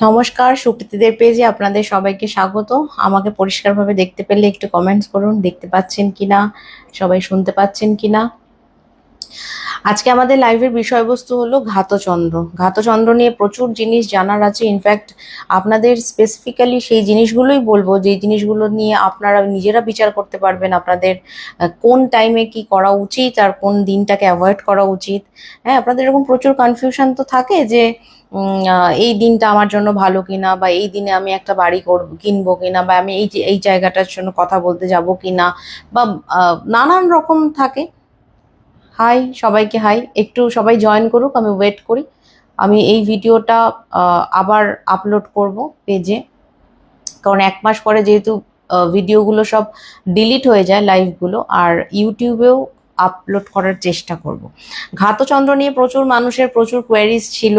নমস্কার, সুকৃতিদের পেজে আপনাদের সবাইকে স্বাগত। আমাকে পরিষ্কারভাবে দেখতে পেলে একটু কমেন্টস করুন, দেখতে পাচ্ছেন কিনা, সবাই শুনতে পাচ্ছেন কিনা। আজকে আমাদের লাইভের বিষয়বস্তু হলো ঘাতচন্দ্র। ঘাতচন্দ্র নিয়ে প্রচুর জিনিস জানার আছে। ইনফ্যাক্ট আপনাদের স্পেসিফিক্যালি সেই জিনিসগুলোই বলবো, যে জিনিসগুলো নিয়ে আপনারা নিজেরা বিচার করতে পারবেন আপনাদের কোন টাইমে কি করা উচিত আর কোন দিনটাকে অ্যাভয়েড করা উচিত। হ্যাঁ, আপনাদের এরকম প্রচুর কনফিউশন তো থাকে যে এই দিনটা আমার জন্য ভালো কিনা, বা এই দিনে আমি একটা বাড়ি কিনবো কিনা, বা আমি এই জায়গাটার জন্য কথা বলতে যাব কিনা, বা নানান রকম থাকে। হাই সবাইকে, হাই, একটু সবাই জয়েন করুক, আমি ওয়েট করি। আমি এই ভিডিওটা আবার আপলোড করব পেজে, কারণ 1 মাস পরে যেহেতু ভিডিওগুলো সব ডিলিট হয়ে যায় লাইভগুলো, আর ইউটিউবেও আপলোড করার চেষ্টা করব। ঘাতচন্দ্র নিয়ে প্রচুর মানুষের প্রচুর কোয়ারিজ ছিল।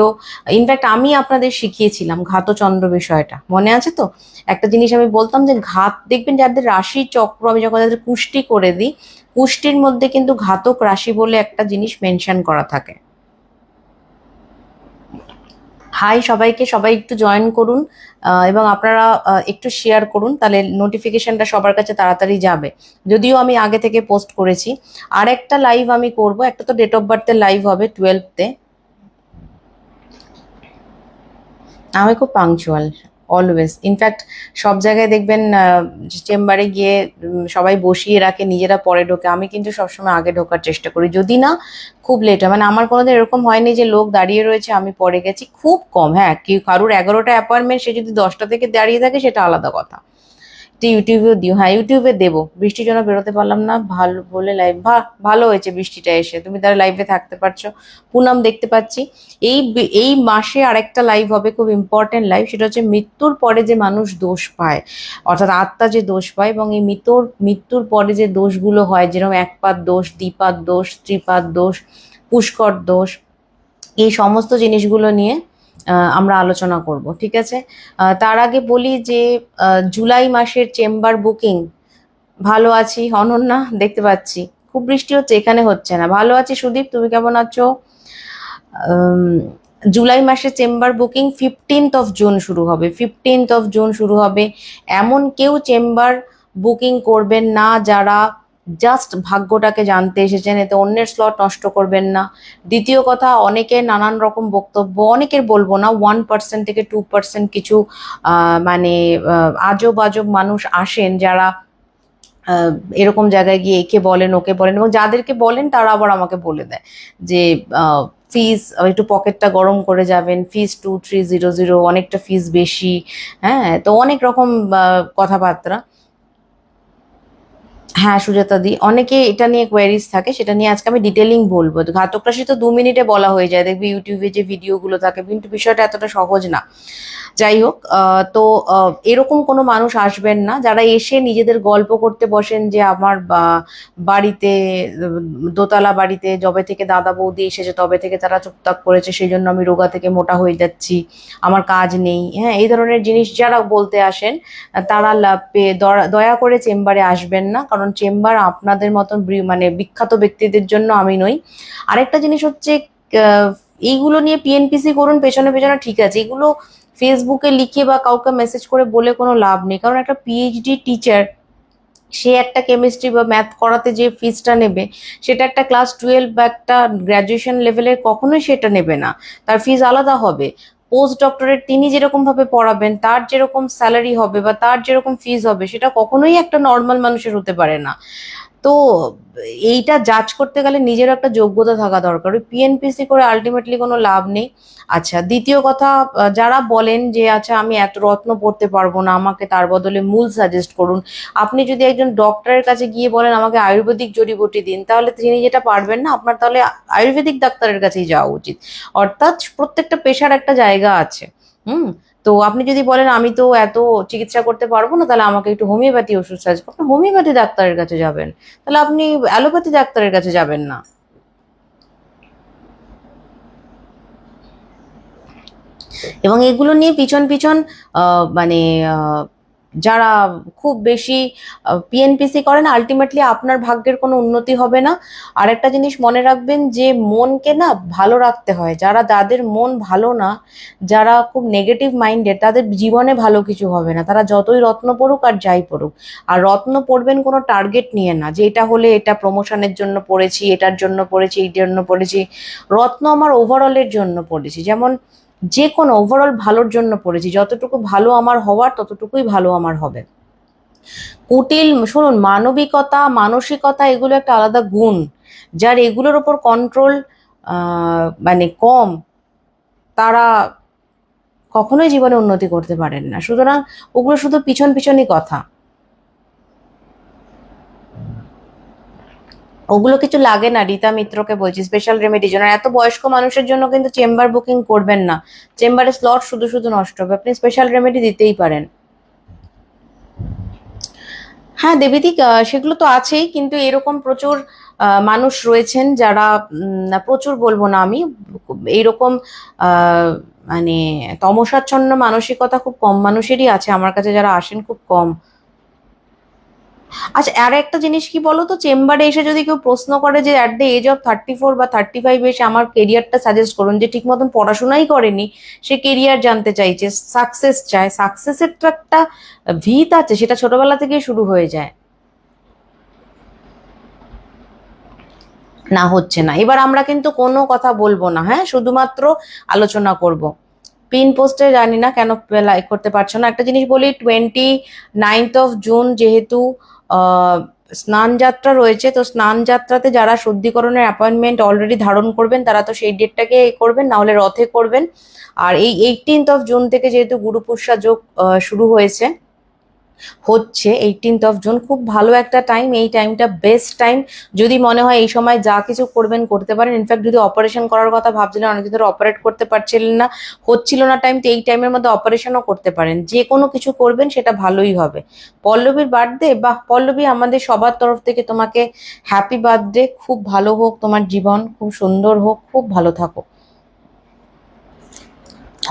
ইনফ্যাক্ট আমি আপনাদের শিখিয়েছিলাম ঘাতচন্দ্র বিষয়টা, মনে আছে তো? একটা জিনিস আমি বলতাম যে দেখবেন যাদের রাশি চক্র, আমি যখন তাদের পুষ্টি করে দিই, পুষ্টির মধ্যে কিন্তু ঘাতক রাশি বলে একটা জিনিস মেনশন করা থাকে। হাই সবাইকে, সবাই একটু জয়েন করুন এবং আপনারা একটু শেয়ার করুন, তাহলে নোটিফিকেশনটা সবার কাছে তাড়াতাড়ি যাবে। যদিও আমি আগে থেকে পোস্ট করেছি। আর একটা লাইভ আমি করব, একটা তো ডেট অফ বার্থের লাইভ হবে 12th-তে। আমি খুব পাংচুয়াল, অলওয়েজ। ইনফ্যাক্ট সব জায়গায় দেখবেন চেম্বারে গিয়ে সবাই বসিয়ে রাখে, নিজেরা পরে ঢোকে, আমি কিন্তু সবসময় আগে ঢোকার চেষ্টা করি, যদি না খুব লেট হয়। মানে আমার কোনোদিন এরকম হয়নি যে লোক দাঁড়িয়ে রয়েছে আমি পরে গেছি, খুব কম। হ্যাঁ, কি কারুর 11টা অ্যাপয়েন্টমেন্ট, সে যদি 10টা থেকে দাঁড়িয়ে থাকে সেটা আলাদা কথা। তো ইউটিউবেও দিও, হ্যাঁ ইউটিউবে দেবো। বৃষ্টির জন্য বেরোতে পারলাম না, ভালো বলে লাইভ ভালো হয়েছে বৃষ্টিটা এসে, তুমি তারা লাইভে থাকতে পারছো। পুনম দেখতে পাচ্ছি। এই মাসে আরেকটা লাইভ হবে, খুব ইম্পর্টেন্ট লাইভ, সেটা হচ্ছে মৃত্যুর পরে যে মানুষ দোষ পায়, অর্থাৎ আত্মা যে দোষ পায়, এবং এই মৃত্যুর পরে যে দোষগুলো হয়, যেরকম একপাত দোষ, দ্বিপাত দোষ, ত্রিপাত দোষ, পুষ্কর দোষ, এই সমস্ত জিনিসগুলো নিয়ে আমরা আলোচনা করব, ঠিক আছে? তার আগে বলি যে জুলাই মাসের চেম্বার বুকিং, ভালো আছি অনন্যা, দেখতে পাচ্ছি। খুব বৃষ্টি হচ্ছে, এখানে হচ্ছে না। ভালো আছি সুদীপ, তুমি কেমন আছো? আম, জুলাই মাসে chamber booking 15th of June শুরু হবে, 15th of June শুরু হবে। এমন কেউ চেম্বার বুকিং করবেন না যারা জাস্ট ভাগ্যটাকে জানতে এসেছেন, এতে অন্যের স্লট নষ্ট করবেন না। দ্বিতীয় কথা, অনেকের নানান রকম বক্তব্য, অনেকের বলবো না, 1% থেকে 2% কিছু মানে আজব আজব মানুষ আসেন, যারা আহ, এরকম জায়গায় গিয়ে একে বলেন ওকে বলেন, এবং যাদেরকে বলেন তারা আবার আমাকে বলে দেয় যে ফিস একটু পকেটটা গরম করে যাবেন, ফিস 2300, অনেকটা ফিস বেশি। হ্যাঁ, তো অনেক রকম কথাবার্তা। হ্যাঁ সুজাতা দি, অনেকে এটা নিয়ে কোয়ারিজ থাকে, সেটা নিয়ে আজকে আমি ডিটেলিং বলবো। তো ঘাতক রাশি তো 2 মিনিটে বলা হয়ে যায়, দেখবি ইউটিউবে যে ভিডিওগুলো থাকে, কিন্তু বিষয়টা এতটা সহজ না। যাই হোক, তো এরকম কোনো মানুষ আসবেন না যারা এসে নিজেদের গল্প করতে বসেন যে আমার বাড়িতে, দোতলা বাড়িতে যবে থেকে দাদা বৌদি এসেছে তবে থেকে তারা টুকটাক করেছে, সেই জন্য আমি রোগা থেকে মোটা হয়ে যাচ্ছি, আমার কাজ নেই। হ্যাঁ, এই ধরনের জিনিস যারা বলতে আসেন, তারা দয়া করে চেম্বারে আসবেন না, কারণ চেম্বার আপনাদের মতন মানে বিখ্যাত ব্যক্তিদের জন্য আমি নই। আরেকটা জিনিস হচ্ছে, আহ, এইগুলো নিয়ে পিএনপিসি করুন পেছনে পেছনে, ঠিক আছে, এগুলো ফেসবুকে লিখে বা কাউকে মেসেজ করে বলে কোনো লাভ নেই। কারণ একটা পিএইচডি টিচার, সে একটা কেমিস্ট্রি বা ম্যাথ করাতে যে ফিসটা নেবে, সেটা একটা ক্লাস 12 বা একটা গ্র্যাজুয়েশন লেভেলের কখনোই সেটা নেবে না। তার ফিস আলাদা হবে। পোস্ট ডক্টরেট তিনি যেরকম ভাবে পড়াবেন, তার যেরকম স্যালারি হবে বা তার যেরকম ফিস হবে, সেটা কখনোই একটা নর্মাল মানুষের হতে পারে না। তো এইটা জাজ করতে গেলে নিজের একটা যোগ্যতা থাকা দরকার, ওই পিএনপিসি করে আলটিমেটলি কোনো লাভ নেই। আচ্ছা, দ্বিতীয় কথা, যারা বলেন যে আচ্ছা আমি এত রত্ন পড়তে পারবো না, আমাকে তার বদলে মূল সাজেস্ট করুন। আপনি যদি একজন ডক্টরের কাছে গিয়ে বলেন আমাকে আয়ুর্বেদিক জড়িবুটি দিন, তাহলে তিনি যেটা পারবেন না, আপনার তাহলে আয়ুর্বেদিক ডাক্তারের কাছেই যাওয়া উচিত। অর্থাৎ প্রত্যেকটা পেশার একটা জায়গা আছে। হুম। তো আপনি যদি বলেন আমি তো এত চিকিৎসা করতে পারবো না, তাহলে আমাকে একটু হোমিওপ্যাথি ওষুধ সাজেস্ট করুন, হোমিওপ্যাথি ডাক্তারের কাছে যাবেন, তাহলে আপনি অ্যালোপ্যাথি ডাক্তারের কাছে যাবেন না। এবং এগুলো নিয়ে পিছন পিছন মানে যারা খুব বেশি পিএনপিসি করেন, আলটিমেটলি আপনার ভাগ্যের কোনো উন্নতি হবে না। আর একটা জিনিস মনে রাখবেন যে মনকে না ভালো রাখতে হয়। যাদের মন ভালো না, যারা খুব নেগেটিভ মাইন্ডেড, তাদের জীবনে ভালো কিছু হবে না, তারা যতই রত্ন পড়ুক আর যাই পড়ুক। আর রত্ন পড়বেন কোনো টার্গেট নিয়ে না, যে এটা হলে এটা প্রমোশনের জন্য পড়েছি, এটার জন্য পড়েছি, এই জন্য পড়েছি। রত্ন আমার ওভারঅলের জন্য পড়েছি, যেমন যে কোনো ওভারঅল ভালোর জন্য পড়েছি। যতটুকু ভালো আমার হওয়ার ততটুকুই ভালো আমার হবে। কুটিল, শুনুন, মানবিকতা, মানসিকতা এগুলো একটা আলাদা গুণ। যার এগুলোর ওপর কন্ট্রোল মানে কম, তারা কখনোই জীবনে উন্নতি করতে পারেন না। সুতরাং ওগুলো শুধু পিছন পিছনই কথা, ওগুলো কিছু লাগে না। রীতা মিত্রকে বলছি, স্পেশাল রেমেডির জন্য। এত বয়স্ক মানুষের জন্য কিন্তু চেম্বার বুকিং করবেন না, চেম্বারে স্লট শুধু শুধু নষ্ট হবে। আপনি স্পেশাল রেমেডি দিতেই পারেন। হ্যাঁ দেবিদিক, সেগুলো তো আছেই, কিন্তু এরকম প্রচুর মানুষ রয়েছেন যারা, প্রচুর বলবো না আমি, এইরকম আহ, মানে তমসাচ্ছন্ন মানসিকতা খুব কম মানুষেরই আছে, আমার কাছে যারা আসেন খুব কম। আচ্ছা, আর একটা জিনিস কি বলো তো, চেম্বারে এসে যদি কেউ প্রশ্ন করে যে অ্যাট দ্য এজ অফ 34 বা 35 এসে আমার কেরিয়ারটা সাজেস্ট করুন, যে ঠিক মতন পড়াশোনাই করেনি, সে কেরিয়ার জানতে চাইছে, সাকসেস চায়, সাকসেসের তো একটা ভিত আছে, সেটা ছোটবেলা থেকেই শুরু হয়ে যায়। না, হচ্ছে না। এবার আমরা কিন্তু কোনো কথা বলবো না, হ্যাঁ, শুধুমাত্র আলোচনা করব। পিন পোস্টে জানি না কেন লাইক করতে পারছো না। একটা জিনিস বলি, 29 জুন যেহেতু আহ স্নান যাত্রা রয়েছে, তো স্নান যাত্রাতে যারা শুদ্ধিকরণের অ্যাপয়েন্টমেন্ট অলরেডি ধারণ করবেন, তারা তো সেই ডেটটাকে করবেন, না হলে রথে করবেন। আর এই 18 জুন থেকে যেহেতু গুরু পুষ্যা যোগ শুরু হচ্ছে 18 জুন, খুব ভালো একটা টাইম। এই টাইমটা বেস্ট টাইম। যদি মনে হয় এই সময় যা কিছু করবেন করতে পারেন। ইনফ্যাক্ট যদি অপারেশন করার কথা ভাবছিলেন, অনেকদিন ধরে অপারেট করতে পারছিলেন না, হচ্ছিল না টাইম, তো এই টাইমের মধ্যে অপারেশনও করতে পারেন। যে কোনো কিছু করবেন সেটা ভালোই হবে। পল্লবীর বার্থডে, বাহ পল্লবী, আমাদের সবার তরফ থেকে তোমাকে হ্যাপি বার্থডে। খুব ভালো হোক তোমার জীবন, খুব সুন্দর হোক, খুব ভালো থাকো।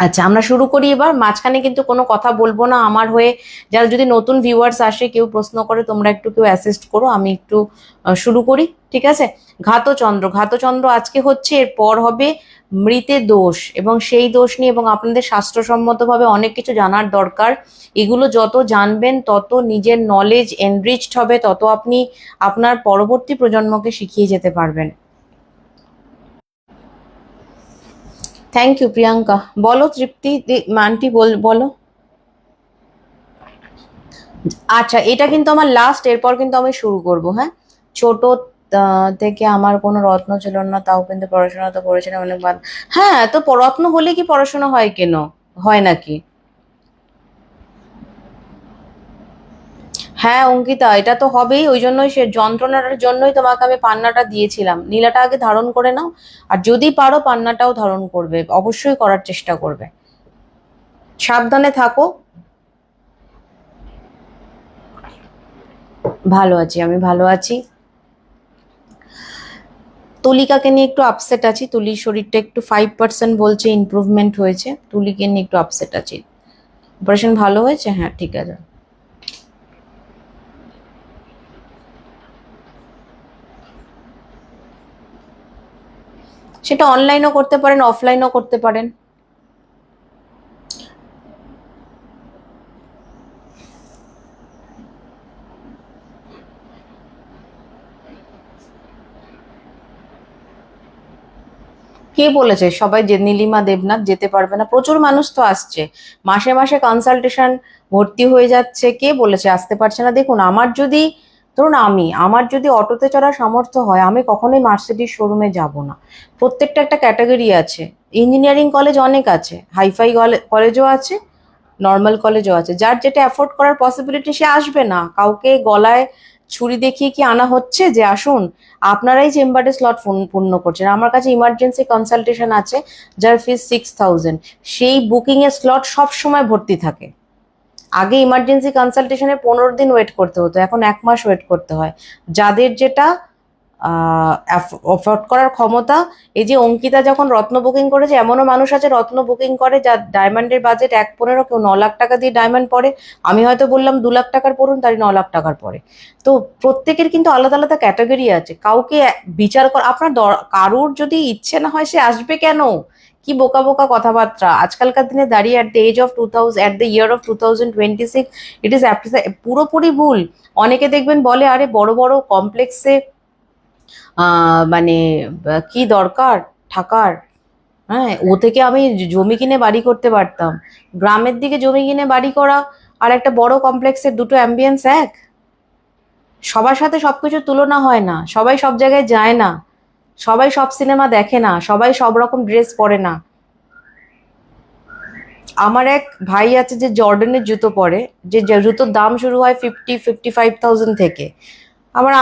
আচ্ছা, আমরা শুরু করি এবার। মাঝখানে কিন্তু কোনো কথা বলবো না আমার হয়ে। যারা যদি নতুন ভিউয়ার্স আসে, কেউ প্রশ্ন করে, তোমরা একটু কেউ অ্যাসিস্ট করো, আমি একটু শুরু করি, ঠিক আছে? ঘাতচন্দ্র, ঘাতচন্দ্র আজকে হচ্ছে, এরপর হবে মৃতের দোষ, এবং সেই দোষ নিয়ে এবং আপনাদের শাস্ত্রসম্মতভাবে অনেক কিছু জানার দরকার। এগুলো যত জানবেন তত নিজের নলেজ এনরিচড হবে, তত আপনি আপনার পরবর্তী প্রজন্মকে শিখিয়ে যেতে পারবেন। Thank you Priyanka. বলো তৃপ্তি আন্টি, বলো। আচ্ছা, এটা কিন্তু আমার লাস্ট, এরপর কিন্তু আমি শুরু করব, হ্যাঁ। ছোট থেকে আমার কোনো রত্ন ছিল না, তাও কিন্তু পড়াশোনা তো করেছিলাম অনেকবার। হ্যাঁ, তো রত্ন হলে কি পড়াশোনা হয় কেন? হয় নাকি? হ্যাঁ অঙ্কিতা, এটা তো হবেই। ওই জন্যই, সে যন্ত্রণাটার জন্যই তোমাকে আমি পান্নাটা দিয়েছিলাম। নীলাটা আগে ধারণ করে নাও, আর যদি পারো পান্নাটাও ধারণ করবে, অবশ্যই করার চেষ্টা করবে। সাবধানে থাকো। ভালো আছি, আমি ভালো আছি। তুলিকাকে নিয়ে একটু আপসেট আছি। তুলির শরীরটা একটু 5% বলছে ইমপ্রুভমেন্ট হয়েছে, তুলিকে নিয়ে একটু আপসেট আছি। অপারেশন ভালো হয়েছে, হ্যাঁ ঠিক আছে। সেটা অনলাইনও করতে পারেন, অফলাইনও করতে পারেন। কে বলেছে সবাই যে নীলিমা দেবনাথ যেতে পারবে না? প্রচুর মানুষ তো আসছে, মাসে মাসে কনসালটেশন ভর্তি হয়ে যাচ্ছে। কে বলেছে আসতে পারছে না? দেখুন, ধরুন আমার যদি অটোতে চড়ার সামর্থ্য হয়, আমি কখনোই মার্সিডিজ শোরুমে যাব না। প্রত্যেকটা একটা ক্যাটাগরি আছে। ইঞ্জিনিয়ারিং কলেজ অনেক আছে, হাইফাই কলেজও আছে, নর্মাল কলেজও আছে। যার যেটা অ্যাফোর্ড করার পসিবিলিটি, সে আসবে না। কাউকে গলায় ছুরি দেখিয়ে কি আনা হচ্ছে যে আসুন? আপনারাই চেম্বারে স্লট পূর্ণ করছেন। আমার কাছে ইমার্জেন্সি কনসালটেশন আছে, যার ফিস 6000। সেই বুকিং এর স্লট সব সময় ভর্তি থাকে। আগে ইমার্জেন্সি কনসালটেশনে 15 দিন ওয়েট করতে হতো, এখন 1 মাস ওয়েট করতে হয়। যাদের যেটা অ্যাফোর্ড করার ক্ষমতা। এই যে অঙ্কিতা যখন রত্ন বুকিং করেছে, এমনও মানুষ আছে রত্ন বুকিং করে যার ডায়মন্ডের বাজেট 1.15, কেউ 9 লাখ টাকা দিয়ে ডায়মন্ড পরে। আমি হয়তো বললাম 2 লাখ টাকার পড়ুন, তারই 9 লাখ টাকার পরে। তো প্রত্যেকের কিন্তু আলাদা আলাদা ক্যাটাগরি আছে, কাউকে বিচার কর আপনার কারুর যদি ইচ্ছে না হয় সে আসবে কেন? কি বোকা বোকা কথাবার্তা আজকালকার দিনে দাঁড়িয়ে at the age of 2000, at the year of 2026, it is পুরোপুরি ভুল। অনেকে দেখবেন বলে আরে বড় বড় কমপ্লেক্সে মানে কি দরকার থাকার, হ্যাঁ ও থেকে আমি জমি কিনে বাড়ি করতে পারতাম। গ্রামের দিকে জমি কিনে বাড়ি করা আর একটা বড় কমপ্লেক্সের দুটো অ্যাম্বিয়েন্স এক? সবার সাথে সবকিছু তুলনা হয় না, সবাই সব জায়গায় যায় না, সবাই সব সিনেমা দেখে না, সবাই সব রকম ড্রেস পরে না। আমার এক ভাই আছে যে জর্ডানের জুতো পরে, যে জুতোর দাম শুরু হয় 50-55,000 থেকে।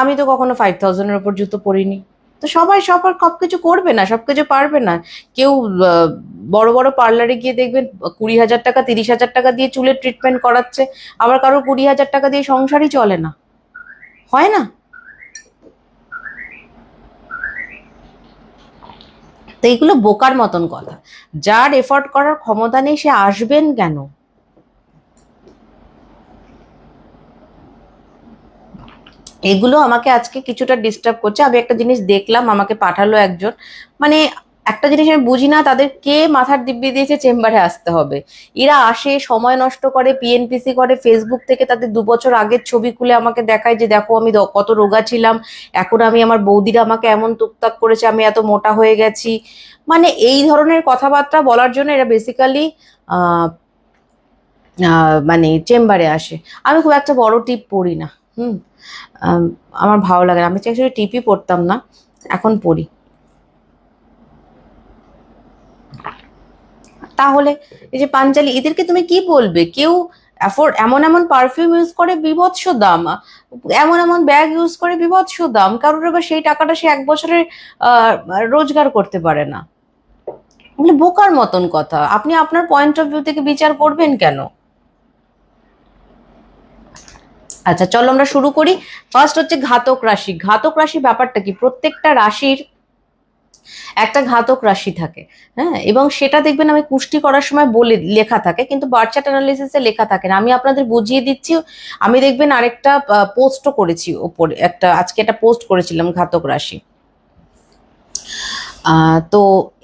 আমি তো কখনো 5,000-এর ওপর জুতো পরিনি। তো সবাই সবার সবকিছু করবে না, সবকিছু পারবে না। কেউ বড় বড় পার্লারে গিয়ে দেখবেন 20,000 টাকা 30,000 টাকা দিয়ে চুলের ট্রিটমেন্ট করাচ্ছে, আবার কারো 20,000 টাকা দিয়ে সংসারই চলে না, হয় না? তো এইগুলো বোকার মতন কথা। যার এফোর্ট করার ক্ষমতা নেই সে আসবেন কেন? এগুলো আমাকে আজকে কিছুটা ডিস্টার্ব করছে। আমি একটা জিনিস দেখলাম, আমাকে পাঠালো একজন, মানে একটা জিনিস আমি বুঝি না, তাদের কে মাথার দিব্যি দিয়েছে চেম্বারে আসতে হবে। এরা আসে, সময় নষ্ট করে, পিএনপিসি করে, ফেসবুক থেকে তাদের 2 বছর আগের ছবি খুলে আমাকে দেখায় যে দেখো আমি কত রোগা ছিলাম, এখন আমার বৌদিরা আমাকে এমন টুকটাক করেছে, আমি এত মোটা হয়ে গেছি। মানে এই ধরনের কথাবার্তা বলার জন্য এরা বেসিক্যালি মানে চেম্বারে আসে। আমি খুব একটা বড় টিপ পড়ি না। হুম। আম, আমার ভালো লাগে না, আমি অ্যাকচুয়ালি টিপই পড়তাম না, এখন পড়ি। তাহলে এই যে পাঞ্জালি, এদেরকে তুমি কি বলবে? কেউ এমন এমন পারফিউম ইউজ করে বিভৎস দাম, এমন এমন ব্যাগ ইউজ করে বিভৎস দাম, কারোর আবার সেই টাকাটা সে 1 বছরে আহ রোজগার করতে পারে না। মানে বোকার মতন কথা। আপনি আপনার পয়েন্ট অফ ভিউ থেকে বিচার করবেন কেন? আচ্ছা চলো আমরা শুরু করি। ফার্স্ট হচ্ছে ঘাতক রাশি। ঘাতক রাশি ব্যাপারটা কি? প্রত্যেকটা রাশির একটা ঘাতক রাশি থাকে, হ্যাঁ, এবং সেটা দেখবেন আমি কুষ্টি করার সময় বলে লেখা থাকে, কিন্তু বার্থ চার্ট অ্যানালিসিসে লেখা থাকে না। আমি আপনাদের বুঝিয়ে দিচ্ছি। আমি দেখবেন আরেকটা পোস্টও করেছি ওপরে, আজকে একটা পোস্ট করেছিলাম ঘাতক রাশি। তো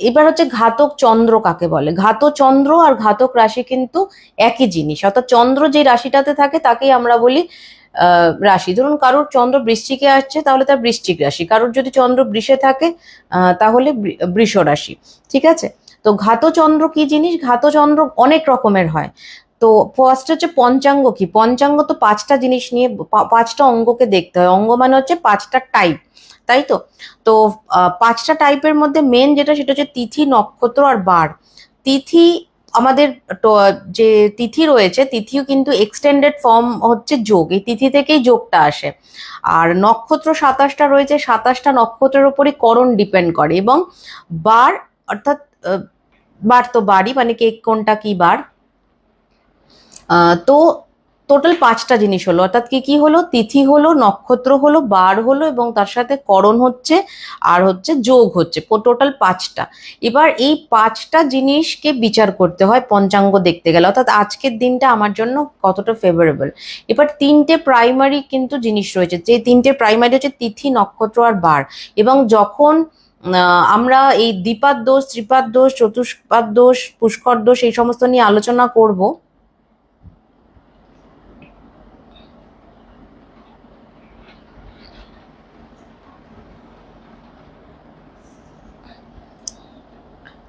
এবার হচ্ছে ঘাতক চন্দ্র কাকে বলে। ঘাতক চন্দ্র আর ঘাতক রাশি কিন্তু একই জিনিস, অর্থাৎ চন্দ্র যে রাশিটাতে থাকে তাকেই আমরা বলি রাশি। ধরুন কারোর চন্দ্র বৃশ্চিকে আসছে, তাহলে তার বৃশ্চিক রাশি। কারোর যদি চন্দ্র বৃষে থাকে তাহলে বৃষ রাশি। ঠিক আছে? তো ঘাতচন্দ্র কি জিনিস? ঘাতচন্দ্র অনেক রকমের হয়। তো ফার্স্ট হচ্ছে পঞ্চাঙ্গ কি? পঞ্চাঙ্গ তো 5টা জিনিস নিয়ে, 5টা অঙ্গকে দেখতে হয়। অঙ্গ মানে হচ্ছে 5টা টাইপ, তাই তো? তো 5টা টাইপের মধ্যে মেন যেটা, সেটা হচ্ছে তিথি, নক্ষত্র আর বার। তিথি আমাদের যে তিথি রয়েছে, তিথিও কিন্তু এক্সটেন্ডেড ফর্ম হচ্ছে যোগ, এই তিথি থেকেই যোগটা আসে। আর নক্ষত্র 27টা রয়েছে, 27টা নক্ষত্রের উপরই করণ ডিপেন্ড করে। এবং বার অর্থাৎ বার তো বারই, মানে কে কোনটা কি বার। তো টোটাল 5টা জিনিস হলো, অর্থাৎ কি কি হলো? তিথি হলো, নক্ষত্র হলো, বার হলো, এবং তার সাথে করণ হচ্ছে, আর হচ্ছে যোগ হচ্ছে, টোটাল 5টা। এবার এই 5টা জিনিসকে বিচার করতে হয় পঞ্চাঙ্গ দেখতে গেলে, অর্থাৎ আজকের দিনটা আমার জন্য কতটা ফেভারেবল। এবার 3টে প্রাইমারি কিন্তু জিনিস রয়েছে, যে 3টে প্রাইমারি হচ্ছে তিথি, নক্ষত্র আর বার। এবং যখন আমরা এই দ্বিপাদ দোষ, ত্রিপাদ দোষ, চতুষ্পাদ দোষ, পুষ্কর দোষ এই সমস্ত নিয়ে আলোচনা করব,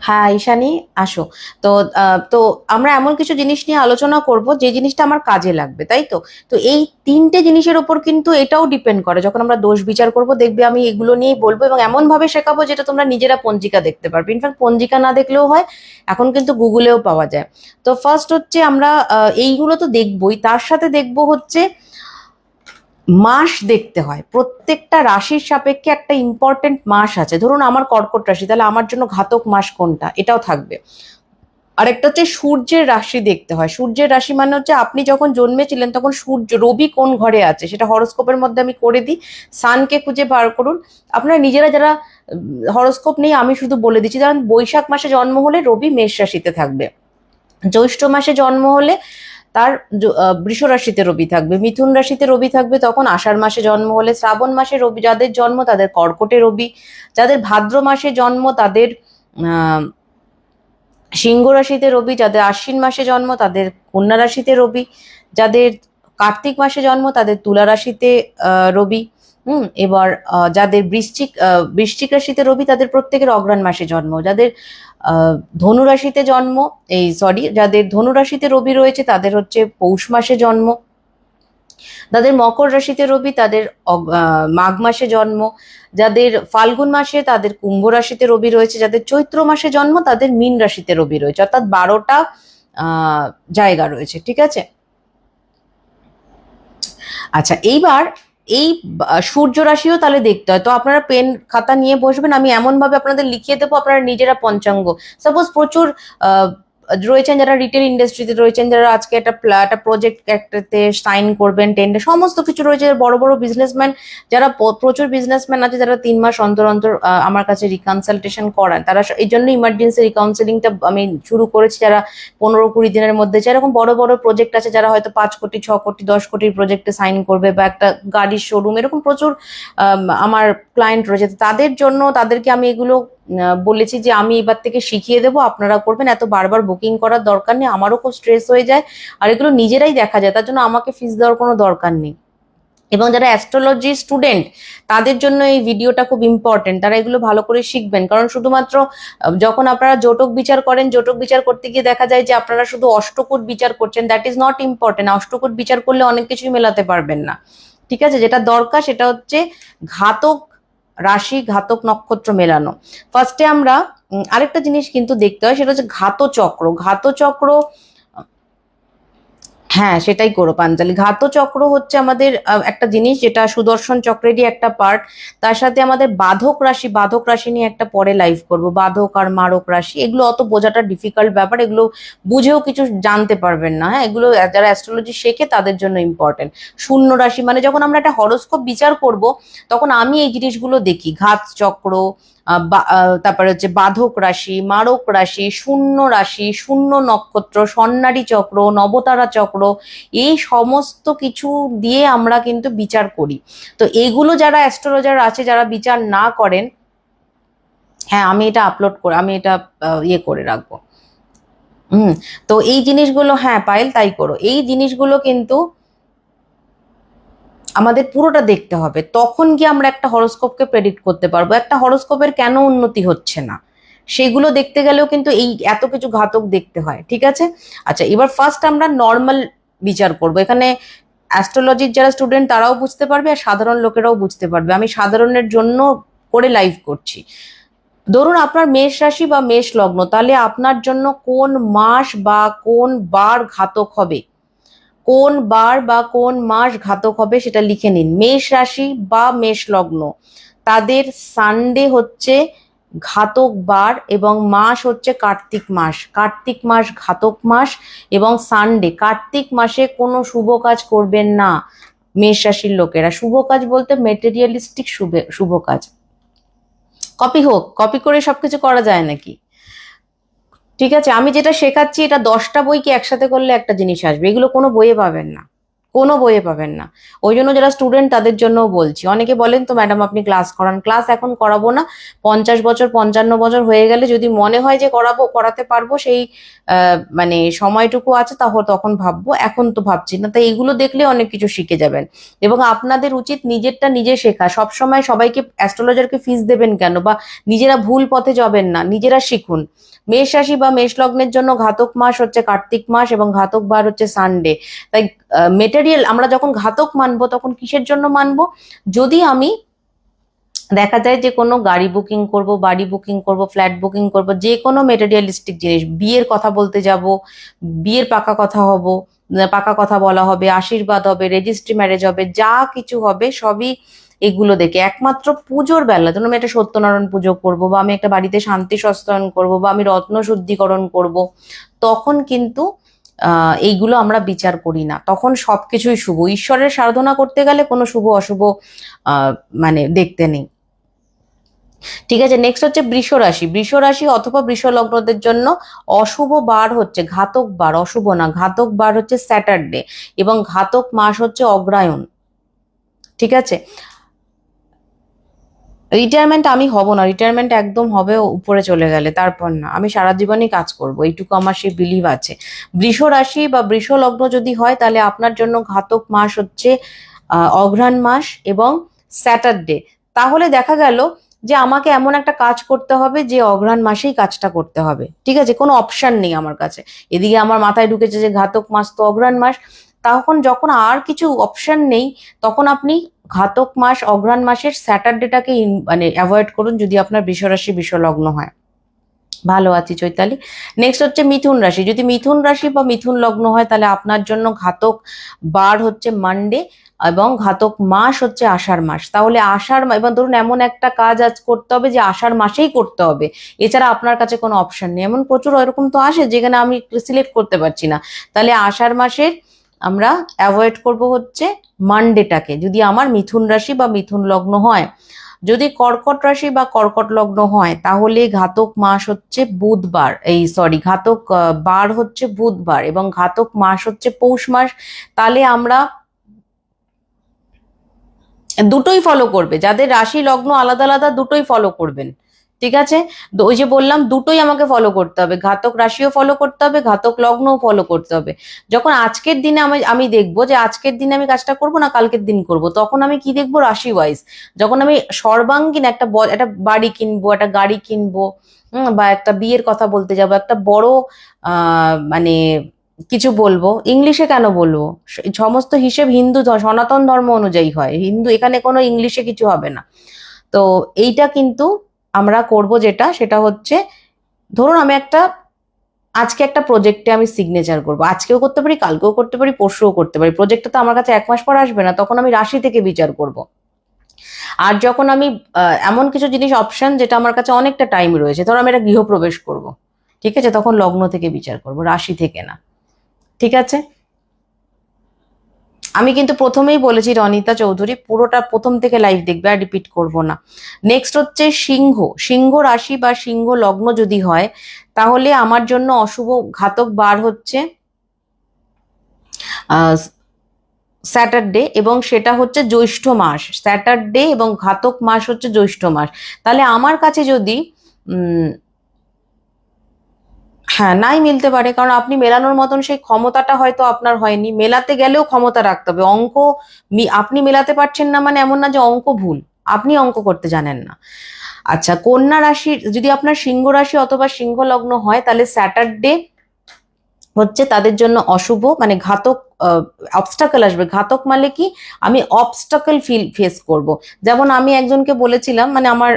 হ্যাঁ ঈশানী আসো। তো তো আমরা এমন কিছু জিনিস নিয়ে আলোচনা করব যে জিনিসটা আমার কাজে লাগবে, তাই তো? তো এই 3টে জিনিসের উপর কিন্তু এটাও ডিপেন্ড করে। যখন আমরা দোষ বিচার করব দেখবে আমি এগুলো নিয়েই বলবো, এবং এমন ভাবে শেখাবো যেটা তোমরা নিজেরা পঞ্জিকা দেখতে পারবে। ইনফ্যাক্ট পঞ্জিকা না দেখলেও হয়, এখন কিন্তু গুগলেও পাওয়া যায়। তো ফার্স্ট হচ্ছে আমরা এইগুলো তো দেখবোই, তার সাথে দেখবো হচ্ছে মাস দেখতে হয়। প্রত্যেকটা রাশির সাপেক্ষে একটা ইম্পর্টেন্ট মাস আছে। ধরুন আমার কর্কট রাশি, তাহলে আমার জন্য ঘাতক মাস কোনটা, এটাও থাকবে। আরেকটা হচ্ছে সূর্যের রাশি দেখতে হয়। সূর্যের রাশি মানে হচ্ছে আপনি যখন জন্মেছিলেন তখন সূর্য রবি কোন ঘরে আছে সেটা হরোস্কোপের মধ্যে আমি করে দিই। সানকে খুঁজে বার করুন। আপনারা নিজেরা যারা হরোস্কোপ নেই আমি শুধু বলে দিচ্ছি, যেমন বৈশাখ মাসে জন্ম হলে রবি মেষ রাশিতে থাকবে, জ্যৈষ্ঠ মাসে জন্ম হলে তার বৃষ রাশিতে রবি থাকবে, মিথুন রাশিতে রবি থাকবে তখন আষাঢ় মাসে জন্ম হলে, শ্রাবণ মাসে রবি যাদের জন্ম তাদের কর্কটে রবি, যাদের ভাদ্র মাসে জন্ম তাদের আহ সিংহ রাশিতে রবি, যাদের আশ্বিন মাসে জন্ম তাদের কন্যা রাশিতে রবি, যাদের কার্তিক মাসে জন্ম তাদের তুলা রাশিতে রবি। এবার যাদের বৃশ্চিক রাশিতে রবি তাদের প্রত্যেকের অগ্রহায়ণ মাসে জন্ম, যাদের ধনু রাশিতে জন্ম যাদের ধনু রাশিতে রবি রয়েছে তাদের হচ্ছে পৌষ মাসে জন্ম, যাদের মকর রাশিতে রবি তাদের মাঘ মাসে জন্ম, যাদের ফাল্গুন মাসে তাদের কুম্ভ রাশিতে রবি রয়েছে, যাদের চৈত্র মাসে জন্ম তাদের মীন রাশিতে রবি রয়েছে, অর্থাৎ 12টা জায়গা রয়েছে। ঠিক আছে, আচ্ছা এইবার এই সূর্য রাশিও তাহলে দেখতে হয়। তো আপনারা পেন খাতা নিয়ে বসবেন, আমি এমন ভাবে আপনাদের লিখিয়ে দেবো আপনারা নিজেরা পঞ্চাঙ্গ, সাপোজ প্রচুর রয়েছেন যারা রিটেল ইন্ডাস্ট্রিতে রয়েছেন, যারা আজকে একটা প্রজেক্ট একটাতে সাইন করবেন, টেন্ডার সমস্ত কিছু রয়েছে, বড় বড় বিজনেসম্যান যারা প্রচুর বিজনেসম্যান আছে যারা 3 মাস অন্তর অন্তর আমার কাছে রিকনসালটেশন করান, তারা এই জন্য ইমার্জেন্সি রিকাউন্সেলিংটা আমি শুরু করেছি, যারা 15-20 দিনের মধ্যে যেরকম বড় বড় প্রজেক্ট আছে, যারা হয়তো 5 কোটি 6 কোটি 10 কোটির প্রজেক্টে সাইন করবে, বা একটা গাড়ির শোরুম, এরকম প্রচুর আমার ক্লায়েন্ট রয়েছে, তাদের জন্য তাদেরকে আমি এগুলো বলেছি যে আমি এবার থেকে শিখিয়ে দেবো, আপনারা করবেন, এত বারবার বুকিং করার দরকার নেই, আমারও খুব স্ট্রেস হয়ে যায়, আর এগুলো নিজেরাই দেখা যায়, তার জন্য আমাকে ফিস দেওয়ার কোনো দরকার নেই। এবং যারা অ্যাস্ট্রোলজি স্টুডেন্ট তাদের জন্য এই ভিডিওটা খুব ইম্পর্টেন্ট, তারা এগুলো ভালো করে শিখবেন, কারণ শুধুমাত্র যখন আপনারা জটক বিচার করেন, জটক বিচার করতে গিয়ে দেখা যায় যে আপনারা শুধু অষ্টকূট বিচার করছেন, দ্যাট ইজ নট ইম্পর্টেন্ট। অষ্টকূট বিচার করলে অনেক কিছুই মেলাতে পারবেন না। ঠিক আছে, যেটা দরকার সেটা হচ্ছে ঘাতক রাশি ঘাতক নক্ষত্র মেলানো। ফার্স্টে আমরা আরেকটা জিনিস কিন্তু দেখতে হয়, সেটা হচ্ছে ঘাতচক্র। ঘাতচক্র, হ্যাঁ সেটাই করো পাঞ্জালি। ঘাতচক্র হচ্ছে আমাদের একটা জিনিস যেটা সুদর্শন চক্রেরই একটা পার্ট, তার সাথে আমাদের বাধক রাশি নিয়ে একটা পরে লাইভ করব। বাধক আর মারক রাশি এগুলো অত বোঝাটা ডিফিকাল্ট ব্যাপার, এগুলো বুঝেও কিছু জানতে পারবেন না। হ্যাঁ, এগুলো যারা অ্যাস্ট্রোলজি শেখে তাদের জন্য ইম্পর্টেন্ট। শূন্য রাশি মানে যখন আমরা একটা হরোস্কোপ বিচার করব তখন আমি এই জিনিসগুলো দেখি, ঘাত চক্র, তারপরে হচ্ছে বাধক রাশি, মারক রাশি, শূন্য রাশি, শূন্য নক্ষত্র, স্বর্ণালী চক্র, নবতারা চক্র, এই সমস্ত কিছু দিয়ে আমরা কিন্তু বিচার করি। তো এগুলো যারা অ্যাস্ট্রোলজার আছে যারা বিচার না করেন, হ্যাঁ আমি এটা আমি এটা ইয়ে করে রাখবো। তো এই জিনিসগুলো, হ্যাঁ পায়েল তাই করো, এই জিনিসগুলো কিন্তু আমাদের পুরোটা দেখতে হবে, তখন গিয়ে আমরা একটা হরোস্কোপকে প্রেডিক্ট করতে পারবো একটা হরোস্কোপের কেন উন্নতি হচ্ছে না, সেগুলো দেখতে গেলেও কিন্তু এই এত কিছু ঘাতক দেখতে হয়। ঠিক আছে, আচ্ছা এবার ফার্স্ট আমরা নর্মাল বিচার করব। এখানে অ্যাস্ট্রোলজির যারা স্টুডেন্ট তারাও বুঝতে পারবে আর সাধারণ লোকেরাও বুঝতে পারবে, আমি সাধারণের জন্য করে লাইভ করছি। ধরুন আপনার মেষ রাশি বা মেষ লগ্ন, তাহলে আপনার জন্য কোন মাস বা কোন বার ঘাতক হবে, কোন বার বা কোন মাস ঘাতক হবে সেটা লিখে নিন। মেষ রাশি বা মেষ লগ্ন তাদের সানডে হচ্ছে ঘাতক বার এবং মাস হচ্ছে কার্তিক মাস। কার্তিক মাস ঘাতক মাস এবং সানডে, কার্তিক মাসে কোনো শুভ কাজ করবেন না মেষ রাশির লোকেরা। শুভ কাজ বলতে মেটেরিয়ালিস্টিক শুভ কাজ, কপি করে সবকিছু করা যায় নাকি? ঠিক আছে, আমি যেটা শেখাচ্ছি এটা 10টা বইকে একসাথে করলে একটা জিনিস আসবে, এগুলো কোনো বইয়ে পাবেন না, কোনো বইয়ে পাবেন না। ওই জন্য যারা স্টুডেন্ট তাদের জন্য বলছি। অনেকে বলেন তো ম্যাডাম আপনি ক্লাস করান, ক্লাস এখন করাবো না, 50 বছর 55 বছর হয়ে গেলে যদি মনে হয় যে করাতে পারবো, সেই মানে সময়টুকু আছে তাহলে তখন ভাববো, এখন তো ভাবছি না। তাই এগুলো দেখলে অনেক কিছু শিখে যাবেন এবং আপনাদের উচিত নিজেরটা নিজে শেখা। সবসময় সবাইকে অ্যাস্ট্রোলজারকে ফিস দেবেন কেন, বা নিজেরা ভুল পথে যাবেন না, নিজেরা শিখুন। মেষ রাশি বা মেষ লগ্নের জন্য ঘাতক মাস হচ্ছে কার্তিক মাস এবং ঘাতক বার হচ্ছে সানডে। তাই মেটেরিয়াল আমরা যখন ঘাতক মানবো তখন কিসের জন্য মানবো, যদি আমি দেখা যায় যে কোনো গাড়ি বুকিং করব, বাড়ি বুকিং করব, ফ্ল্যাট বুকিং করব, যে কোনো মেটেরিয়ালিস্টিক জিনিস, বিয়ের কথা বলতে যাব, বিয়ের পাকা কথা বলা হবে, আশীর্বাদ হবে, রেজিস্ট্রি ম্যারেজ হবে, যা কিছু হবে সবই এগুলো দেখে। একমাত্র পুজোর বেলা, ধরুন আমি একটা সত্যনারায়ণ পুজো করবো, বা আমি একটা বাড়িতে শান্তি সস্তায়ন করবো, বা আমি রত্ন শুদ্ধিকরণ করব, তখন কিন্তু এইগুলো আমরা বিচার করি না। তখন সবকিছুই শুভ। ঈশ্বরের সাধনা করতে গেলে কোনো শুভ অশুভ মানে দেখতে নেই। ঠিক আছে, নেক্সট হচ্ছে বৃষ রাশি। বৃষ রাশি অথবা বৃষ লগ্নদের জন্য অশুভ বার হচ্ছে, ঘাতক বার, অশুভ না, ঘাতক বার হচ্ছে স্যাটারডে, এবং ঘাতক মাস হচ্ছে অগ্রহায়ণ। ঠিক আছে, রিটায়ারমেন্ট আমি হব না, রিটায়ারমেন্ট একদম হবে উপরে চলে গেলে, তারপর না, আমি সারা জীবনই কাজ করব, এইটুকু আমার সেই বিলিভ আছে। বৃষ রাশি বা বৃষ লগ্ন যদি হয়, তাহলে আপনার জন্য ঘাতক মাস হচ্ছে অঘ্রাণ মাস এবং স্যাটারডে। তাহলে দেখা গেল যে আমাকে এমন একটা কাজ করতে হবে যে অঘ্রাণ মাসেই কাজটা করতে হবে। ঠিক আছে, কোনো অপশন নেই আমার কাছে। এদিকে আমার মাথায় ঢুকেছে যে ঘাতক মাস তো অঘ্রাণ মাস, তখন যখন আর কিছু অপশন নেই, তখন আপনি ঘাতক মাস অঘ্রাণ মাসের স্যাটারডেটাকে মানে অ্যাভয়েড করুন, যদি আপনার বৃষ রাশি বৃষ লগ্ন হয়। ভালো আছি চৈতালি। নেক্সট হচ্ছে মিথুন রাশি। যদি মিথুন রাশি বা মিথুন লগ্ন হয়, তাহলে আপনার জন্য ঘাতক বার হচ্ছে মানডে, এবং ঘাতক মাস হচ্ছে আষাঢ় মাস। তাহলে এবার ধরুন এমন একটা কাজ আজ করতে হবে যে আষাঢ় মাসেই করতে হবে, এছাড়া আপনার কাছে কোনো অপশন নেই। এমন প্রচুর এরকম তো আসে যেখানে আমি সিলেক্ট করতে পারছি না, তাহলে আষাঢ় মাসের আমরা অ্যাভয়েড করব হচ্ছে মানডেটাকে, যদি আমার মিথুন রাশি বা মিথুন লগ্ন হয়। যদি কর্কট রাশি বা কর্কট লগ্ন হয়, তাহলে ঘাতক মাস হচ্ছে বুধবার, ঘাতক বার হচ্ছে বুধবার, এবং ঘাতক মাস হচ্ছে পৌষ মাস। তাহলে আমরা দুটোই ফলো করবে, যাদের রাশি লগ্ন আলাদা আলাদা দুটোই ফলো করবেন। ঠিক আছে, তো ওই যে বললাম দুটোই আমাকে ফলো করতে হবে, ঘাতক রাশিও ফলো করতে হবে, ঘাতক লগ্নও ফলো করতে হবে। যখন আজকের দিনে আমি আমি দেখবো যে আজকের দিনে আমি কাজটা করব না কালকের দিন করব, তখন আমি কি দেখবো, রাশি ওয়াইজ। যখন আমি সর্বাঙ্গীন একটা বাড়ি কিনবো, একটা গাড়ি কিনবো, বা একটা বিয়ের কথা বলতে যাব, একটা বড় মানে কিছু বলবো, ইংলিশে কেন বলবো, সমস্ত হিসেব হিন্দু সনাতন ধর্ম অনুযায়ী হয়, হিন্দু, এখানে কোনো ইংলিশে কিছু হবে না। তো এইটা কিন্তু আমরা করব, যেটা সেটা হচ্ছে, ধরুন আমি আজকে একটা প্রজেক্টে আমি সিগনেচার করব, আজকেও করতে পারি, কালকেও করতে পারি, পরশুও করতে পারি, প্রজেক্টটা তো আমার কাছে 1 মাস পর আসবে না, তখন আমি রাশি থেকে বিচার করব। আর যখন আমি এমন কিছু জিনিস অপশন যেটা আমার কাছে অনেকটা টাইম রয়েছে, ধরো আমি একটা গৃহপ্রবেশ করব, ঠিক আছে, তখন লগ্ন থেকে বিচার করব, রাশি থেকে না। ঠিক আছে, আমি কিন্তু প্রথমেই বলেছি রনিতা চৌধুরী, পুরোটা প্রথম থেকে লাইভ দেখবে, আর রিপিট করব না। নেক্সট হচ্ছে সিংহ। সিংহ রাশি বা সিংহ লগ্ন যদি হয়, তাহলে আমার জন্য অশুভ ঘাতক বার হচ্ছে স্যাটারডে, এবং সেটা হচ্ছে জ্যৈষ্ঠ মাস। স্যাটারডে এবং ঘাতক মাস হচ্ছে জ্যৈষ্ঠ মাস। তাহলে আমার কাছে যদি হ্যাঁ নাই মিলতে পারে, কারণ আপনি মেলানোর মতন সেই ক্ষমতাটা হয়তো আপনার হয়নি, মেলাতে গেলেও ক্ষমতা রাখতে হবে। অঙ্ক আপনি মেলাতে পারছেন না মানে এমন না যে অঙ্ক ভুল, আপনি অঙ্ক করতে জানেন না। আচ্ছা, কন্যা রাশির যদি আপনার সিংহ রাশি অথবা সিংহ লগ্ন হয়, তাহলে স্যাটারডে হচ্ছে তাদের জন্য অশুভ, মানে ঘাতক অবস্টাকল আসবে। ঘাতক মানে কি, আমি অবস্টাকল ফেস করব। যেমন আমি একজনকে বলেছিলাম, মানে আমার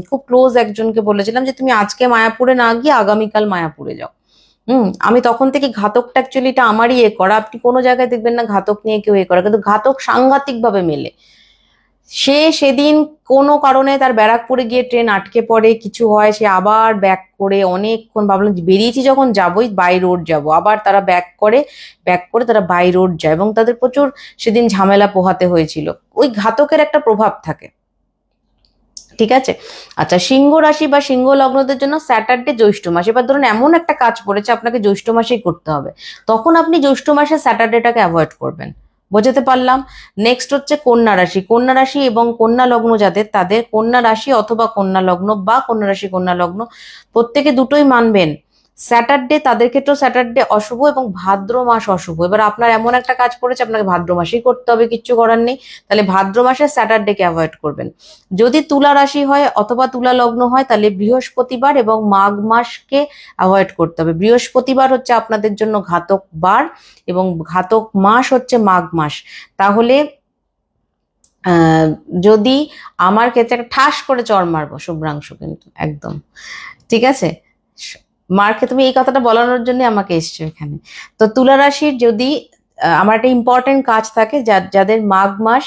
খুব ক্লোজ একজনকে বলেছিলাম যে তুমি আজকে মায়াপুরে না গিয়ে আগামীকাল মায়াপুরে যাও। আমি তখন থেকে ঘাতকটা অ্যাকচুয়ালি এটা আমারই করা, আপনি কোনো জায়গায় দেখবেন না ঘাতক নিয়ে কেউ করা, কিন্তু ঘাতক সাংঘাতিক ভাবে মেলে। সেদিন কোনো কারণে তার ব্যারাকপুরে গিয়ে ট্রেন আটকে পড়ে, কিছু হয়, সে আবার ব্যাক করে অনেকক্ষণ, ভাবলাম বেরিয়েছি যখন যাবোই, বাই রোড যাব, আবার তারা ব্যাক করে তারা বাই রোড যায়, এবং তাদের প্রচুর সেদিন ঝামেলা পোহাতে হয়েছিল। ওই ঘাতকের একটা প্রভাব থাকে। ঠিক আছে, আচ্ছা, সিংহ রাশি বা সিংহ লগ্নদের জন্য স্যাটারডে জ্যৈষ্ঠ মাস। এবার ধরুন এমন একটা কাজ পড়েছে আপনাকে জ্যৈষ্ঠ মাসেই করতে হবে, তখন আপনি জ্যৈষ্ঠ মাসে স্যাটারডেটাকে অ্যাভয়েড করবেন। বোঝাতে পারলাম? নেক্সট হচ্ছে কন্যা রাশি। কন্যা রাশি এবং কন্যা লগ্ন যাদের, তাদের কন্যা রাশি অথবা কন্যা লগ্ন বা কন্যা রাশি কন্যা লগ্ন প্রত্যেকে দুটোই মানবেন। স্যাটারডে তাদের ক্ষেত্রেও স্যাটারডে অশুভ, এবং ভাদ্র মাস অশুভ। এবার আপনার এমন একটা কাজ পড়েছে আপনাকে ভাদ্র মাসেই করতে হবে, কিচ্ছু করার নেই, তাহলে ভাদ্র মাসে স্যাটারডেকে অ্যাভয়েড করবেন। যদি তুলা রাশি হয় অথবা তুলা লগ্ন হয়, তাহলে বৃহস্পতিবার এবং মাঘ মাসকে অ্যাভয়েড করতে হবে। বৃহস্পতিবার হচ্ছে আপনাদের জন্য ঘাতক বার, এবং ঘাতক মাস হচ্ছে মাঘ মাস। তাহলে যদি আমার ক্ষেত্রে একটা ঠাস করে চড় মারবো শুভ্রাংশু, কিন্তু একদম ঠিক আছে, মার্কে তুমি এই কথাটা বলানোর জন্য আমাকে এসছো এখানে। তো তুলা রাশির যদি আমার একটা ইম্পর্টেন্ট কাজ থাকে, যাদের মাঘ মাস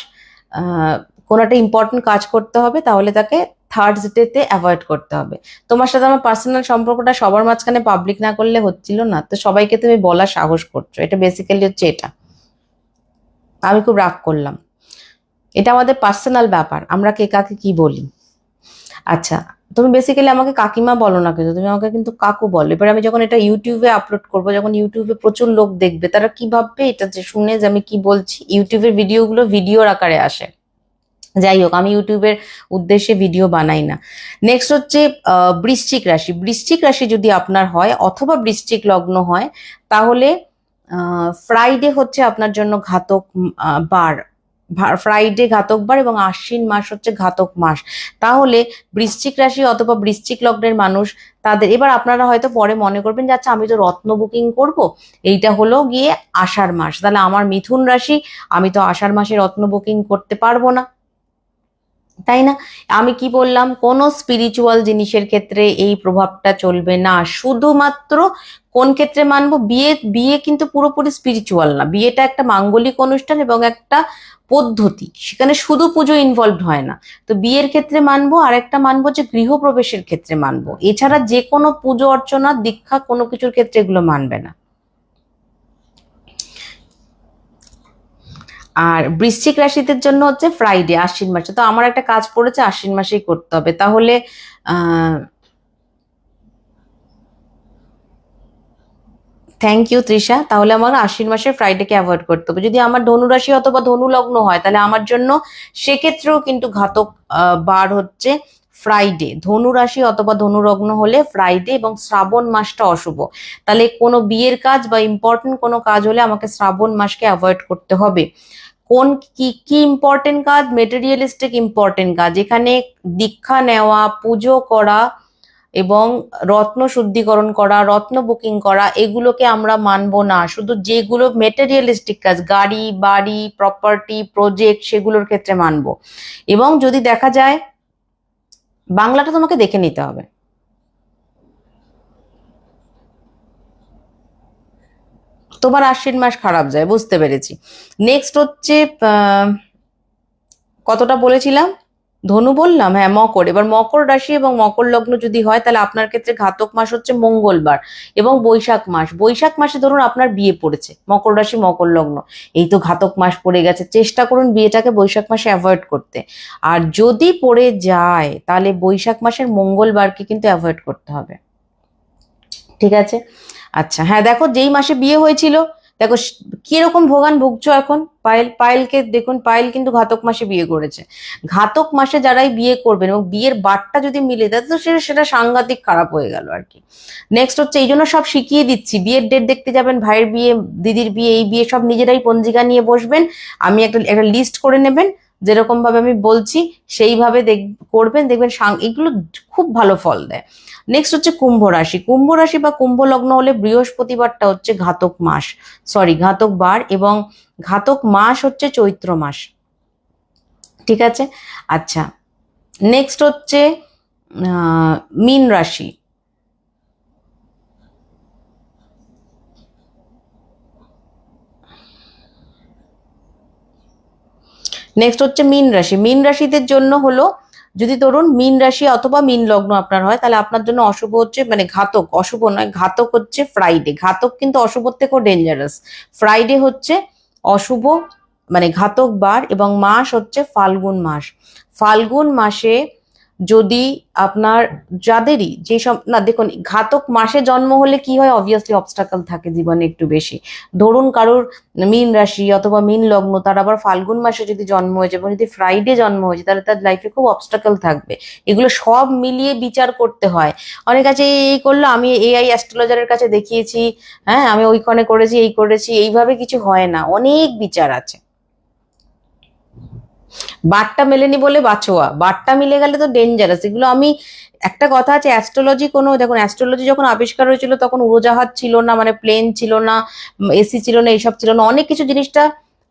কোনো একটা ইম্পর্টেন্ট কাজ করতে হবে, তাহলে তাকে থার্সডেতে অ্যাভয়েড করতে হবে। তোমার সাথে আমার পার্সোনাল সম্পর্কটা সবার মাঝখানে পাবলিক না করলে হচ্ছিল না, তো সবাইকে তুমি বলার সাহস করছো, এটা বেসিক্যালি হচ্ছে এটা। আমি খুব রাগ করলাম, এটা আমাদের পার্সোনাল ব্যাপার, আমরা কে কাকে কি বলি। আচ্ছা, তুমি বেসিক্যালি আমাকে কাকিমা বলো না, কিন্তু তুমি আমাকে কিন্তু কাকু বলো। এবার আমি যখন এটা ইউটিউবে আপলোড করবো, যখন ইউটিউবে প্রচুর লোক দেখবে, তারা কি ভাববে এটা যে শুনে যে আমি কি বলছি। ইউটিউবের ভিডিওগুলো ভিডিওর আকারে আসে, যাই হোক আমি ইউটিউবের উদ্দেশ্যে ভিডিও বানাই না। নেক্সট হচ্ছে বৃশ্চিক রাশি। বৃশ্চিক রাশি যদি আপনার হয় অথবা বৃশ্চিক লগ্ন হয়, তাহলে ফ্রাইডে হচ্ছে আপনার জন্য ঘাতক বার। ফ্রাইডে ঘাতক বার এবং আশ্বিন মাস হচ্ছে ঘাতক মাস। তাহলে বৃশ্চিক রাশি অথবা বৃশ্চিক লগ্নের মানুষ, তাদের এবার আপনারা হয়তো পরে মনে করবেন যে আচ্ছা আমি তো রত্ন বুকিং করব, এইটা হলো গিয়ে আষাঢ় মাস, তাহলে আমার মিথুন রাশি, আমি তো আষাঢ় মাসে রত্ন বুকিং করতে পারবো না, তাই না? আমি কি বললাম, কোনো স্পিরিচুয়াল জিনিসের ক্ষেত্রে এই প্রভাবটা চলবে না। শুধুমাত্র কোন ক্ষেত্রে মানবো, বিয়ে। বিয়ে কিন্তু পুরোপুরি স্পিরিচুয়াল না, বিয়েটা একটা মাঙ্গলিক অনুষ্ঠান এবং একটা পদ্ধতি, সেখানে শুধু পুজো ইনভলভড হয় না। তো বিয়ের ক্ষেত্রে মানবো, আর একটা মানবো যে গৃহপ্রবেশের ক্ষেত্রে মানবো, এছাড়া যে কোনো পুজো অর্চনা দীক্ষা কোনো কিছুর ক্ষেত্রে এগুলো মানবে না। আর বৃশ্চিক রাশিদের জন্য হচ্ছে ফ্রাইডে আশ্বিন মাসে, তো আমার একটা কাজ পড়েছে আশ্বিন মাসেই করতে হবে। তাহলে থ্যাংক ইউ তৃষা, তাহলে আমার আশ্বিন মাসের ফ্রাইডেকে অ্যাভয়েড করতে হবে। যদি আমার ধনু রাশি অথবা ধনু লগ্ন হয়, তাহলে আমার জন্য সেক্ষেত্রেও কিন্তু ঘাতক বার হচ্ছে ফ্রাইডে। ধনু রাশি অথবা ধনু লগ্ন হলে ফ্রাইডে, এবং শ্রাবণ মাসটা অশুভ। তাহলে কোনো বিয়ের কাজ বা ইম্পর্টেন্ট কোনো কাজ হলে আমাকে শ্রাবণ মাসকে অ্যাভয়েড করতে হবে। কোন কি কি ইম্পর্টেন্ট কাজ? মেটেরিয়ালিস্টিক ইম্পর্টেন্ট কাজ, এখানে দীক্ষা নেওয়া, পুজো করা এবং রত্ন শুদ্ধিকরণ করা, রত্ন বুকিং করা, এগুলোকে আমরা মানবো না। শুধু যেগুলো মেটেরিয়ালিস্টিক কাজ, গাড়ি বাড়ি প্রপার্টি প্রজেক্ট, সেগুলোর ক্ষেত্রে মানবো। এবং যদি দেখা যায়, বাংলাটা তোমাকে দেখে নিতে হবে। তোমার আশ্বিন মাস খারাপ যায়, বুঝতে পেরেছি। নেক্সট হচ্ছে কতটা বলেছিলাম, ধনু বললাম, হ্যাঁ মকর। এবার মকর রাশি এবং মকর লগ্ন যদি হয়, তাহলে আপনার ক্ষেত্রে ঘাতক মাস হচ্ছে মঙ্গলবার এবং বৈশাখ মাস। বৈশাখ মাসে ধরুন আপনার বিয়ে পড়েছে, মকর রাশি মকর লগ্ন, এই তো ঘাতক মাস পড়ে গেছে, চেষ্টা করুন বিয়েটাকে বৈশাখ মাসে অ্যাভয়েড করতে। আর যদি পড়ে যায়, তাহলে বৈশাখ মাসের মঙ্গলবারকে কিন্তু অ্যাভয়েড করতে হবে, ঠিক আছে? আচ্ছা, হ্যাঁ দেখো যেই মাসে বিয়ে হয়েছিল, দেখো কিরকম ভোগান ভুগছো এখন। পায়েল, পায়েলকে দেখুন, পায়েল কিন্তু ঘাতক মাসে বিয়ে করেছে। ঘাতক মাসে যারাই বিয়ে করবেন এবং বিয়ের বারটা যদি মিলে দেয়, তো সেটা সাংঘাতিক খারাপ হয়ে গেল আর কি। নেক্সট হচ্ছে, এই জন্য সব শিখিয়ে দিচ্ছি, বিয়ের ডেট দেখতে যাবেন, ভাইয়ের বিয়ে, দিদির বিয়ে, এই বিয়ে সব নিজেরাই পঞ্জিকা নিয়ে বসবেন। আমি একটা লিস্ট করে নেবেন, যেরকম ভাবে আমি বলছি সেইভাবে করবেন, দেখবেন এগুলো খুব ভালো ফল দেয়। নেক্সট হচ্ছে কুম্ভ রাশি। কুম্ভ রাশি বা কুম্ভ লগ্ন হলে বৃহস্পতিবারটা হচ্ছে ঘাতক মাস, সরি ঘাতক বার, এবং ঘাতক মাস হচ্ছে চৈত্র মাস, ঠিক আছে? আচ্ছা, নেক্সট হচ্ছে মীন রাশি। নেক্সট হচ্ছে মীন রাশি। মীন রাশিদের জন্য হলো, যদি ধরুন মীন রাশি অথবা মীন লগ্ন আপনার হয়, তাহলে আপনার জন্য অশুভ হচ্ছে, মানে ঘাতক, অশুভ নয়, ঘাতক হচ্ছে ফ্রাইডে। ঘাতক কিন্তু অশুভর থেকেও ডেঞ্জারাস। ফ্রাইডে হচ্ছে অশুভ, মানে ঘাতক বার, এবং মাস হচ্ছে ফাল্গুন মাস। ফাল্গুন মাসে যদি আপনার, যাদেরই যেসব, না দেখুন ঘাতক মাসে জন্ম হলে কি হয়, অবভিয়াসলি অবস্টাকল থাকে জীবনে একটু বেশি। ধরুন কারোর মীন রাশি অথবা মীন লগ্ন, তার আবার ফাল্গুন মাসে যদি জন্ম হয়েছে এবং যদি ফ্রাইডে জন্ম হয়েছে, তাহলে তার লাইফে খুব অবস্টাকল থাকবে। এগুলো সব মিলিয়ে বিচার করতে হয়। অনেক আছে এই করলো, আমি এআই অ্যাস্ট্রোলজারের কাছে দেখিয়েছি, হ্যাঁ আমি ওইখানে করেছি, এই করেছি, এইভাবে কিছু হয় না, অনেক বিচার আছে। বারটা মেলেনি বলে বাঁচোয়া, বারটা মিলে গেলে তো ডেঞ্জারাস। এগুলো আমি, একটা কথা আছে, অ্যাস্ট্রোলজি কোনো, দেখুন অ্যাস্ট্রোলজি যখন আবিষ্কার হয়েছিল তখন উড়োজাহাজ ছিল না, মানে প্লেন ছিল না, এসি ছিল না, এইসব ছিল না, অনেক কিছু জিনিসটা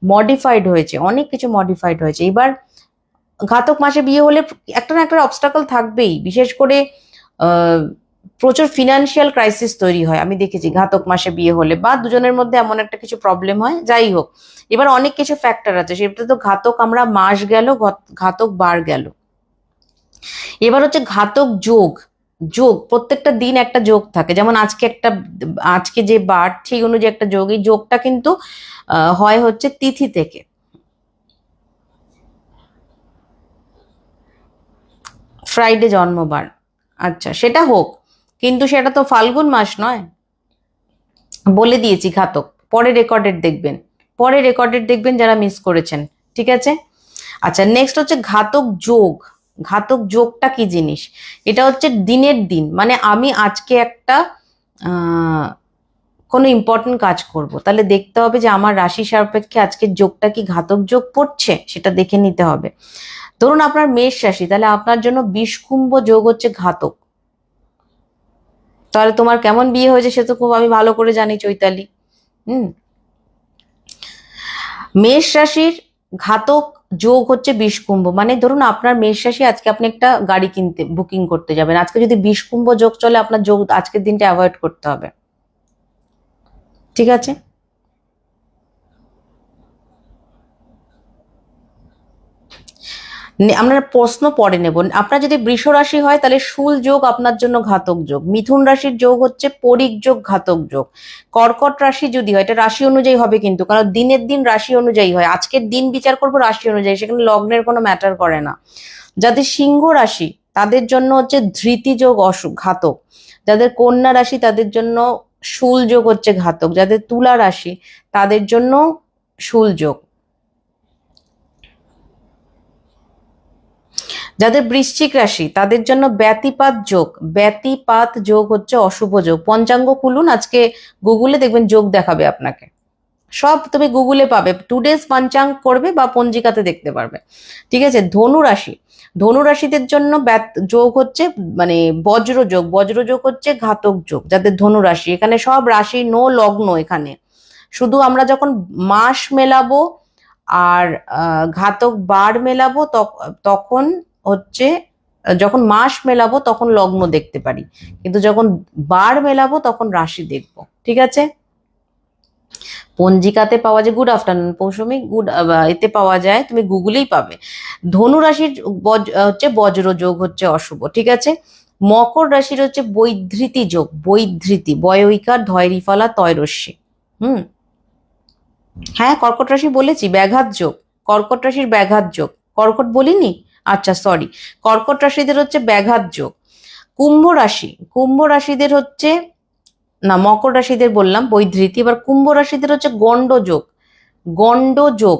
মডিফাইড হয়েছে, অনেক কিছু মডিফাইড হয়েছে। এবার ঘাতক মাসে বিয়ে হলে একটা না একটা অবস্টাকল থাকবেই, বিশেষ করে প্রচুর ফিনান্সিয়াল ক্রাইসিস তৈরি হয়, আমি দেখেছি ঘাতক মাসে বিয়ে হলে, বা দুজনের মধ্যে এমন একটা কিছু প্রবলেম হয়, যাই হোক। এবার অনেক কিছু ফ্যাক্টর আছে, সেটা তো ঘাতক আমরা মাস গেল, ঘাতক বার গেল। এবার হচ্ছে ঘাতক যোগ। যোগ প্রত্যেকটা দিন একটা যোগ থাকে, যেমন আজকে যে বার সেই অনুযায়ী একটা যোগ, এই যোগটা কিন্তু হয় হচ্ছে তিথি থেকে। ফ্রাইডে জন্মবার, আচ্ছা সেটা হোক, কিন্তু সেটা তো ফাল্গুন মাস নয়। বলে দিয়েছি ঘাতক, পরে রেকর্ডেড দেখবেন, পরে রেকর্ডেড দেখবেন যারা মিস করেছেন, ঠিক আছে। আচ্ছা নেক্সট হচ্ছে ঘাতক যোগ। ঘাতক যোগটা কি জিনিস? এটা হচ্ছে দিনের দিন, মানে আমি আজকে একটা কোনো ইম্পর্টেন্ট কাজ করব, তাহলে দেখতে হবে যে আমার রাশি সাপেক্ষে আজকের যোগটা কি ঘাতক যোগ পড়ছে, সেটা দেখে নিতে হবে। ধরুন আপনার মেষ রাশি, তাহলে আপনার জন্য বিষকুম্ভ যোগ হচ্ছে ঘাতক। তাহলে তোমার কেমন বিয়ে হয়েছে সে তো খুব আমি ভালো করে জানি চৈতালি। মেষ রাশির ঘাতক যোগ হচ্ছে বিষকুম্ভ, মানে ধরুন আপনার মেষ রাশি, আজকে আপনি একটা গাড়ি কিনতে বুকিং করতে যাবেন, আজকে যদি বিষকুম্ভ যোগ চলে, আপনার যোগ আজকের দিনটা অ্যাভয়েড করতে হবে, ঠিক আছে। আমরা প্রশ্ন পরে নেব। আপনার যদি বৃষ রাশি হয় তাহলে শুল যোগ আপনার জন্য ঘাতক যোগ, মিথুন রাশির যোগ হচ্ছে পরিক যোগ ঘাতক যোগ, কর্কট রাশি যদি হয়, এটা রাশি অনুযায়ী হবে কিন্তু, কারণ দিনের দিন রাশি অনুযায়ী হয়, আজকের দিন বিচার করবো রাশি অনুযায়ী, সেখানে লগ্নের কোনো ম্যাটার করে না। যাদের সিংহ রাশি তাদের জন্য হচ্ছে ধৃতি যোগ ঘাতক, যাদের কন্যা রাশি তাদের জন্য শুল যোগ হচ্ছে ঘাতক, যাদের তুলা রাশি তাদের জন্য শুল যোগ, যাদের বৃশ্চিক রাশি তাদের জন্য ব্যতিপাত যোগ। ব্যতিপাত যোগ হচ্ছে অশুভ যোগ। পঞ্চাঙ্গ খুলুন আজকে গুগলে, দেখবেন যোগ দেখাবে আপনাকে, সব তুমি গুগলে পাবে, টুডেজ পঞ্চাঙ্গ করবে বা পঞ্জিকাতে দেখতে পারবে, ঠিক আছে। ধনু রাশি, ধনু রাশিদের জন্য যোগ হচ্ছে মানে বজ্র যোগ। বজ্র যোগ হচ্ছে ঘাতক যোগ যাদের ধনু রাশি, এখানে সব রাশি নো লগ্ন, এখানে শুধু আমরা যখন মাস মেলাবো আর ঘাতক বার মেলাবো তখন হচ্ছে, যখন মাস মেলাবো তখন লগ্ন দেখতে পারি, কিন্তু যখন বার মেলাবো তখন রাশি দেখবো, ঠিক আছে। পঞ্জিকাতে পাওয়া যায়, গুড আফটারনুন পৌসুমি, এতে পাওয়া যায়, তুমি গুগলেই পাবে। ধনু রাশির হচ্ছে বজ্র যোগ হচ্ছে অশুভ, ঠিক আছে। মকর রাশির হচ্ছে বৈধৃতি যোগ। বৈধৃতি, বয়ইকার ধয়রিফলা তয়রস্যি। হ্যাঁ কর্কট রাশি বলেছি, ব্যাঘাত যোগ, কর্কট রাশির ব্যাঘাত যোগ, কর্কট বলিনি, আচ্ছা সরি, কর্কট রাশিদের হচ্ছে ব্যাঘাত যোগ। কুম্ভ রাশি, কুম্ভ রাশিদের হচ্ছে, না মকর রাশিদের বললাম বৈধৃতি, এবার কুম্ভ রাশিদের হচ্ছে গণ্ড যোগ, গণ্ড যোগ।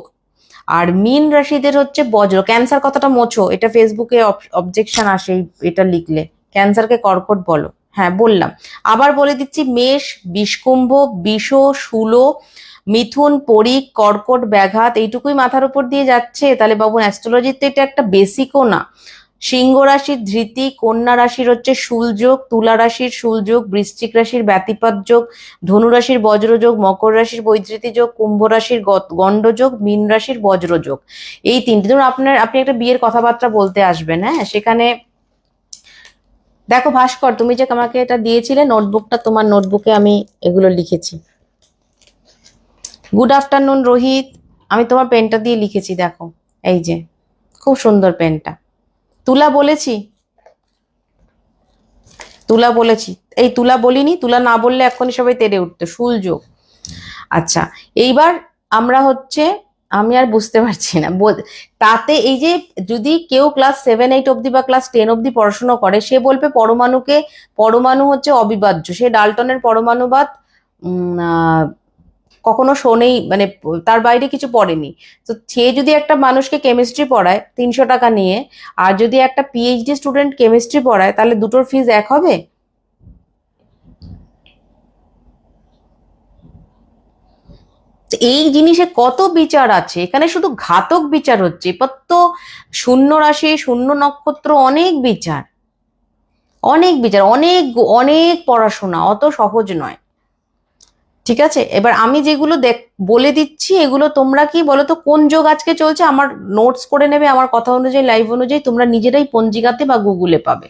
আর মীন রাশিদের হচ্ছে বজ্র। ক্যান্সার কথাটা মোছো, এটা ফেসবুকে অবজেকশন আসে এটা লিখলে, ক্যান্সারকে কর্কট বলো, হ্যাঁ বললাম। আবার বলে দিচ্ছি, মেষ, বিষকুম্ভ, বিষ, শূল, মিথুন, পরিক, কর্কট, ব্যাঘাত, এইটুকুই মাথার উপর দিয়ে যাচ্ছে, তাহলে বাবু অ্যাস্ট্রোলজিতে এটা একটা বেসিকও না। সিংহ রাশির ধৃতি, কন্যা রাশির হচ্ছে শুলযোগ, তুলা রাশির শুলযোগ, বৃশ্চিক রাশির ব্যতিপাত যোগ, ধনু রাশির বজ্রযোগ, মকর রাশির বৈধৃতি যোগ, কুম্ভ রাশির গণ্ডযোগ, মীন রাশির বজ্রযোগ। এই তিনটে, ধরুন আপনি একটা বিয়ের কথাবার্তা বলতে আসবেন, হ্যাঁ সেখানে দেখো ভাস্কর, তুমি যে আমাকে এটা দিয়েছিলে নোটবুকটা, তোমার নোটবুকে আমি এগুলো লিখেছি। গুড আফটারনুন রোহিত, আমি তোমার পেনটা দিয়ে লিখেছি, দেখো এই যে খুব সুন্দর পেনটা। তুলা বলেছি, তুলা বলেছি, এই তুলা বলিনি, তুলা না বললে এখনই সবাই তেড়ে উঠতো, শুলযোগ। আচ্ছা এইবার আমরা হচ্ছে, আমি আর বুঝতে পারছি না তাতে, এই যে যদি কেউ ক্লাস 7-8 অব্দি বা ক্লাস 10 অব্দি পড়াশোনা করে, সে বলবে পরমাণু হচ্ছে অবিভাজ্য, সে ডাল্টনের পরমাণুবাদ কখনো শোনেই, মানে তার বাইরে কিছু পড়েনি। তো সে যদি একটা মানুষকে কেমিস্ট্রি পড়ায় 300 টাকা নিয়ে, আর যদি একটা পিএইচডি স্টুডেন্ট কেমিস্ট্রি পড়ায়, তাহলে দুটোর ফিজ এক হবে? এই জিনিসে কত বিচার আছে, এখানে শুধু ঘাতক বিচার হচ্ছে, এবার তো শূন্য রাশি, শূন্য নক্ষত্র, অনেক বিচার, অনেক বিচার, অনেক অনেক পড়াশোনা, অত সহজ নয়, ঠিক আছে। এবার আমি যেগুলো বলে দিচ্ছি, এগুলো তোমরা কি বলো তো, কোন যোগ আজকে চলছে আমার নোটস করে নেবে, আমার কথা অনুযায়ী লাইভ অনুযায়ী তোমরা নিজেরাই পঞ্জিকাতে বা গুগলে পাবে।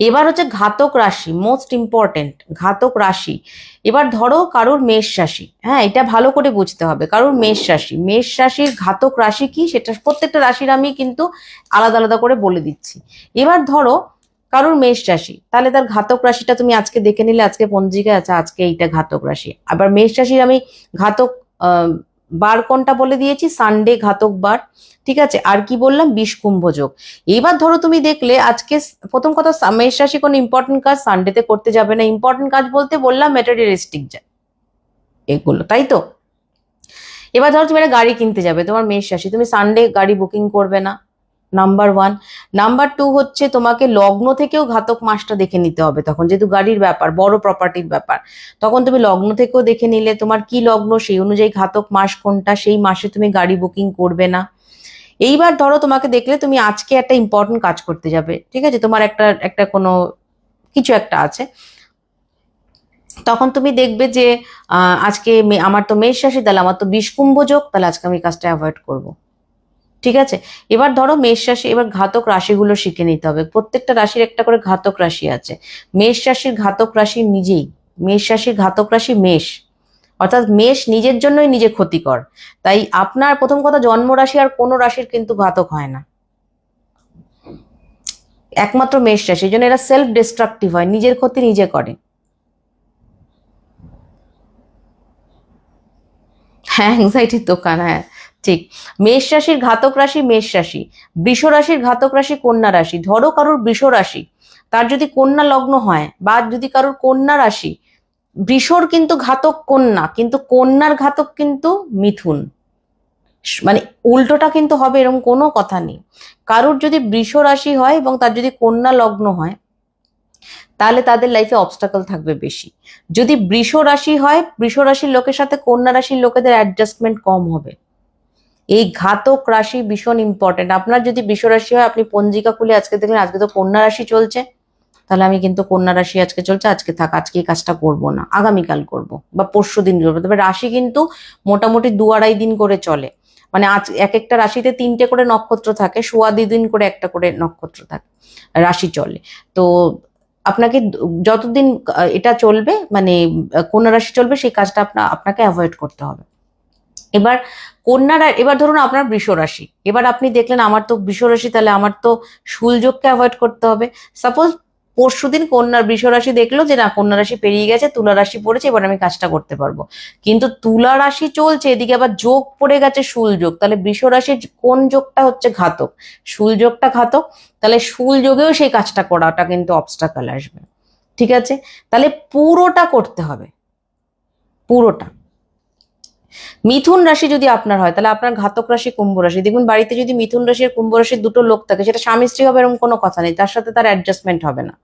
এবার হচ্ছে ঘাতক রাশি, মোস্ট ইম্পর্টেন্ট ঘাতক রাশি। এবার ধরো কারোর মেষ রাশি, হ্যাঁ এটা ভালো করে বুঝতে হবে, কারোর মেষ রাশি, মেষ রাশির ঘাতক রাশি কি সেটা প্রত্যেকটা রাশির আমি কিন্তু আলাদা আলাদা করে বলে দিচ্ছি। এবার ধরো কারোর মেষ রাশি, তাহলে তার ঘাতক রাশিটা তুমি আজকে দেখে নিলে, আজকে পঞ্জিকায় আছে আজকে এইটা ঘাতক রাশি। আবার মেষ রাশির আমি ঘাতক বার কোনটা বলে দিয়েছি, সানডে ঘাতক বার, ঠিক আছে। আর কি বললাম, বিষ কুম্ভ যোগ। এবার ধরো তুমি দেখলে আজকে প্রথম কথা, মেষ রাশি কোনো ইম্পর্টেন্ট কাজ সানডেতে করতে যাবে না। ইম্পর্টেন্ট কাজ বলতে বললাম ম্যাটেরিয়ালিস্টিক এগুলো, তাই তো। এবার ধরো তুমি একটা গাড়ি কিনতে যাবে, তোমার মেষ রাশি, তুমি সানডে গাড়ি বুকিং করবে না, নাম্বার ওয়ান। নাম্বার টু হচ্ছে তোমাকে লগ্ন থেকেও ঘাতক মাসটা দেখে নিতে হবে তখন, যেহেতু গাড়ির ব্যাপার, বড় প্রপার্টির ব্যাপার, তখন তুমি লগ্ন থেকেও দেখে নিলে তোমার কি লগ্ন, সেই অনুযায়ী ঘাতক মাস কোনটা, সেই মাসে তুমি গাড়ি বুকিং করবে না। এইবার ধরো তোমাকে দেখলে তুমি আজকে একটা ইম্পর্টেন্ট কাজ করতে যাবে, ঠিক আছে, তোমার একটা একটা কোনো কিছু একটা আছে, তখন তুমি দেখবে যে আজকে আমার তো মেষ রাশি, তাহলে আমার তো বিষকুম্ভ যোগ, তাহলে আজকে আমি কাজটা অ্যাভয়েড করব, ঠিক আছে। এবার ধরো মেষ রাশি, এবার ঘাতক রাশিগুলো শিখে নিতে হবে, প্রত্যেকটা রাশির একটা করে ঘাতক রাশি আছে। মেষ রাশির ঘাতক রাশি নিজেই, মেষ রাশির ঘাতক রাশি মেষ, অর্থাৎ মেষ নিজের জন্যই নিজে ক্ষতিকর। তাই আপনার প্রথম কথা, জন্ম রাশি আর কোনো রাশির কিন্তু ঘাতক হয় না, একমাত্র মেষ রাশি, এই জন্য এরা সেলফ ডিস্ট্রাকটিভ হয়, নিজের ক্ষতি নিজে করে। হ্যাঁ, অ্যাংজাইটির দোকান, হ্যাঁ ঠিক। মেষ রাশির ঘাতক রাশি মেষ রাশি, বৃষ রাশির ঘাতক রাশি কন্যা রাশি। ধরো কারোর বৃষ রাশি, তার যদি কন্যা লগ্ন হয়, বা যদি কারোর কন্যা রাশি, বৃষর কিন্তু ঘাতক কন্যা, কিন্তু কন্যার ঘাতক কিন্তু মিথুন, মানে উল্টোটা কিন্তু হবে এরকম কোনো কথা নেই। কারোর যদি বৃষ রাশি হয় এবং তার যদি কন্যা লগ্ন হয়, তাহলে তাদের লাইফে অবস্টাকল থাকবে বেশি। যদি বৃষ রাশি হয়, বৃষ রাশির লোকের সাথে কন্যা রাশির লোকেদের অ্যাডজাস্টমেন্ট কম হবে। এই ঘাতক রাশি ভীষণ ইম্পর্টেন্ট। আপনার যদি বৃষ রাশি হয়, আপনি পঞ্জিকা খুলে আজকে দেখলেন আজকে তো কন্যা রাশি চলছে, তাহলে আমি কিন্তু কন্যা রাশি আজকে চলছে, আজকে থাক, আজকে এই কাজটা করবো না, আগামীকাল করব বা পরশু দিন করবো। তবে রাশি কিন্তু মোটামুটি 2-2.5 দিন করে চলে, মানে আজ এক একটা রাশিতে 3টে করে নক্ষত্র থাকে, সোয়া 2 দিন করে একটা করে নক্ষত্র থাকে, রাশি চলে। তো আপনাকে যতদিন এটা চলবে, মানে কন্যা রাশি চলবে, সেই কাজটা আপনাকে অ্যাভয়েড করতে হবে। এবার এবার ধরুন আপনার বৃষ রাশি, এবার আপনি দেখলেন আমার তো বৃষ রাশি, তাহলে আমার তো শুলযোগকে অ্যাভয়েড করতে হবে। সাপোজ পরশুদিন কন্যার বৃষ রাশি দেখলো যে না, কন্যা রাশি পেরিয়ে গেছে, তুলা রাশি পড়েছে, এবার আমি কাজটা করতে পারবো, কিন্তু তুলা রাশি চলছে, এদিকে আবার যোগ পড়ে গেছে শুল যোগ, তাহলে বৃষ রাশির কোন যোগটা হচ্ছে ঘাতক, শুল যোগটা ঘাতক, তাহলে শুল যোগেও সেই কাজটা করাটা কিন্তু অবস্টাকল আসবে, ঠিক আছে। তাহলে পুরোটা করতে হবে, পুরোটা। মিথুন রাশি যদি আপনার হয়, তাহলে আপনার ঘাতক রাশি কুম্ভ রাশি। দেখুন বাড়িতে যদি মিথুন রাশি আর কুম্ভ রাশির দুটো লোক থাকে, সেটা স্বামী স্ত্রী হবে এরকম কোনো কথা নেই, তার সাথে তার অ্যাডজাস্টমেন্ট হবে না।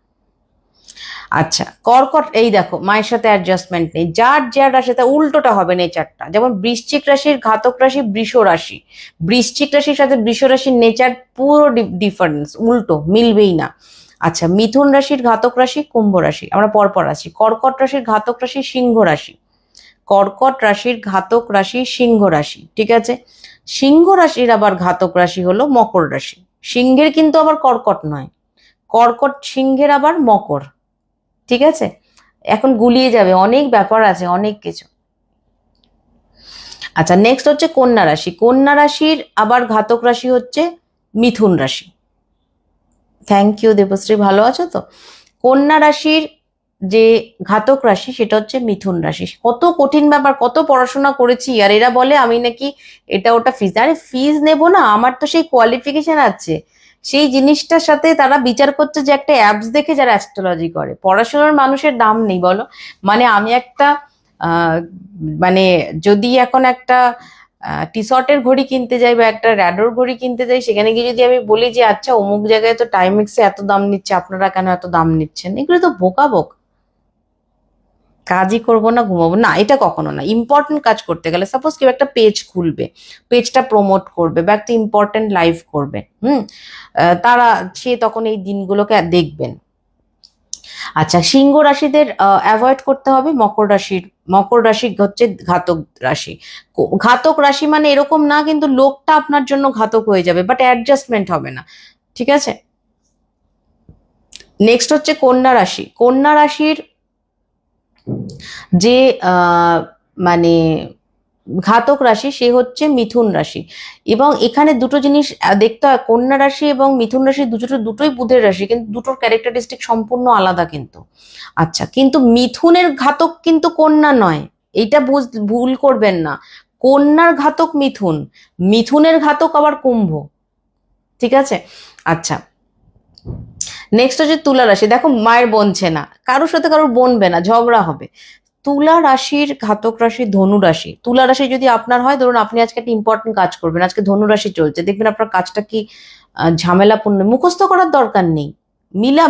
আচ্ছা, কর্কট, এই দেখো মায়ের সাথে অ্যাডজাস্টমেন্ট নেই, যার যার রাশি তার উল্টোটা হবে নেচারটা। যেমন বৃশ্চিক রাশির ঘাতক রাশি বৃষ রাশি, বৃশ্চিক রাশির সাথে বৃষ রাশির নেচার পুরো ডিফারেন্স, উল্টো, মিলবেই না। আচ্ছা, মিথুন রাশির ঘাতক রাশি কুম্ভ রাশি, আমরা পরপর আছি। কর্কট রাশির ঘাতক রাশি সিংহ রাশি, কর্কট রাশির ঘাতক রাশি সিংহ রাশি, ঠিক আছে। সিংহ রাশির আবার ঘাতক রাশি হলো মকর রাশি, সিংহের কিন্তু আবার কর্কট নয়, কর্কট সিংহের আবার মকর, ঠিক আছে। এখন গুলিয়ে যাবে, অনেক ব্যাপার আছে, অনেক কিছু। আচ্ছা, নেক্সট হচ্ছে কন্যা রাশি, কন্যা রাশির আবার ঘাতক রাশি হচ্ছে মিথুন রাশি। থ্যাংক ইউ দেবশ্রী, ভালো আছো তো। কন্যা রাশির যে ঘাতক রাশি সেটা হচ্ছে মিথুন রাশি। কত কঠিন ব্যাপার, কত পড়াশোনা করেছি, আর এরা বলে আমি নাকি এটা ওটা ফিজ, আরে ফিজ নেব না, আমার তো সেই কোয়ালিফিকেশন আছে। সেই জিনিসটার সাথে তারা বিচার করছে যে একটা অ্যাপস দেখে যারা অ্যাস্ট্রোলজি করে, পড়াশোনার মানুষের দাম নেই বলো। মানে আমি একটা আহ মানে যদি এখন একটা টি শার্টের ঘড়ি কিনতে যাই বা একটা র্যাডোর ঘড়ি কিনতে যাই, সেখানে গিয়ে যদি আমি বলি যে আচ্ছা অমুক জায়গায় তো টাইমেক্সে এত দাম নিচ্ছে, আপনারা কেন এত দাম নিচ্ছেন, এগুলো তো বোকা। কাজই করবো না, ঘুমাবো না, এটা কখনো না। ইম্পর্টেন্ট কাজ করতে গেলে, সাপোজ কেউ একটা পেজ খুলবে, পেজটা প্রমোট করবে বা একটা ইম্পর্টেন্ট লাইভ করবে, তারা সে তখন এই দিনগুলোকে দেখবেন। আচ্ছা, সিংহ রাশিদের অ্যাভয়েড করতে হবে মকর রাশি হচ্ছে ঘাতক রাশি। ঘাতক রাশি মানে এরকম না কিন্তু লোকটা আপনার জন্য ঘাতক হয়ে যাবে, বাট অ্যাডজাস্টমেন্ট হবে না, ঠিক আছে। নেক্সট হচ্ছে কন্যা রাশি। কন্যা রাশির যে মানে ঘাতক রাশি সে হচ্ছে মিথুন রাশি। এবং এখানে দুটো জিনিস দেখতে হয়, কন্যা রাশি এবং মিথুন রাশি দুটোই বুধের রাশি, কিন্তু দুটোর ক্যারেক্টারিস্টিক সম্পূর্ণ আলাদা কিন্তু। আচ্ছা, কিন্তু মিথুনের ঘাতক কিন্তু কন্যা নয়, এইটা ভুল করবেন না। কন্যার ঘাতক মিথুন, মিথুনের ঘাতক আবার কুম্ভ। ঠিক আছে? আচ্ছা, নেক্সট হচ্ছে তুলা রাশি। দেখো মায়ের বনছে না, কারোর সাথে কারোর বনবে না, ঝগড়া হবে। তুলা রাশির ঘাতক রাশি ধনু রাশি। তুলা রাশি যদি আপনার হয়, ধরুন আপনি আজকে একটা ইম্পর্টেন্ট কাজ করবেন, আজকে ধনু রাশি চলছে, দেখবেন আপনার কাজটা কি ঝামেলাপূর্ণ, মুখস্থ করার দরকার নেই,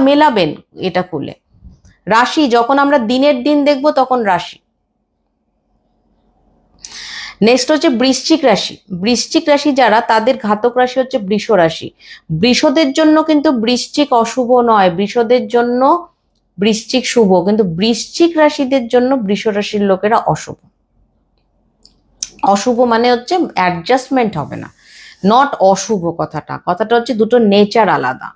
মেলাবেন এটা খুলে। রাশি যখন আমরা দিনের দিন দেখবো তখন রাশি। নেক্সট হচ্ছে বৃশ্চিক রাশি। বৃশ্চিক রাশি যারা, তাদের ঘাতক রাশি হচ্ছে বৃষ রাশি। বৃষদের জন্য কিন্তু বৃশ্চিক অশুভ নয়, বৃষদের জন্য বৃশ্চিক শুভ, কিন্তু বৃশ্চিক রাশিদের জন্য বৃষ রাশির লোকেরা অশুভ। অশুভ মানে হচ্ছে অ্যাডজাস্টমেন্ট হবে না, নট অশুভ। কথাটা হচ্ছে দুটো নেচার আলাদা।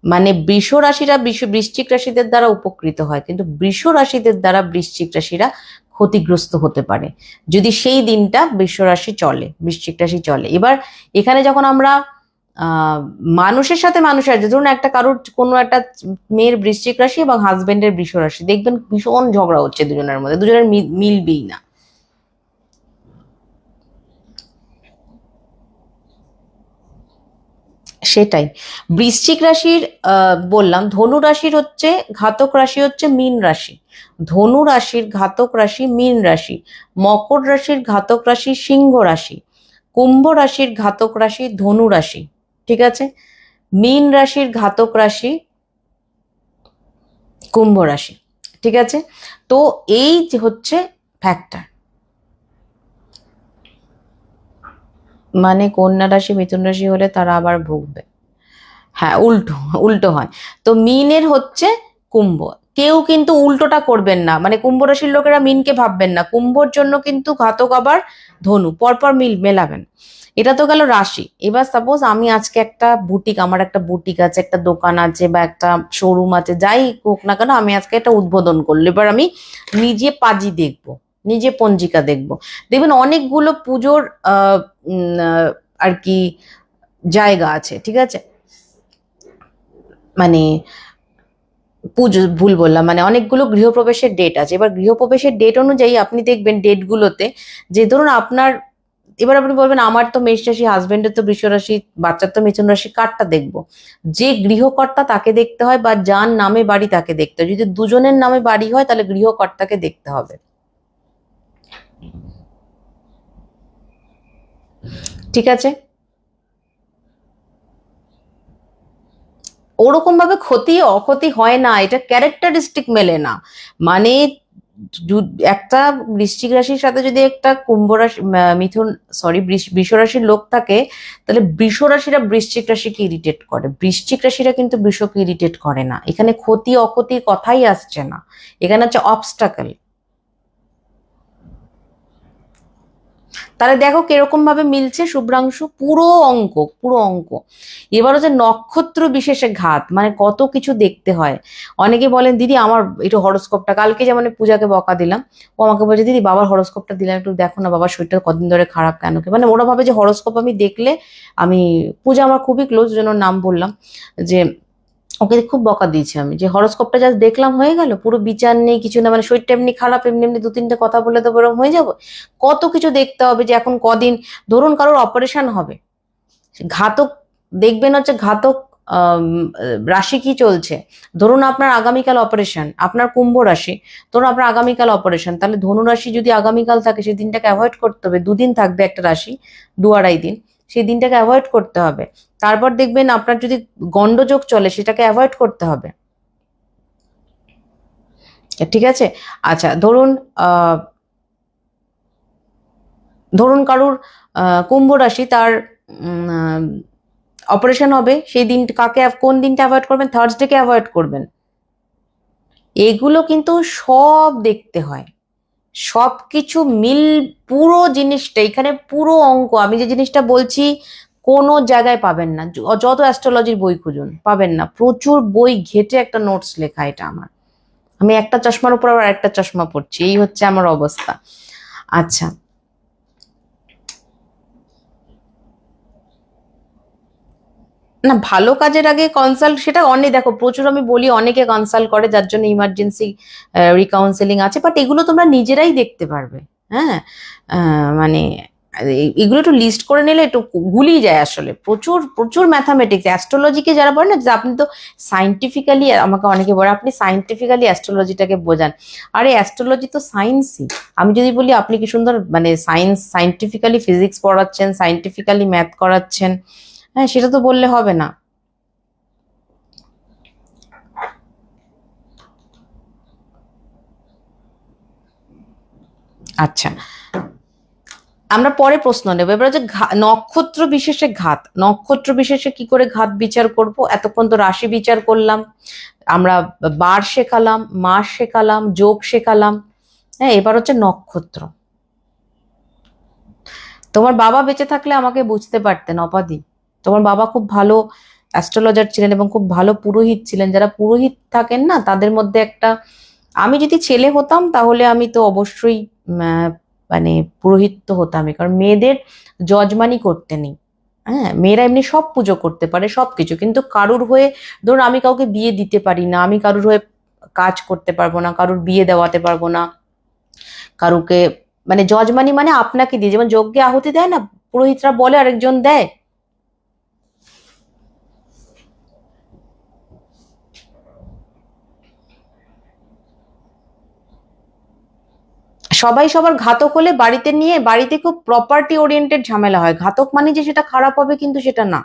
মানে বৃষ রাশিরা বৃশ্চিক রাশিদের দ্বারা উপকৃত হয়, কিন্তু বৃষ রাশিদের দ্বারা বৃশ্চিক রাশিরা ক্ষতিগ্রস্ত হতে পারে যদি সেই দিনটা বৃশ্চিক রাশি চলে। এবার এখানে যখন আমরা মানুষের সাথে মানুষের, ধরুন একটা কারোর কোনো একটা মেয়ের বৃশ্চিক রাশি এবং হাজবেন্ডের বৃষ রাশি, দেখবেন ভীষণ ঝগড়া হচ্ছে দুজনের মধ্যে, দুজনের মিলবেই না। সেটাই। বৃশ্চিক রাশির বললাম। ধনু রাশির হচ্ছে ঘাতক রাশি হচ্ছে মীন রাশি। ধনু রাশির ঘাতক রাশি মীন রাশি। মকর রাশির ঘাতক রাশি সিংহ রাশি। কুম্ভ রাশির ঘাতক রাশি ধনু রাশি। ঠিক আছে? মীন রাশির ঘাতক রাশি কুম্ভ রাশি। ঠিক আছে? তো এই যে হচ্ছে ফ্যাক্টর। মানে কন্যা রাশি মিথুন রাশি হলে তারা আবার ভুগবে। হ্যাঁ, উল্টো উল্টো হয়। তো মিনের হচ্ছে কুম্ভ। কেউ কিন্তু উল্টোটা করবেন না, মানে কুম্ভ রাশির লোকেরা মিনকে ভাববেন না, কুম্ভর জন্য কিন্তু ঘাতক আবার ধনু, পরপর মেলাবেন। এটা তো গেল রাশি। এবার সাপোজ আমি আজকে আমার একটা বুটিক আছে, একটা দোকান আছে বা একটা শোরুম আছে, যাই হোক না কেন, আমি আজকে একটা উদ্বোধন করলো। এবার আমি নিজে পাজি দেখবো, নিজে পঞ্জিকা দেখবো। দেখবেন অনেকগুলো পুজোর আর কি জায়গা আছে। ঠিক আছে? মানে পুজো ভুল বললাম, মানে অনেকগুলো গৃহপ্রবেশের ডেট আছে। এবার গৃহপ্রবেশের ডেট অনুযায়ী আপনি দেখবেন ডেটগুলোতে, যে ধরুন আপনার, এবার আপনি বলবেন আমার তো মেষ রাশি, হাজবেন্ডের তো বৃষ রাশি, বাচ্চার তো মিথুন রাশি, কারটা দেখবো? যে গৃহকর্তা তাকে দেখতে হয়, বা যার নামে বাড়ি তাকে দেখতে হয়। যদি দুজনের নামে বাড়ি হয় তাহলে গৃহকর্তাকে দেখতে হবে। ঠিক আছে? ওরকম ভাবে ক্ষতি অক্ষতি হয় না, এটা ক্যারেক্টারিস্টিক মেলে না। মানে একটা বৃশ্চিক রাশির সাথে যদি একটা কুম্ভ রাশি মিথুন সরি বৃষ রাশির লোক থাকে, তাহলে বৃষ রাশিরা বৃশ্চিক রাশিকে ইরিটেট করে, বৃশ্চিক রাশিরা কিন্তু বৃষকে ইরিটেট করে না। এখানে ক্ষতি অক্ষতির কথাই আসছে না, এখানে হচ্ছে অবস্টাকল। তাহলে দেখো কিরকম ভাবে মিলছে শুভ্রাংশু, পুরো অঙ্ক। এবার হচ্ছে নক্ষত্র বিশেষে ঘাত, মানে কত কিছু দেখতে হয়। অনেকে বলেন দিদি আমার একটু হরোস্কোপটা, কালকে যেমন পূজাকে বকা দিলাম, ও আমাকে বলছে দিদি বাবার হরোস্কোপটা দিলাম, একটু দেখো না বাবার শরীরটা কদিন ধরে খারাপ কেন, মানে ওরা ভাবে যে হরোস্কোপ আমি দেখলে আমি, পূজা আমার খুবই ক্লোজ জন্য নাম বললাম, যে ওকে খুব বকা দিয়েছি আমি, যে হরোস্কোপটা জাস্ট দেখলাম হয়ে গেল, পুরো বিচার নেই কিছু না, মানে শরীরটা এমনি খারাপ, এমনি এমনি দু তিনটে কথা বলে তো এরকম হয়ে যাবো? কত কিছু দেখতে হবে, যে এখন কদিন, ধরুন কারোর অপারেশন হবে, ঘাতক দেখবেন হচ্ছে ঘাতক আম, রাশি কি চলছে। ধরুন আপনার আগামীকাল অপারেশন, আপনার কুম্ভ রাশি, ধরুন আপনার আগামীকাল অপারেশন, তাহলে ধনু রাশি যদি আগামীকাল থাকে সেই দিনটাকে অ্যাভয়েড করতে হবে। দুদিন থাকবে একটা রাশি, 2-2.5 দিন, সেই দিনটাকে অ্যাভয়েড করতে হবে। তারপর দেখবেন আপনার যদি গন্ডযোগ চলে সেটাকে অ্যাভয়েড করতে হবে। ঠিক আছে? আচ্ছা, ধরুন কারুর কুম্ভ রাশি, তার অপারেশন হবে, সেই দিন কোন দিনটা অ্যাভয়েড করবেন? থার্সডেকে অ্যাভয়েড করবেন। এগুলো কিন্তু সব দেখতে হয়, সবকিছু পুরো জিনিসটা এখানে পুরো অঙ্ক। আমি যে জিনিসটা বলছি কোনো জায়গায় পাবেন না, যত অ্যাস্ট্রোলজির বই খুঁজুন পাবেন না, প্রচুর বই ঘেটে একটা নোটস লেখা এটা আমার। আমি একটা চশমার উপর আবার একটা চশমা পড়ছি, এই হচ্ছে আমার অবস্থা। আচ্ছা, না ভালো কাজের আগে কনসাল্ট, সেটা অনেক, দেখো প্রচুর আমি বলি অনেকে কনসাল্ট করে, যার জন্য ইমার্জেন্সি রিকাউন্সেলিং আছে, বাট এগুলো তোমরা নিজেরাই দেখতে পারবে। হ্যাঁ, মানে এগুলো একটু লিস্ট করে নিলে একটু গুলিয়ে যায় আসলে, প্রচুর প্রচুর ম্যাথামেটিক্স অ্যাস্ট্রোলজিকে যারা বলে না যে আপনি তো সাইন্টিফিক্যালি, আমাকে অনেকে বলে আপনি সাইন্টিফিক্যালি অ্যাস্ট্রোলজিটাকে বোঝান। আরে অ্যাস্ট্রোলজি তো সায়েন্সই। আমি যদি বলি আপনি কি সুন্দর মানে সাইন্টিফিক্যালি ফিজিক্স পড়াচ্ছেন, সাইন্টিফিক্যালি ম্যাথ করাচ্ছেন, হ্যাঁ সেটা তো বললে হবে না। আচ্ছা, আমরা পরে প্রশ্ন নেবো। এবার হচ্ছে নক্ষত্র বিশেষে ঘাত, নক্ষত্র বিশেষে কি করে ঘাত বিচার করব? এতক্ষণ তো রাশি বিচার করলাম, আমরা বার শেখালাম, মাস শেখালাম, যোগ শেখালাম, হ্যাঁ এবার হচ্ছে নক্ষত্র। তোমার বাবা বেঁচে থাকলে আমাকে বুঝতে পারতেন অপাদি, তোমার বাবা খুব ভালো অ্যাস্ট্রোলজার ছিলেন এবং খুব ভালো পুরোহিত ছিলেন। যারা পুরোহিত থাকেন না তাদের মধ্যে একটা, আমি যদি ছেলে হতাম তাহলে আমি তো অবশ্যই মানে পুরোহিত তো হতামই, কারণ মেয়েদের যজমানি করতে নেই। হ্যাঁ, মেয়েরা এমনি সব পুজো করতে পারে সবকিছু, কিন্তু কারুর হয়ে, ধরুন আমি কাউকে বিয়ে দিতে পারি না, আমি কারুর হয়ে কাজ করতে পারবো না, কারুর বিয়ে দেওয়াতে পারবো না, কারুকে মানে যজমানি মানে আপনাকে দিয়ে, যেমন যজ্ঞে আহুতি দেয় না পুরোহিতরা, বলে আরেকজন দেয়, সবাই সবার ঘাতক হলে বাড়িতে নিয়ে, বাড়িতে খুব প্রপার্টি ওরিয়েন্টেড ঝামেলা হয়, ঘাতক মানে যে সেটা খারাপ হবে কিন্তু সেটা না।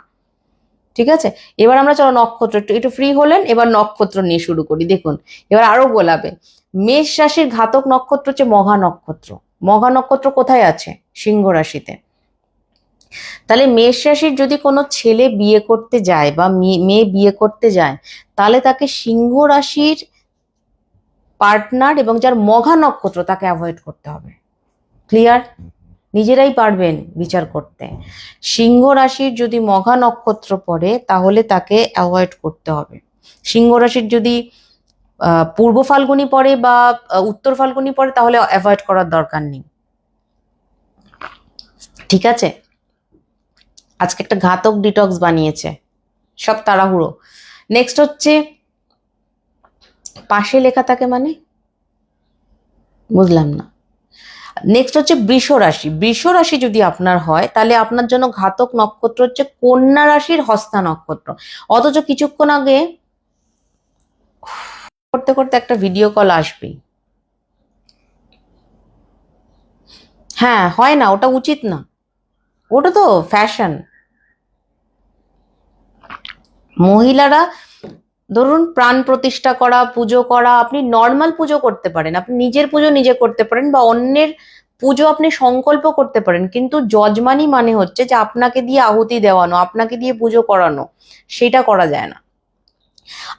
ঠিক আছে, এবার আমরা চলো নক্ষত্র, একটু একটু ফ্রি হলেন, এবার নক্ষত্র নিয়ে শুরু করি। দেখুন এবার আরো গোলাবে, মেষ রাশির ঘাতক নক্ষত্র হচ্ছে মঘা নক্ষত্র। মঘা নক্ষত্র কোথায় আছে? সিংহ রাশিতে। তাহলে মেষ রাশির যদি কোনো ছেলে বিয়ে করতে যায় বা মেয়ে বিয়ে করতে যায়, তাহলে তাকে সিংহ রাশির পার্টনার এবং যার মঘা নক্ষত্র তাকে অ্যাভয়েড করতে হবে। ক্লিয়ার? নিজেরাই পারবেন বিচার করতে। সিংহ রাশির যদি মঘা নক্ষত্র পড়ে তাহলে তাকে অ্যাভয়েড করতে হবে। সিংহ রাশির যদি পূর্ব ফাল্গুনি পড়ে বা উত্তর ফাল্গুনি পড়ে তাহলে অ্যাভয়েড করার দরকার নেই। ঠিক আছে, আজকে একটা ঘাতক ডিটক্স বানিয়েছে, সব তাড়াহুড়ো। নেক্সট হচ্ছে পাশে লেখা থাকে মানে বুঝলাম না। নেক্সট হচ্ছে বৃষ রাশি। বৃষ রাশি যদি আপনার হয় তাহলে আপনার জন্য ঘাতক নক্ষত্র হচ্ছে কন্যা রাশির হস্তা নক্ষত্র। অথচ কিছুক্ষণ আগে করতে করতে একটা ভিডিও কল আসবেই। হ্যাঁ হয় না, ওটা উচিত না, ওটা তো ফ্যাশন। মহিলারা ধরুন প্রাণ প্রতিষ্ঠা করা, পুজো করা, আপনি নর্মাল পুজো করতে পারেন, আপনি নিজের পুজো নিজে করতে পারেন বা অন্যের পুজো আপনি সংকল্প করতে পারেন, কিন্তু যজমানি মানে হচ্ছে যে আপনাকে দিয়ে আহুতি দেওয়ানো, আপনাকে দিয়ে পুজো করানো, সেটা করা যায় না।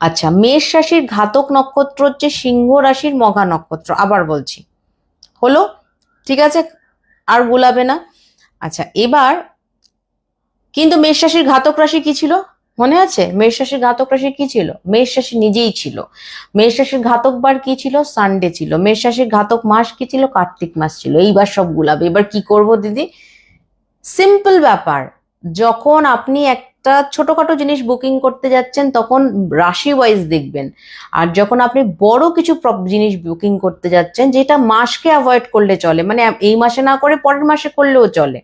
আচ্ছা, মেষ রাশির ঘাতক নক্ষত্র হচ্ছে সিংহ রাশির মঘা নক্ষত্র, আবার বলছি, হলো? ঠিক আছে, আর গোলাবে না। আচ্ছা এবার কিন্তু মেষ রাশির ঘাতক রাশি কি ছিল মনে আছে? মেষ রাশির ঘাতক রাশি কি ছিল? মেষ রাশি নিজেই ছিল। মেষ রাশির ঘাতক বার কি ছিল? সানডে ছিল। মেষ রাশির ঘাতক মাস কি ছিল? কার্তিক মাস ছিল। এইবার সব গুলাবে। এবার কি করব দিদি? সিম্পল ব্যাপার, যখন আপনি একটা ছোটখাটো জিনিস বুকিং করতে যাচ্ছেন তখন রাশি ওয়াইজ দেখবেন, আর যখন আপনি বড় কিছু জিনিস বুকিং করতে যাচ্ছেন যেটা মাসকে অ্যাভয়েড করলে চলে, মানে এই মাসে না করে পরের মাসে করলেও চলে,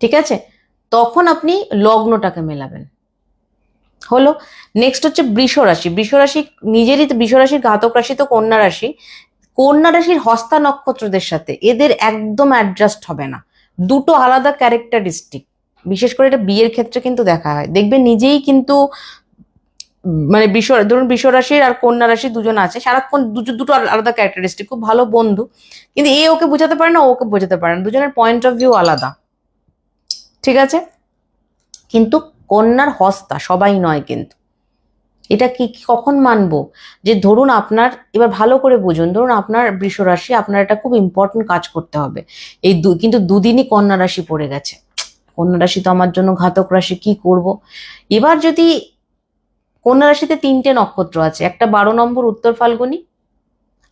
ঠিক আছে, তখন আপনি লগ্নটাকে মেলাবেন। হলো? নেক্সট হচ্ছে বৃষ রাশি। বৃষ রাশি নিজেরই তো, বৃষ রাশির ঘাতক রাশি তো কন্যা রাশি। কন্যা রাশির হস্তা নক্ষত্রদের সাথে এদের একদম অ্যাডজাস্ট হবে না, দুটো আলাদা ক্যারেক্টারিস্টিক। বিশেষ করে এটা বিয়ের ক্ষেত্রে কিন্তু দেখা হয়, দেখবে নিজেই কিন্তু মানে ধরুন বৃষ রাশির আর কন্যা রাশি দুজন আছে, সারাক্ষণ দুটো আলাদা ক্যারেক্টারিস্টিক, খুব ভালো বন্ধু, কিন্তু এ ওকে বোঝাতে পারে না, ওকে বোঝাতে পারে না, দুজনের পয়েন্ট অফ ভিউ আলাদা। ঠিক আছে, কিন্তু কন্যার হস্তা সবাই নয় কিন্তু। এটা কি কখন মানবো? যে ধরুন আপনার, এবার ভালো করে বুঝুন, ধরুন আপনার বৃষ রাশি, আপনার একটা খুব ইম্পর্টেন্ট কাজ করতে হবে, এই কিন্তু দুদিনই কন্যা রাশি পড়ে গেছে, কন্যা রাশি তো আমার জন্য ঘাতক রাশি, কি করব। এবার যদি কন্যা রাশিতে 3টে নক্ষত্র আছে, একটা 12 নম্বর উত্তর ফাল্গুনী,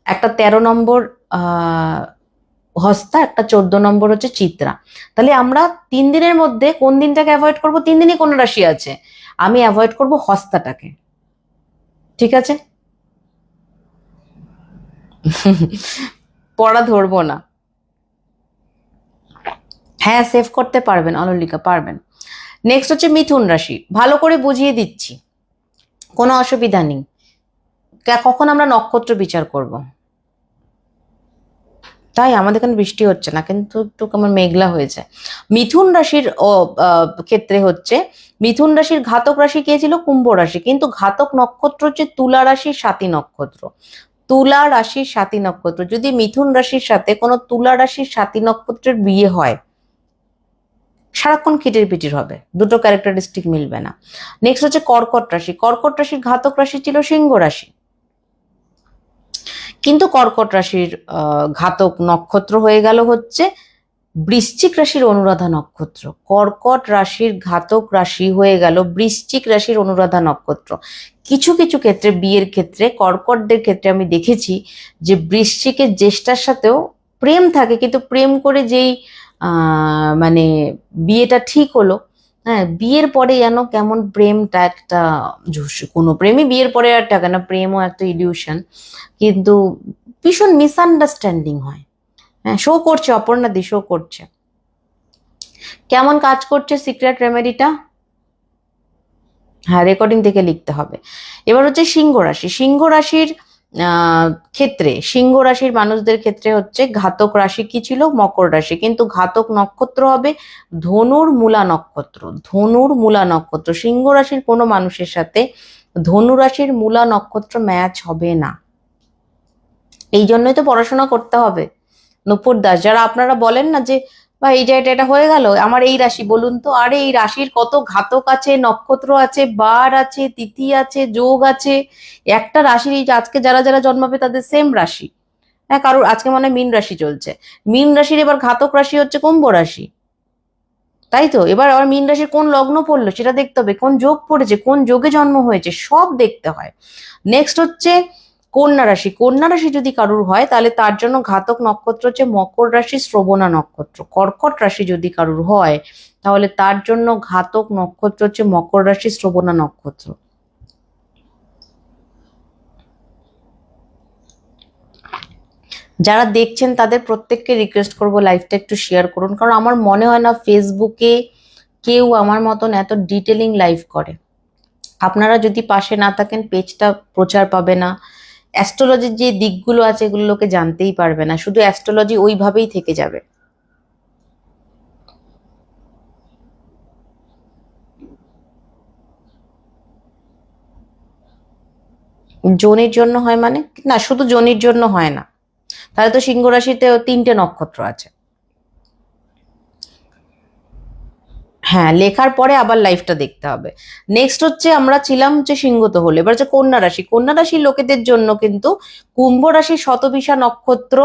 একটা 13 নম্বর হস্তা, একটা 14 নম্বর হচ্ছে চিত্রা। তাহলে আমরা 3 দিনের মধ্যে কোন দিনটাকে অ্যাভয়েড করব? 3 দিনই কন্যা রাশি আছে, আমি অ্যাভয়েড করব হস্তাটাকে। ঠিক আছে, পড়া ধরবো না। হ্যাঁ, সেভ করতে পারবেন অনলিকা, পারবেন। নেক্সট হচ্ছে মিথুন রাশি, ভালো করে বুঝিয়ে দিচ্ছি, কোনো অসুবিধা নেই। কখন আমরা নক্ষত্র বিচার করব? তাই আমাদের এখানে বৃষ্টি হচ্ছে না, কিন্তু একটু কেমন মেঘলা হয়েছে। মিথুন রাশির ক্ষেত্রে হচ্ছে, মিথুন রাশির ঘাতক রাশি কে ছিল? কুম্ভ রাশি, কিন্তু ঘাতক নক্ষত্র হচ্ছে তুলা রাশির সাথী নক্ষত্র। তুলা রাশির সাথী নক্ষত্র, যদি মিথুন রাশির সাথে কোনো তুলা রাশির সাথী নক্ষত্রের বিয়ে হয়, সারাক্ষণ খিটির পিটির হবে, দুটো ক্যারেক্টারিস্টিক মিলবে না। নেক্সট হচ্ছে কর্কট রাশি, কর্কট রাশির ঘাতক রাশি ছিল সিংহ রাশি, কিন্তু কর্কট রাশির ঘাতক নক্ষত্র হয়ে গেল হচ্ছে বৃশ্চিক রাশির অনুরাধা নক্ষত্র। কর্কট রাশির ঘাতক রাশি হয়ে গেল বৃশ্চিক রাশির অনুরাধা নক্ষত্র। কিছু কিছু ক্ষেত্রে, বিয়ের ক্ষেত্রে কর্কটদের ক্ষেত্রে আমি দেখেছি যে বৃশ্চিকের জ্যেষ্ঠার সাথেও প্রেম থাকে, কিন্তু প্রেম করে যেই মানে বিয়েটা ঠিক হলো, হ্যাঁ, বিয়ের পরে যেন কেমন প্রেমটা একটা, কোনো প্রেমই বিয়ের পরে আর থাকে না, প্রেমও একটা ইলিউশন, কিন্তু ভীষণ মিসআন্ডারস্ট্যান্ডিং হয়। হ্যাঁ, শো করছে, অপর্ণা দি শো করছে। কেমন কাজ করছে সিক্রেট রেমেডিটা? হ্যাঁ, রেকর্ডিং থেকে লিখতে হবে। এবার হচ্ছে সিংহ রাশি, সিংহ রাশির ক্ষেত্রে, সিংহ রাশির মানুষদের ক্ষেত্রে হচ্ছে ঘাতক রাশি কি ছিল? মকর রাশি, কিন্তু ঘাতক নক্ষত্র হবে ধনুর মূলা নক্ষত্র। ধনুর মূলা নক্ষত্র, সিংহ রাশির কোনো মানুষের সাথে ধনু রাশির মূলা নক্ষত্র ম্যাচ হবে না। এই জন্যই তো পড়াশোনা করতে হবে। নূপুর দাস, যারা আপনারা বলেন না যে বা এই জায়গাটা এটা হয়ে গেল আমার এই রাশি, বলুন তো, আরে এই রাশির কত ঘাতক আছে, নক্ষত্র আছে, বার আছে, তিথি আছে, যোগ আছে। একটা রাশির, এই যে আজকে যারা যারা জন্মাবে তাদের সেম রাশি, হ্যাঁ, কারোর আজকে মনে হয় মীন রাশি চলছে, মীন রাশির এবার ঘাতক রাশি হচ্ছে কুম্ভ রাশি, তাই তো। এবার আবার মীন রাশির কোন লগ্ন পড়লো সেটা দেখতে হবে, কোন যোগ পড়েছে, কোন যোগে জন্ম হয়েছে, সব দেখতে হয়। নেক্সট হচ্ছে কন্যা রাশি, কন্যা রাশি যদি কারুর হয় তাহলে তার জন্য ঘাতক নক্ষত্র হচ্ছে মকর রাশি শ্রবণা নক্ষত্র। কর্কট রাশি যদি কারুর হয় তাহলে তার জন্য ঘাতক নক্ষত্র হচ্ছে মকর রাশি শ্রবণা নক্ষত্র। যারা দেখছেন তাদের প্রত্যেককে রিকোয়েস্ট করব লাইভটা একটু শেয়ার করুন, কারণ আমার মনে হয় না ফেসবুকে কেউ আমার মতন এত ডিটেলিং লাইভ করে। আপনারা যদি পাশে না থাকেন পেজটা প্রচার পাবে না, অ্যাস্ট্রোলজির যে দিকগুলো আছে এগুলো লোকে জানতেই পারবে না, শুধু অ্যাস্ট্রোলজি ওইভাবেই থেকে যাবে। যোনির জন্য হয় মানে? না, শুধু যোনির জন্য হয় না, তাহলে তো সিংহ রাশিতে 3টে নক্ষত্র আছে। হ্যাঁ, লেখার পরে আবার লাইভটা দেখতে হবে। নেক্সট হচ্ছে আমরা ছিলাম হচ্ছে সিংহত হলে, এবার হচ্ছে কন্যা রাশি। কন্যা রাশির লোকেদের জন্য কিন্তু কুম্ভ রাশির শতবিশা নক্ষত্র,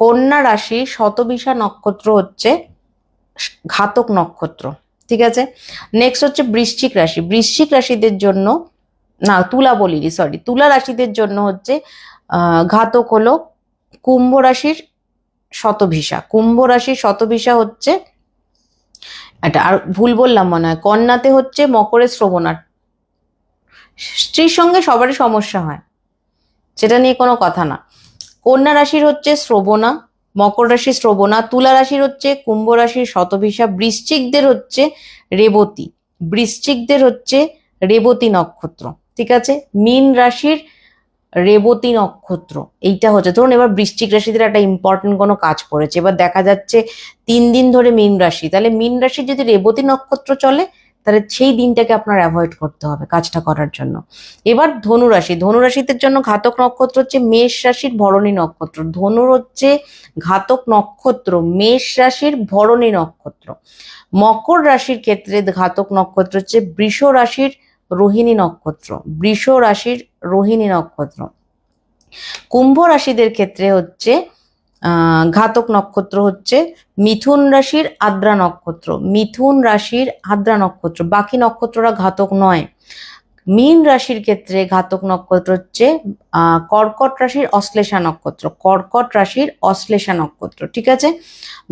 কন্যা রাশি শতবিশা নক্ষত্র হচ্ছে ঘাতক নক্ষত্র। ঠিক আছে, নেক্সট হচ্ছে বৃশ্চিক রাশি, বৃশ্চিক রাশিদের জন্য, না তুলা বলিনি, সরি, তুলা রাশিদের জন্য হচ্ছে ঘাতক হলো কুম্ভ রাশির শতভিসা। কুম্ভ রাশির শতভিসা হচ্ছে, এটা আর ভুল বললাম মনে হয়, কন্যাতে হচ্ছে মকরের শ্রবণার। স্ত্রীর সঙ্গে সবারই সমস্যা হয়, সেটা নিয়ে কোনো কথা না। কন্যা রাশির হচ্ছে শ্রবণা, মকর রাশির শ্রবণা, তুলা রাশির হচ্ছে কুম্ভ রাশির শতভিসা, বৃশ্চিকদের হচ্ছে রেবতী, বৃশ্চিকদের হচ্ছে রেবতী নক্ষত্র। ঠিক আছে, মীন রাশির রেবতী নক্ষত্র। এইটা হচ্ছে, ধরুন এবার বৃশ্চিক রাশিদের একটা ইম্পর্টেন্ট কোনো কাজ পড়েছে, এবার দেখা যাচ্ছে 3 দিন ধরে মীন রাশি, তাহলে মীন রাশি যদি রেবতী নক্ষত্র চলে তাহলে সেই দিনটাকে আপনার অ্যাভয়েড করতে হবে কাজটা করার জন্য। এবার ধনুরাশি, ধনুরাশিদের জন্য ঘাতক নক্ষত্র হচ্ছে মেষ রাশির ভরণী নক্ষত্র। ধনুর হচ্ছে ঘাতক নক্ষত্র মেষ রাশির ভরণী নক্ষত্র। মকর রাশির ক্ষেত্রে ঘাতক নক্ষত্র হচ্ছে বৃষ রাশির রোহিণী নক্ষত্র, বৃষ রাশির রোহিণী নক্ষত্র। কুম্ভ রাশিদের ক্ষেত্রে হচ্ছে ঘাতক নক্ষত্র হচ্ছে মিথুন রাশির আদ্রা নক্ষত্র, মিথুন রাশির আদ্রা নক্ষত্র, বাকি নক্ষত্ররা ঘাতক নয়। মীন রাশির ক্ষেত্রে ঘাতক নক্ষত্র হচ্ছে কর্কট রাশির অশ্লেষা নক্ষত্র, কর্কট রাশির অশ্লেষা নক্ষত্র, ঠিক আছে?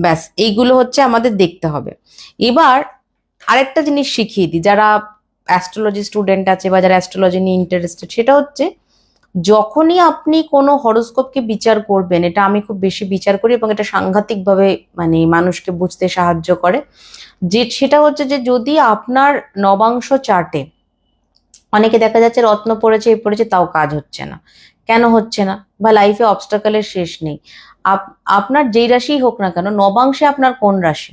ব্যাস এইগুলো হচ্ছে আমাদের দেখতে হবে। এবার আরেকটা জিনিস শিখিয়ে দিই, যারা অ্যাস্ট্রোলজি স্টুডেন্ট আছে বা যারা অ্যাস্ট্রোলজি নিয়ে ইন্টারেস্টেড, সেটা হচ্ছে যখনই আপনি কোনো হরোস্কোপকে বিচার করবেন, এটা আমি খুব বেশি বিচার করি এবং এটা সাংঘাতিকভাবে মানে মানুষকে বুঝতে সাহায্য করে, যে সেটা হচ্ছে যে যদি আপনার নবাংশ চার্টে অনেকে দেখা যাচ্ছে রত্ন পড়েছে এ পড়েছে তাও কাজ হচ্ছে না, কেন হচ্ছে না? বা লাইফে অবস্টাকেলের শেষ নেই। আপনার যেই রাশি হোক না কেন, নবাংশে আপনার কোন রাশি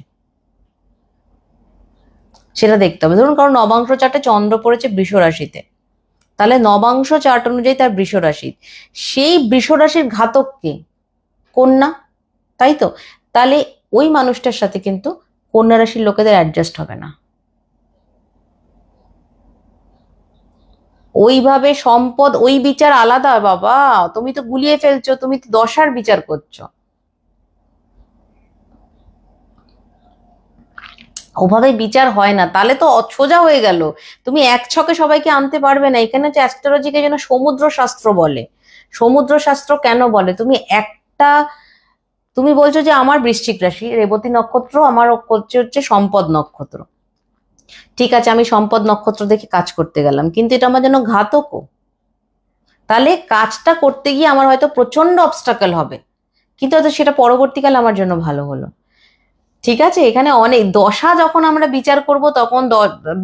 সেটা দেখতে হবে। ধরুন কারণ নবাংশ চার্টে চন্দ্র পড়েছে বৃষ রাশিতে, তাহলে নবাংশ চার্ট অনুযায়ী তার বৃষ রাশি, সেই বৃষ রাশির ঘাতক কে? কন্যা, তাই তো? তাহলে ওই মানুষটার সাথে কিন্তু কন্যা রাশির লোকেদের অ্যাডজাস্ট হবে না। ওইভাবে সম্পদ, ওই বিচার আলাদা বাবা, তুমি তো গুলিয়ে ফেলছো, তুমি তো দশার বিচার করছো। ওভাবে বিচার হয় না, তাহলে তো সোজা হয়ে গেল। তুমি এক ছকে সবাইকে আনতে পারবে না। এখানে হচ্ছে অ্যাস্ট্রোলজিকে যেন সমুদ্র শাস্ত্র বলে। সমুদ্র শাস্ত্র কেন বলে? তুমি একটা, তুমি বলছো যে আমার বৃশ্চিক রাশি, রেবতী নক্ষত্র আমার হচ্ছে সম্পদ নক্ষত্র, ঠিক আছে, আমি সম্পদ নক্ষত্র দেখে কাজ করতে গেলাম, কিন্তু এটা আমার জন্য ঘাতকও। তাহলে কাজটা করতে গিয়ে আমার হয়তো প্রচন্ড অবস্টাকেল হবে, কিন্তু হয়তো সেটা পরবর্তীকালে আমার জন্য ভালো হলো। ঠিক আছে, এখানে অনেক দশা যখন আমরা বিচার করব তখন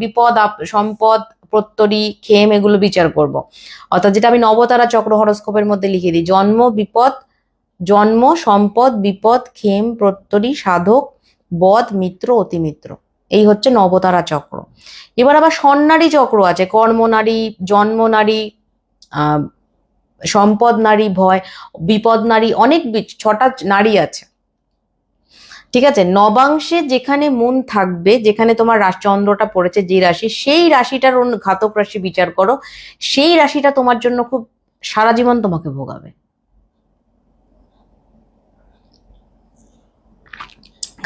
বিপদ সম্পদ প্রত্যরি খেম এগুলো বিচার করব। অর্থাৎ যেটা আমি নবতারা চক্র হরস্কোপের মধ্যে লিখে দিই, জন্ম বিপদ, জন্ম সম্পদ বিপদ খেম প্রত্যরি সাধক বদ মিত্র অতিমিত্র, এই হচ্ছে নবতারা চক্র। এবার আবার স্বর্ণারী চক্র আছে, কর্ম নারী, জন্ম নারী, আহ সম্পদ নারী, ভয় বিপদ নারী, অনেক ছটা নারী আছে। ঠিক আছে, নবাংশে যেখানে মন থাকবে, যেখানে তোমার চন্দ্রটা পড়েছে যে রাশি, সেই রাশিটার ঘাতক রাশি বিচার করো, সেই রাশিটা তোমার জন্য খুব সারা জীবন তোমাকে ভোগাবে।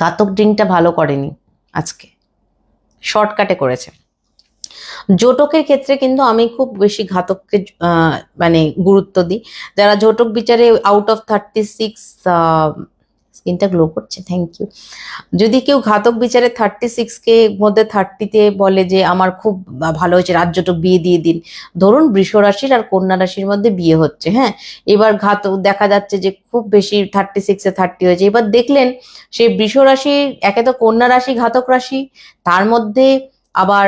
ঘাতক ড্রিঙ্কটা ভালো করেনি আজকে, শর্টকাটে করেছে। জোটকের ক্ষেত্রে কিন্তু আমি খুব বেশি ঘাতককে মানে গুরুত্ব দিই। যারা জোটক বিচারে আউট অফ 36, স্কিনটা গ্লো করছে, থ্যাংক ইউ। যদি কেউ ঘাতক বিচারে 36 কে মধ্যে 30-তে বলে যে আমার খুব ভালো হয়েছে, রাজ্যটক বিয়ে দিয়ে দিন। ধরুন বৃষ রাশির আর কন্যা রাশির মধ্যে বিয়ে হচ্ছে, হ্যাঁ, এবার ঘাতক দেখা যাচ্ছে যে খুব বেশি 36-এ 30 হয়েছে, এবার দেখলেন সেই বৃষ রাশি, একে তো কন্যা রাশি ঘাতক রাশি, তার মধ্যে আবার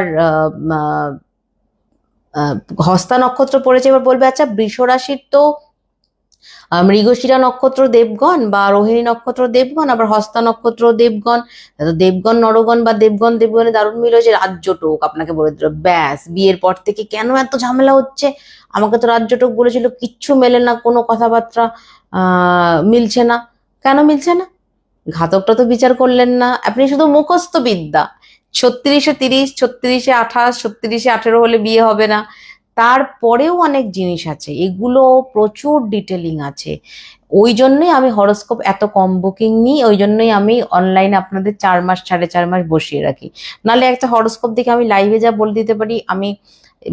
হস্তা নক্ষত্র পড়েছে। এবার বলবে আচ্ছা বৃষ রাশির তো মৃগশিরা নক্ষত্র দেবগণ বা রোহিণী নক্ষত্র দেবগণ, আবার হস্তা নক্ষত্র দেবগণ, দেবগণ নরগণ বা দেবগণ দেবগণে দারুণ মিল হয়েছে, রাজ্যটোক আপনাকে বলে দিল। ব্যাস, বিয়ের পর থেকে কেন এত ঝামেলা হচ্ছে? আমাকে তো রাজ্যটোক বলেছিল, কিচ্ছু মেলে না, কোনো কথাবার্তা মিলছে না। কেন মিলছে না? ঘাতকটা তো বিচার করলেন না, আপনি শুধু মুখস্থ বিদ্যা। 36-এ 30, 36-এ 28, 36-এ 18 হলে বিয়ে হবে না, তারপরেও অনেক জিনিস আছে, এগুলো প্রচুর ডিটেলিং আছে। ওই জন্যই আমি হরোস্কোপ এত কম বুকিং নিই, ওই জন্যই আমি অনলাইনে আপনাদের 4 মাস 4.5 মাস বসিয়ে রাখি। নাহলে একটা হরোস্কোপ দেখে আমি লাইভে যা বলে দিতে পারি, আমি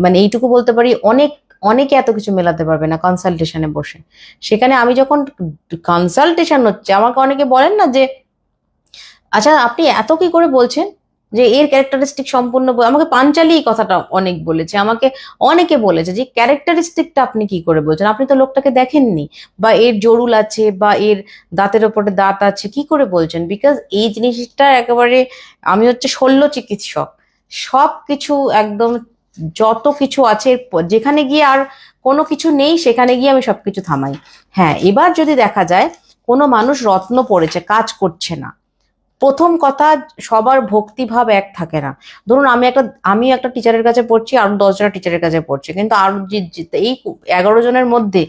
মানে এইটুকু বলতে পারি, অনেকে এত কিছু মেলাতে পারবে না কনসালটেশনে বসে। সেখানে আমি যখন কনসালটেশন হচ্ছে, আমাকে অনেকে বলেন না যে আচ্ছা আপনি এত কি করে বলছেন যে এর ক্যারেক্টারিস্টিক সম্পূর্ণ আমাকে পাঞ্চালি এই কথাটা অনেক বলেছে, আমাকে অনেকে বলেছে যে ক্যারেক্টারিস্টিকটা আপনি কি করে বলছেন, আপনি তো লোকটাকে দেখেননি, বা এর জরুল আছে বা এর দাঁতের ওপরে দাঁত আছে, কি করে বলছেন? বিকজ এই জিনিসটা একেবারে, আমি হচ্ছে শল্য চিকিৎসক, সব কিছু একদম যত কিছু আছে যেখানে গিয়ে আর কোনো কিছু নেই সেখানে গিয়ে আমি সবকিছু থামাই। হ্যাঁ, এবার যদি দেখা যায় কোনো মানুষ রত্ন পড়েছে কাজ করছে না, প্রথম কথা সবার ভক্তিভাব এক থাকে না। ধরুন আমি একটা টিচারের কাছে পড়ছি, আর 10 জন টিচারের কাছে পড়ছে, কিন্তু আর এই 11 জনের মধ্যে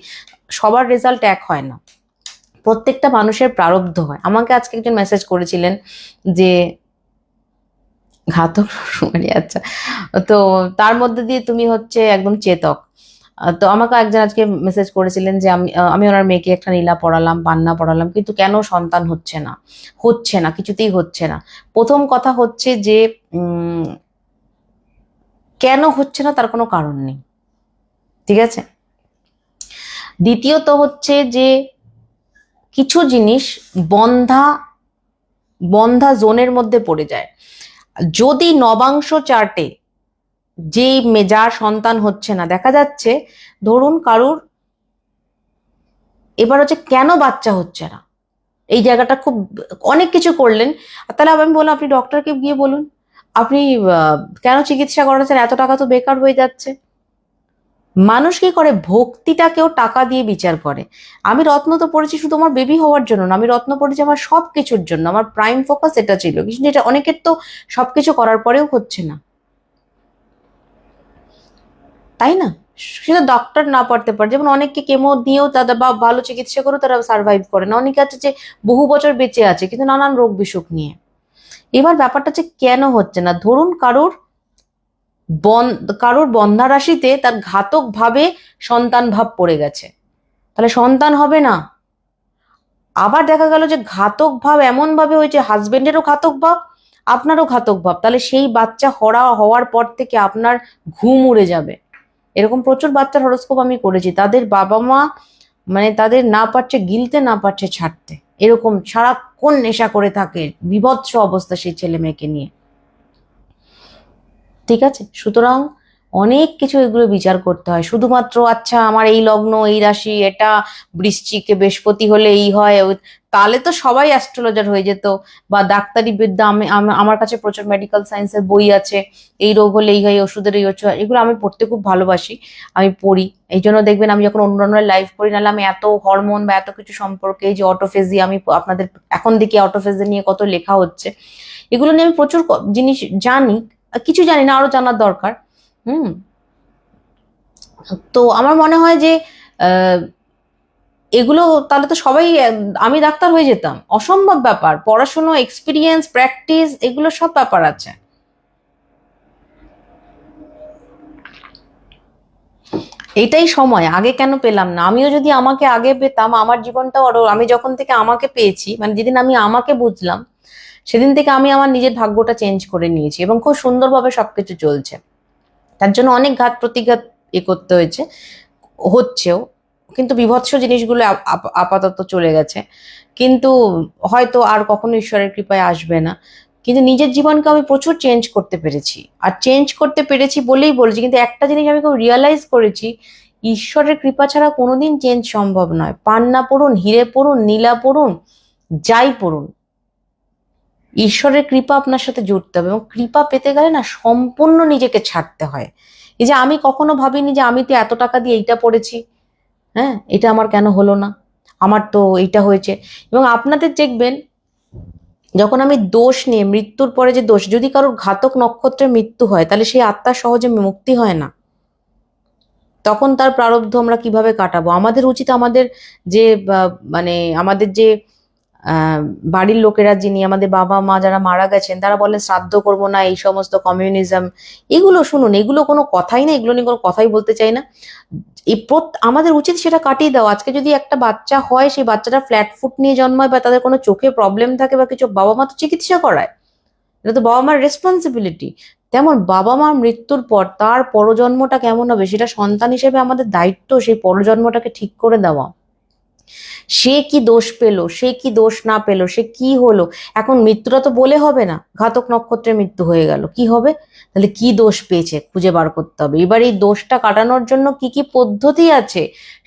সবার রেজাল্ট এক হয় না। প্রত্যেকটা মানুষের প্রারব্ধ হয়। আমাকে আজকে একজন মেসেজ করেছিলেন যে ঘাতক শ্বশুরবাড়ি, আচ্ছা, তো তার মধ্যে দিয়ে তুমি হচ্ছে একদম চেতক। তো আমাকে একজন আজকে মেসেজ করেছিলেন যে আমি ওনার মেয়েকে একটা নীলা পড়ালাম, পান্না পড়ালাম, কিন্তু কেন সন্তান হচ্ছে না, কিছুতেই হচ্ছে না। প্রথম কথা হচ্ছে যে কেন হচ্ছে না তার কোনো কারণ নেই, ঠিক আছে। দ্বিতীয়ত হচ্ছে যে কিছু জিনিস বন্ধা বন্ধা জোনের মধ্যে পড়ে যায়। যদি নবাংশ চার্টে যার সন্তান হচ্ছে না দেখা যাচ্ছে, ধরুন কারুর এবার হচ্ছে কেন বাচ্চা হচ্ছে না, এই জায়গাটা খুব অনেক কিছু করলেন, তাহলে আমি বললাম আপনি ডক্টরকে গিয়ে বলুন, আপনি কেন চিকিৎসা করাচ্ছেন, এত টাকা তো বেকার হয়ে যাচ্ছে। মানুষ কি করে, ভক্তিটাকেও টাকা দিয়ে বিচার করে। আমি রত্ন তো পড়েছি শুধু আমার বেবি হওয়ার জন্য না, আমি রত্ন পড়েছি আমার সবকিছুর জন্য, আমার প্রাইম ফোকাস এটা ছিল। কিন্তু এটা অনেকের তো সবকিছু করার পরেও হচ্ছে না, তাই না। সেটা ডক্টর না পারতে পারে, যেমন অনেককে কেমো দিয়েও তারা বা ভালো চিকিৎসা করেও তারা সার্ভাইভ করে না, অনেকে আছে যে বহু বছর বেঁচে আছে কিন্তু নানান রোগ বিসুখ নিয়ে। এবার ব্যাপারটা হচ্ছে কেন হচ্ছে না, ধরুন কারুর বন্ধ্যা রাশিতে তার ঘাতক ভাবে সন্তান ভাব পড়ে গেছে, তাহলে সন্তান হবে না। আবার দেখা গেল যে ঘাতক ভাব এমন ভাবে হয়েছে, হাজবেন্ডেরও ঘাতক ভাব, আপনারও ঘাতক ভাব, তাহলে সেই বাচ্চা হওয়ার পর থেকে আপনার ঘুম উড়ে যাবে। এরকম প্রচুর বাচ্চার হরোস্কোপ আমি করেছি, তাদের বাবা মা মানে তাদের না পারছে গিলতে, না পারছে ছাড়তে, এরকম সারাক্ষণ নেশা করে থাকে, বিভৎস অবস্থা সেই ছেলে মেয়েকে নিয়ে, ঠিক আছে। সুতরাং অনেক কিছু এগুলো বিচার করতে হয়, শুধুমাত্র আচ্ছা আমার এই লগ্ন এই রাশি এটা বৃশ্চিকে বৃহস্পতি হলে এই হয় তাহলে তো সবাই অ্যাস্ট্রোলজার হয়ে যেত, বা ডাক্তারি বিদ্যা। আমার কাছে প্রচুর মেডিকেল সায়েন্সের বই আছে, এই রোগ হলে এই হয়, ওষুধের এই হচ্ছে, এগুলো আমি পড়তে খুব ভালোবাসি, আমি পড়ি। এই জন্য দেখবেন আমি যখন অন্যান্য লাইভ করি, নাহলে আমি এত হরমোন বা এত কিছু সম্পর্কে, যে অটোফেজি, আমি আপনাদের এখন দেখি অটোফেজি নিয়ে কত লেখা হচ্ছে, এগুলো নিয়ে আমি প্রচুর জিনিস জানি, কিছু জানি না, আরো জানার দরকার। হুম। তো আমার মনে হয় যে আহ, এগুলো তাহলে তো সবাই আমি ডাক্তার হয়ে যেতাম, অসম্ভব ব্যাপার, পড়াশুনো, এক্সপিরিয়েন্স, প্র্যাকটিস, এগুলো সব ব্যাপার আছে। এটাই সময়, আগে কেন পেলাম না, আমিও যদি আমাকে আগে পেতাম আমার জীবনটাও আরো, আমি যখন থেকে আমাকে পেয়েছি, মানে যেদিন আমি আমাকে বুঝলাম সেদিন থেকে আমি আমার নিজের ভাগ্যটা চেঞ্জ করে নিয়েছি এবং খুব সুন্দরভাবে সবকিছু চলছে। তার জন্য অনেক ঘাত প্রতিঘাত করতে হয়েছে, হচ্ছেও, কিন্তু বিভৎস জিনিসগুলো আপাতত চলে গেছে, কিন্তু হয়তো আর কখনো ঈশ্বরের কৃপায় আসবে না। কিন্তু নিজের জীবনকে আমি প্রচুর চেঞ্জ করতে পেরেছি, আর চেঞ্জ করতে পেরেছি বলেই বলেছি, কিন্তু একটা জিনিস আমি খুব রিয়েলাইজ করেছি, ঈশ্বরের কৃপা ছাড়া কোনোদিন চেঞ্জ সম্ভব নয়। পান্না পড়ুন, হিরে পড়ুন, নীলা পড়ুন, যাই পড়ুন, ঈশ্বরের কৃপা আপনার সাথে জুড়তে হবে, এবং কৃপা পেতে গেলে না সম্পূর্ণ নিজেকে ছাড়তে হয়। এই যে আমি কখনো ভাবিনি যে আমি তো এত টাকা দিয়ে এইটা পড়েছি, হ্যাঁ এটা আমার কেন হলো না, আমার তো এইটা হয়েছে। এবং আপনাদের দেখবেন যখন আমি দোষ নিয়ে, মৃত্যুর পরে যে দোষ, যদি কারোর ঘাতক নক্ষত্রে মৃত্যু হয় তাহলে সেই আত্মার সহজে মুক্তি হয় না, তখন তার প্রারব্ধ আমরা কিভাবে কাটাবো। আমাদের উচিত আমাদের যে মানে আমাদের যে আহ বাড়ির লোকেরা, যিনি আমাদের বাবা মা যারা মারা গেছেন, তারা বলেন শ্রাদ্ধ করবো না, এই সমস্ত কমিউনিজম, এগুলো শুনুন, এগুলো কোনো কথাই না, এগুলো নিয়ে কোনো কথাই বলতে চাই না। আমাদের উচিত সেটা কাটিয়ে দেওয়া। আজকে যদি একটা বাচ্চা হয়, সেই বাচ্চাটা ফ্ল্যাট ফুট নিয়ে জন্মায় বা তাদের কোনো চোখে প্রবলেম থাকে বা কিছু, বাবা মা তো চিকিৎসা করায়, এটা তো বাবা মার রেসপন্সিবিলিটি। তেমন বাবা মার মৃত্যুর পর তার পরজন্মটা কেমন হবে, সেটা সন্তান হিসেবে আমাদের দায়িত্ব সেই পরজন্মটাকে ঠিক করে দেওয়া। সে কি দোষ পেলো, সে কি দোষ না পেলো, সে কি হলো, এখন মৃত্যুটা তো বলে হবে না, ঘাতক নক্ষত্রে মৃত্যু হয়ে গেল কি হবে, তাহলে কি দোষ পেয়েছে খুঁজে বার করতে হবে। এবার এই দোষটা কাটানোর জন্য কি কি পদ্ধতি আছে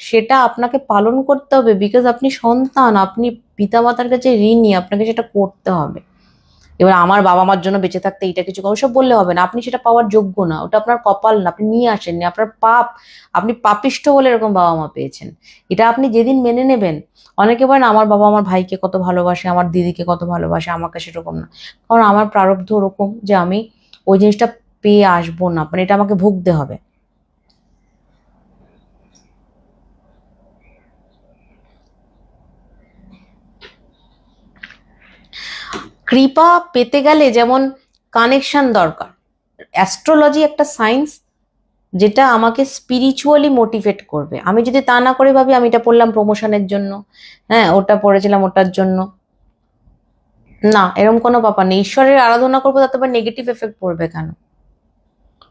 সেটা আপনাকে পালন করতে হবে, বিকজ আপনি সন্তান, আপনি পিতামাতার কাছে ঋণী, আপনাকে সেটা করতে হবে। এবার আমার বাবা মার জন্য বেঁচে থাকতে এইটা কিছু ওসব বললে হবে না, আপনি সেটা পাওয়ার যোগ্য না, ওটা আপনার কপাল না, আপনি নিয়ে আসেননি, আপনার পাপ, আপনি পাপিষ্ঠ বলে এরকম বাবা মা পেয়েছেন। এটা আপনি যেদিন মেনে নেবেন, অনেকে বলেন আমার বাবা আমার ভাইকে কত ভালোবাসে, আমার দিদিকে কত ভালোবাসে, আমাকে সেরকম না, কারণ আমার প্রারব্ধ ওরকম যে আমি ওই জিনিসটা পেয়ে আসবো না, মানে এটা আমাকে ভুগতে হবে। কৃপা পেতে গেলে যেমন কানেকশন দরকার, অ্যাস্ট্রোলজি একটা সায়েন্স, যেটা আমাকে স্পিরিচুয়ালি মোটিভেট করবে। আমি যদি তা না করে ভাবি আমি এটা পড়লাম প্রমোশনের জন্য, হ্যাঁ ওটা পড়েছিলাম ওটার জন্য, না, এরকম কোনো ব্যাপার নেই। ঈশ্বরের আরাধনা করবো তাতে আবার নেগেটিভ এফেক্ট পড়বে কেন?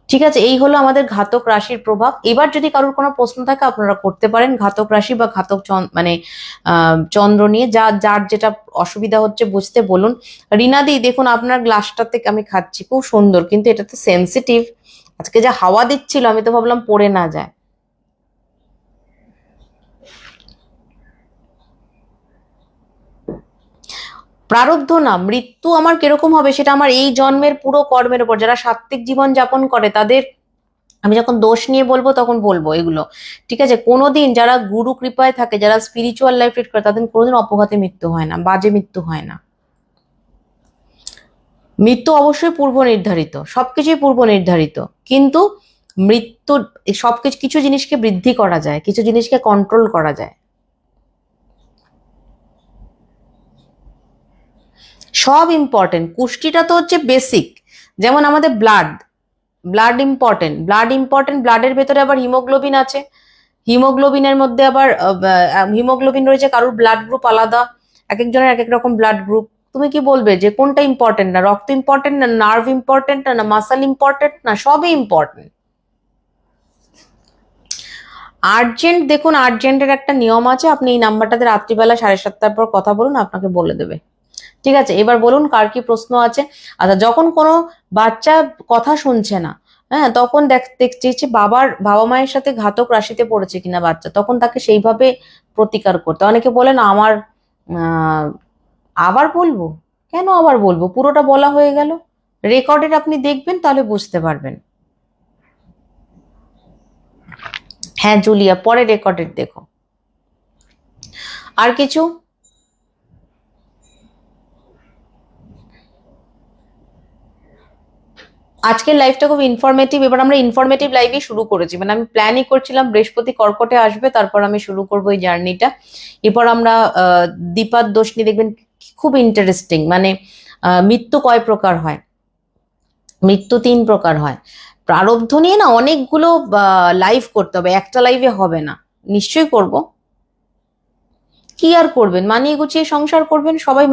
ঠিক আছে, এই হলো আমাদের ঘাতক রাশির প্রভাব। এবার যদি কারোর কোনো প্রশ্ন থাকে আপনারা করতে পারেন ঘাতক রাশি বা ঘাতক মানে চন্দ্র নিয়ে, যার যেটা অসুবিধা হচ্ছে বুঝতে বলুন। রিনাদি দেখুন আপনার গ্লাসটা থেকে আমি খাচ্ছি, খুব সুন্দর, কিন্তু এটা তো সেন্সিটিভ। আজকে যা হাওয়া দিচ্ছিল আমি তো ভাবলাম পড়ে না যায়। প্রারব্ধ না, মৃত্যু আমার কিরকম হবে সেটা আমার এই জন্মের পুরো কর্মের উপর। যারা সাত্ত্বিক জীবন যাপন করে তাদের আমি যখন দোষ নিয়ে বলবো তখন বলবো এগুলো, ঠিক আছে? কোনোদিন যারা গুরু কৃপায় থাকে, যারা স্পিরিচুয়াল লাইফ লিড করে, তাদের কোনোদিন অপঘাতে মৃত্যু হয় না, বাজে মৃত্যু হয় না। মৃত্যু অবশ্যই পূর্ব নির্ধারিত, সবকিছুই পূর্ব নির্ধারিত, কিন্তু মৃত্যু সবকিছু, কিছু জিনিসকে বৃদ্ধি করা যায়, কিছু জিনিসকে কন্ট্রোল করা যায়। সব ইম্পর্টেন্ট, কুষ্টিটা তো হচ্ছে বেসিক। যেমন আমাদের ব্লাড ইম্পর্টেন্ট, ব্লাডের ভেতরে আবার হিমোগ্লোবিন আছে, হিমোগ্লোবিনের মধ্যে আবার হিমোগ্লোবিন রয়েছে, কারোর ব্লাড গ্রুপ আলাদা, এক একজনের এক এক রকম ব্লাড গ্রুপ। তুমি কি বলবে যে কোনটা ইম্পর্টেন্ট? না রক্ত ইম্পর্টেন্ট, না নার্ভ ইম্পর্টেন্ট, না মাসাল ইম্পর্টেন্ট, না সবই ইম্পর্টেন্ট। আর্জেন্ট, দেখুন আর্জেন্টের একটা নিয়ম আছে, আপনি এই নাম্বারটাতে রাত্রিবেলা 7:30টার পর কথা বলুন, আপনাকে বলে দেবে। ঠিক আছে, এবার বলুন কার কি প্রশ্ন আছে। আচ্ছা, যখন কোনো বাচ্চা কথা শুনছে না, হ্যাঁ, তখন দেখছি যে বাবা মায়ের সাথে ঘাতক রাশিতে পড়েছে কিনা বাচ্চা, তখন তাকে সেইভাবে প্রতিকার করতে। অনেকে বলেন আমার আহ আবার বলবো, কেন আবার বলবো, পুরোটা বলা হয়ে গেল। রেকর্ডের আপনি দেখবেন তাহলে বুঝতে পারবেন। হ্যাঁ জুলিয়া, পরে রেকর্ডের দেখো। আর কিছু? আজকের লাইফটা খুব ইনফরমেটিভ। এবার আমরা ইনফরমেটিভ লাইভই শুরু করেছি, মানে আমি প্ল্যানই করছিলাম বৃহস্পতি কর্কটে আসবে, তারপর আমি শুরু করবো এই জার্নিটা। এরপর আমরা দীপার দোষ নিয়ে দেখবেন, খুব ইন্টারেস্টিং। মানে মৃত্যু কয় প্রকার হয়? মৃত্যু 3 প্রকার হয়। প্রারব্ধ নিয়ে না অনেকগুলো লাইভ করতে হবে, একটা লাইভে হবে না। নিশ্চয়ই করব। কি আর করবেন, মানিয়ে গুছিয়ে সংসার করবেন সবাই।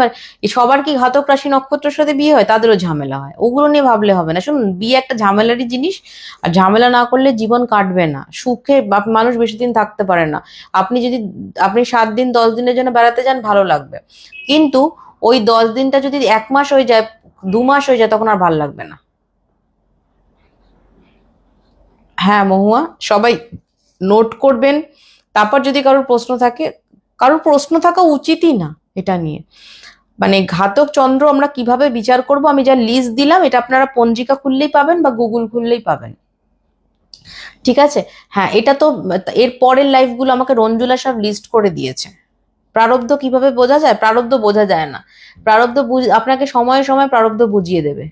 সবার কি ঘাতক রাশি নক্ষত্রের সাথে বিয়ে হয়? তাদেরও ঝামেলা হয়, ওগুলো নিয়ে ভাবলে হবে না। শুনুন, বিয়ে একটা ঝামেলারই জিনিস, আর ঝামেলা না করলে জীবন কাটবে না সুখে। মানুষ বেশি দিন থাকতে পারে না। আপনি 7 দিন 10 দিনের জন্য বেড়াতে যান, ভালো লাগবে, কিন্তু ওই 10 দিনটা যদি 1 মাস হয়ে যায়, 2 মাস হয়ে যায়, তখন আর ভালো লাগবে না। হ্যাঁ মহুয়া, সবাই নোট করবেন। তারপর যদি কারোর প্রশ্ন থাকে, কারোর প্রশ্ন থাকা উচিতই না এটা নিয়ে। মানে ঘাতক চন্দ্র আমরা কিভাবে বিচার করব, আমি যা লিস্ট দিলাম এটা আপনারা পঞ্জিকা খুললেই পাবেন বা গুগল খুললেই পাবেন। ঠিক আছে, হ্যাঁ এটা তো এর পরের লাইফগুলো আমাকে রঞ্জুলা সব লিস্ট করে দিয়েছে। প্রারব্ধ কিভাবে বোঝা যায়? প্রারব্ধ বোঝা যায় না। আপনাকে সময়ে সময়ে প্রারব্ধ বুঝিয়ে দেবে।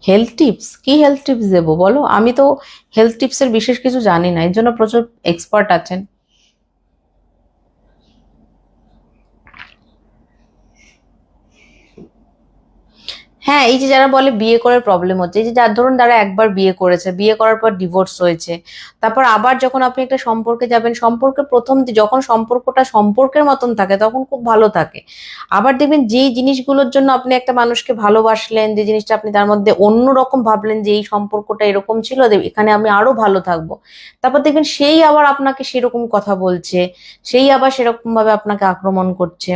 Health tips? কি হেলথ টিপস দেবো বলো? আমি তো হেলথ টিপসের বিশেষ কিছু জানি না, এর জন্য প্রচুর এক্সপার্ট আছেন। হ্যাঁ, এই যে যারা বলে বিয়ে করে প্রবলেম হচ্ছে, এই যে যার ধরুন যারা একবার বিয়ে করেছে, বিয়ে করার পর ডিভোর্স হয়েছে, তারপর আবার যখন আপনি একটা সম্পর্কে যাবেন, সম্পর্কে যখন সম্পর্কটা সম্পর্কের মতন থাকে তখন খুব ভালো থাকে। আবার দেখবেন যেই জিনিসগুলোর জন্য আপনি একটা মানুষকে ভালোবাসলেন, যে জিনিসটা আপনি তার মধ্যে অন্যরকম ভাবলেন যে এই সম্পর্কটা এরকম ছিল, এখানে আমি আরো ভালো থাকবো, তারপর দেখবেন সেই আবার আপনাকে সেরকম কথা বলছে, সেই আবার সেরকম ভাবে আপনাকে আক্রমণ করছে।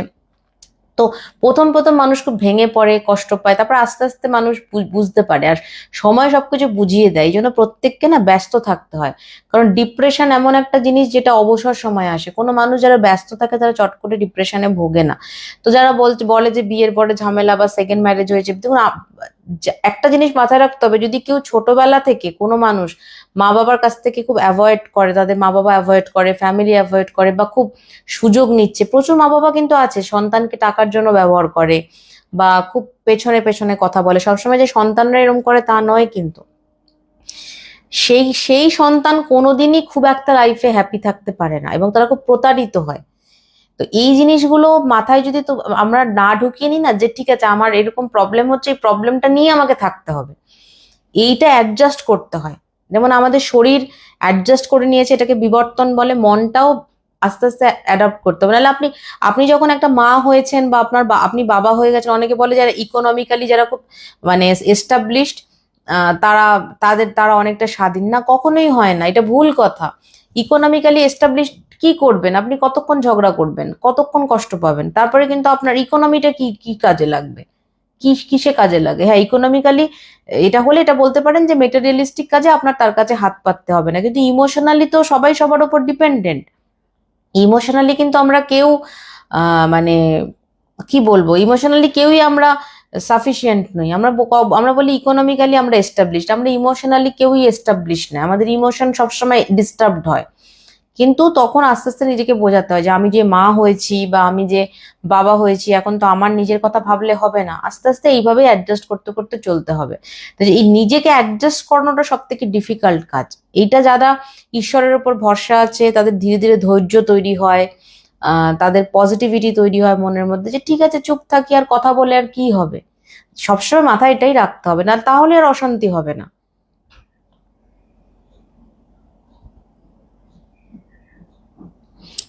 তো প্রথম প্রথম মানুষ খুব ভেঙে পড়ে, কষ্ট পায়, তারপর আস্তে আস্তে মানুষ বুঝতে পারে, আর সময় সবকিছু বুঝিয়ে দেয়। এই জন্য প্রত্যেককে না ব্যস্ত থাকতে হয়, কারণ ডিপ্রেশন এমন একটা জিনিস যেটা অবসর সময় আসে। কোনো মানুষ যারা ব্যস্ত থাকে তারা চট করে ডিপ্রেশনে ভোগে না। তো যারা বলে যে বিয়ের পরে ঝামেলা বা সেকেন্ড ম্যারেজ হয়েছে, দেখুন একটা জিনিস মাথায় রাখতে হবে, যদি কেউ ছোটবেলা থেকে কোনো মানুষ মা বাবার কাছ থেকে খুব অ্যাভয়েড করে, তাদের মা বাবা অ্যাভয়েড করে, ফ্যামিলি অ্যাভয়েড করে, বা খুব সুযোগ নিচ্ছে, প্রচুর মা বাবা কিন্তু আছে সন্তানকে টাকার জন্য ব্যবহার করে, বা খুব পেছনে পেছনে কথা বলে। সবসময় যে সন্তানরা এরকম করে তা নয়, কিন্তু সেই সেই সন্তান কোনোদিনই খুব একটা লাইফে হ্যাপি থাকতে পারে না, এবং তারা খুব প্রতারিত হয়। তো এই জিনিসগুলো মাথায় যদি তো আমরা না ঢুকিয়ে নিই না, যে ঠিক আছে আমার এরকম প্রবলেম হচ্ছে, এই প্রবলেমটা নিয়ে আমাকে থাকতে হবে, এইটা অ্যাডজাস্ট করতে হয়। যেমন আমাদের শরীর অ্যাডজাস্ট করে নিয়েছে, এটাকে বিবর্তন বলে, মনটাও আস্তে আস্তে অ্যাডাপ্ট করতে হবে। নাহলে আপনি আপনি যখন একটা মা হয়েছেন বা আপনি বাবা হয়ে গেছেন, অনেকে বলে যারা ইকোনমিক্যালি যারা খুব মানে এস্টাবলিশড, তারা অনেকটা স্বাধীন, না, কখনোই হয় না, এটা ভুল কথা। ইকোনমিক্যালি এস্টাবলিশড কি করবেন আপনি? কতক্ষণ ঝগড়া করবেন, কতক্ষণ কষ্ট পাবেন, তারপরে কিন্তু আপনার ইকোনমিটা কি কি কাজে লাগবে, কিসে কাজে লাগে? হ্যাঁ, ইকোনমিক্যালি এটা হলে এটা বলতে পারেন যে মেটেরিয়ালিস্টিক কাজে আপনার তার কাছে হাত পাততে হবে না, কিন্তু ইমোশনালি তো সবাই সবার উপর ডিপেন্ডেন্ট। ইমোশনালি কিন্তু আমরা কেউ মানে কি বলবো, ইমোশনালি কেউই আমরা সাফিসিয়েন্ট নই। আমরা বলি ইকোনমিক্যালি আমরা এস্টাবলিশড, আমরা ইমোশনালি কেউই এস্টাবলিশ না, আমাদের ইমোশন সবসময় ডিস্টার্বড হয়। কিন্তু তখন আস্তে আস্তে নিজেকে বোঝাতে হয় যে আমি যে মা হয়েছি বা আমি যে বাবা হয়েছি, এখন তো আমার নিজের কথা ভাবলে হবে না, আস্তে আস্তে এইভাবেই অ্যাডজাস্ট করতে করতে চলতে হবে। তো এই নিজেকে অ্যাডজাস্ট করানোটা সব থেকে ডিফিকাল্ট কাজ। এইটা যারা ঈশ্বরের উপর ভরসা আছে তাদের ধীরে ধীরে ধৈর্য তৈরি হয়, তাদের পজিটিভিটি তৈরি হয় মনের মধ্যে, যে ঠিক আছে চুপ থাকি, আর কথা বলে আর কি হবে। সবসময় মাথায় এটাই রাখতে হবে, না তাহলে আর অশান্তি হবে না।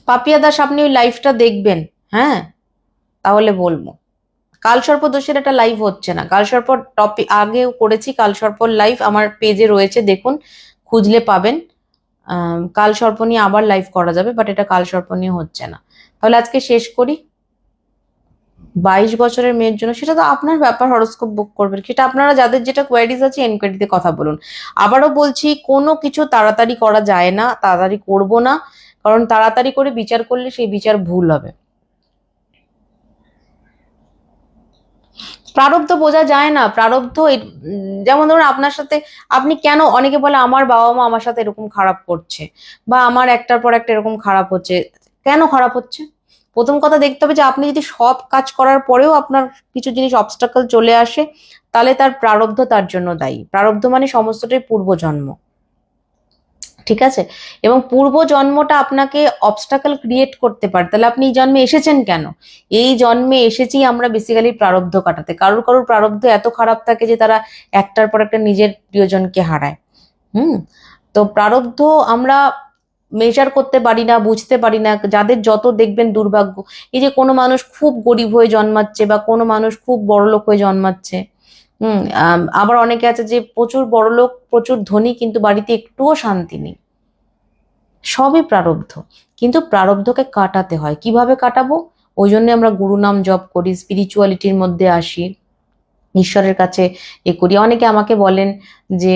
পাপিয়া দাস, আপনি ওই লাইফটা দেখবেন, হ্যাঁ, তাহলে বলবো। কালসর্প দোষের একটা লাইভ হচ্ছে না, কালসর্প টপিক আগেও করেছি, কালসর্পর লাইভ আমার পেজে রয়েছে, দেখুন, খুঁজলে পাবেন। কালসর্প নিয়ে আবার লাইভ করা যাবে, বাট এটা কালসর্প নিয়ে হচ্ছে না। তাহলে আজকে শেষ করি। 22 বছরের মেয়ের জন্য, সেটা তো আপনার ব্যাপার, হরোস্কোপ বুক করবেন, সেটা আপনারা যাদের যেটা কোয়ারিজ আছে এনকোয়ারিতে কথা বলুন। আবারও বলছি, কোনো কিছু তাড়াতাড়ি করা যায় না, তাড়াতাড়ি করব না, কারণ তাড়াতাড়ি করে বিচার করলে সেই বিচার ভুল হবে। প্রারব্ধ বোঝা যায় না, প্রারব্ধ যেমন ধরুন আপনার সাথে, আপনি কেন, অনেকে বলে আমার বাবা মা আমার সাথে এরকম খারাপ করছে, বা আমার একটার পর একটা এরকম খারাপ হচ্ছে, কেন খারাপ হচ্ছে? প্রথম কথা দেখতে হবে যে আপনি যদি সব কাজ করার পরেও আপনার কিছু জিনিস অবস্টাকল চলে আসে, তাহলে তার প্রারব্ধ তার জন্য দায়ী। প্রারব্ধ মানে সমস্তটাই পূর্বজন্ম, ঠিক আছে? এবং পূর্ব জন্মটা আপনাকে অবস্টাকল ক্রিয়েট করতে পারে। তাহলে আপনি এই জন্মে এসেছেন কেন? এই জন্মে এসেছি আমরা বেসিক্যালি প্রারব্ধ কাটাতে। কারোর কারোর প্রারব্ধ এত খারাপ থাকে যে তারা একটার পর একটা নিজের প্রিয়জনকে হারায়। হুম। তো প্রারব্ধ আমরা মেজার করতে পারি না, বুঝতে পারি না। যাদের যত দেখবেন দুর্ভাগ্য, এই যে কোনো মানুষ খুব গরিব হয়ে জন্মাচ্ছে বা কোনো মানুষ খুব বড়লোক হয়ে জন্মাচ্ছে। আবার অনেকে আছে যে প্রচুর বড়লোক, প্রচুর ধনী, কিন্তু বাড়িতে একটুও শান্তি নেই। সবই প্রারব্ধ, কিন্তু প্রারব্ধকে কাটাতে হয়। কিভাবে কাটাবো? ওই জন্য আমরা গুরু নাম জপ করি, স্পিরিচুয়ালিটির মধ্যে আসি, ঈশ্বরের কাছে করি। অনেকে আমাকে বলেন যে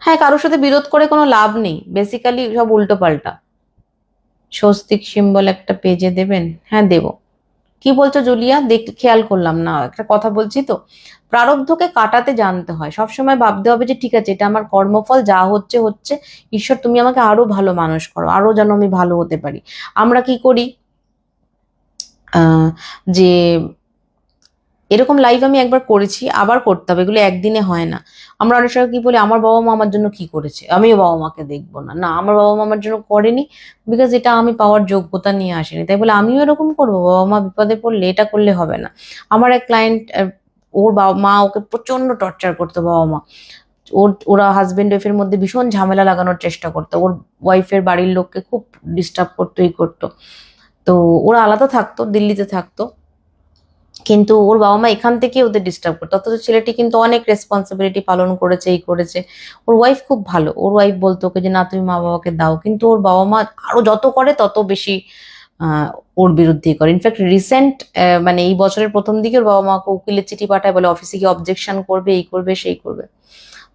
হ্যাঁ, কারোর সাথে বিরোধ করে কোনো লাভ নেই, বেসিক্যালি সব উল্টো পাল্টা। স্বস্তিক সিম্বল একটা পেজে দেবেন? হ্যাঁ, দেব। কি বলছো জুলিয়া? খেয়াল করলাম না, একটা কথা বলছি তো। প্রারব্ধকে কাটাতে জানতে হয়, সবসময় ভাবতে হবে যে ঠিক আছে এটা আমার কর্মফল, যা হচ্ছে হচ্ছে, ঈশ্বর তুমি আমাকে আরো ভালো মানুষ করো, আরো যেন আমি ভালো হতে পারি। আমরা কি করি, যে এরকম লাইভ আমি একবার করেছি, আবার করতে হবে, এগুলো একদিনে হয় না। আমরা অনেক সময় কি বলি, আমার বাবা মা আমার জন্য কি করেছে, আমিও বাবা মাকে দেখবো না, না আমার বাবা মা আমার জন্য করেনি, বিকজ এটা আমি পাওয়ার যোগ্যতা নিয়ে আসিনি, তাই বলে আমিও এরকম করবো? বাবা মা বিপদে পড়লে এটা করলে হবে না। আমার এক ক্লায়েন্ট, ওর বাবা মা ওকে প্রচন্ড টর্চার করতো, বাবা মা ওরা হাজবেন্ড ওয়াইফের মধ্যে ভীষণ ঝামেলা লাগানোর চেষ্টা করতো, ওর ওয়াইফের বাড়ির লোককে খুব ডিস্টার্ব করতো, এই করতো। তো ওরা আলাদা থাকতো, দিল্লিতে থাকতো, কিন্তু ওর বাবা মা এখান থেকে ওদের ডিস্টার্ব করতো, অথচ ছেলেটি কিন্তু অনেক রেসপন্সিবিলিটি পালন করেছে, এই করেছে। ওর ওয়াইফ খুব ভালো, ওর ওয়াইফ বলতো ওকে যে না তুমি মা বাবাকে দাও, কিন্তু ওর বাবা মা আরো যত করে তত বেশি আহ ওর বিরুদ্ধেই করে। ইনফ্যাক্ট রিসেন্ট মানে এই বছরের প্রথম দিকে ওর বাবা মাকে উকিলের চিঠি পাঠায়, বলে অফিসে গিয়ে অবজেকশন করবে, এই করবে সেই করবে।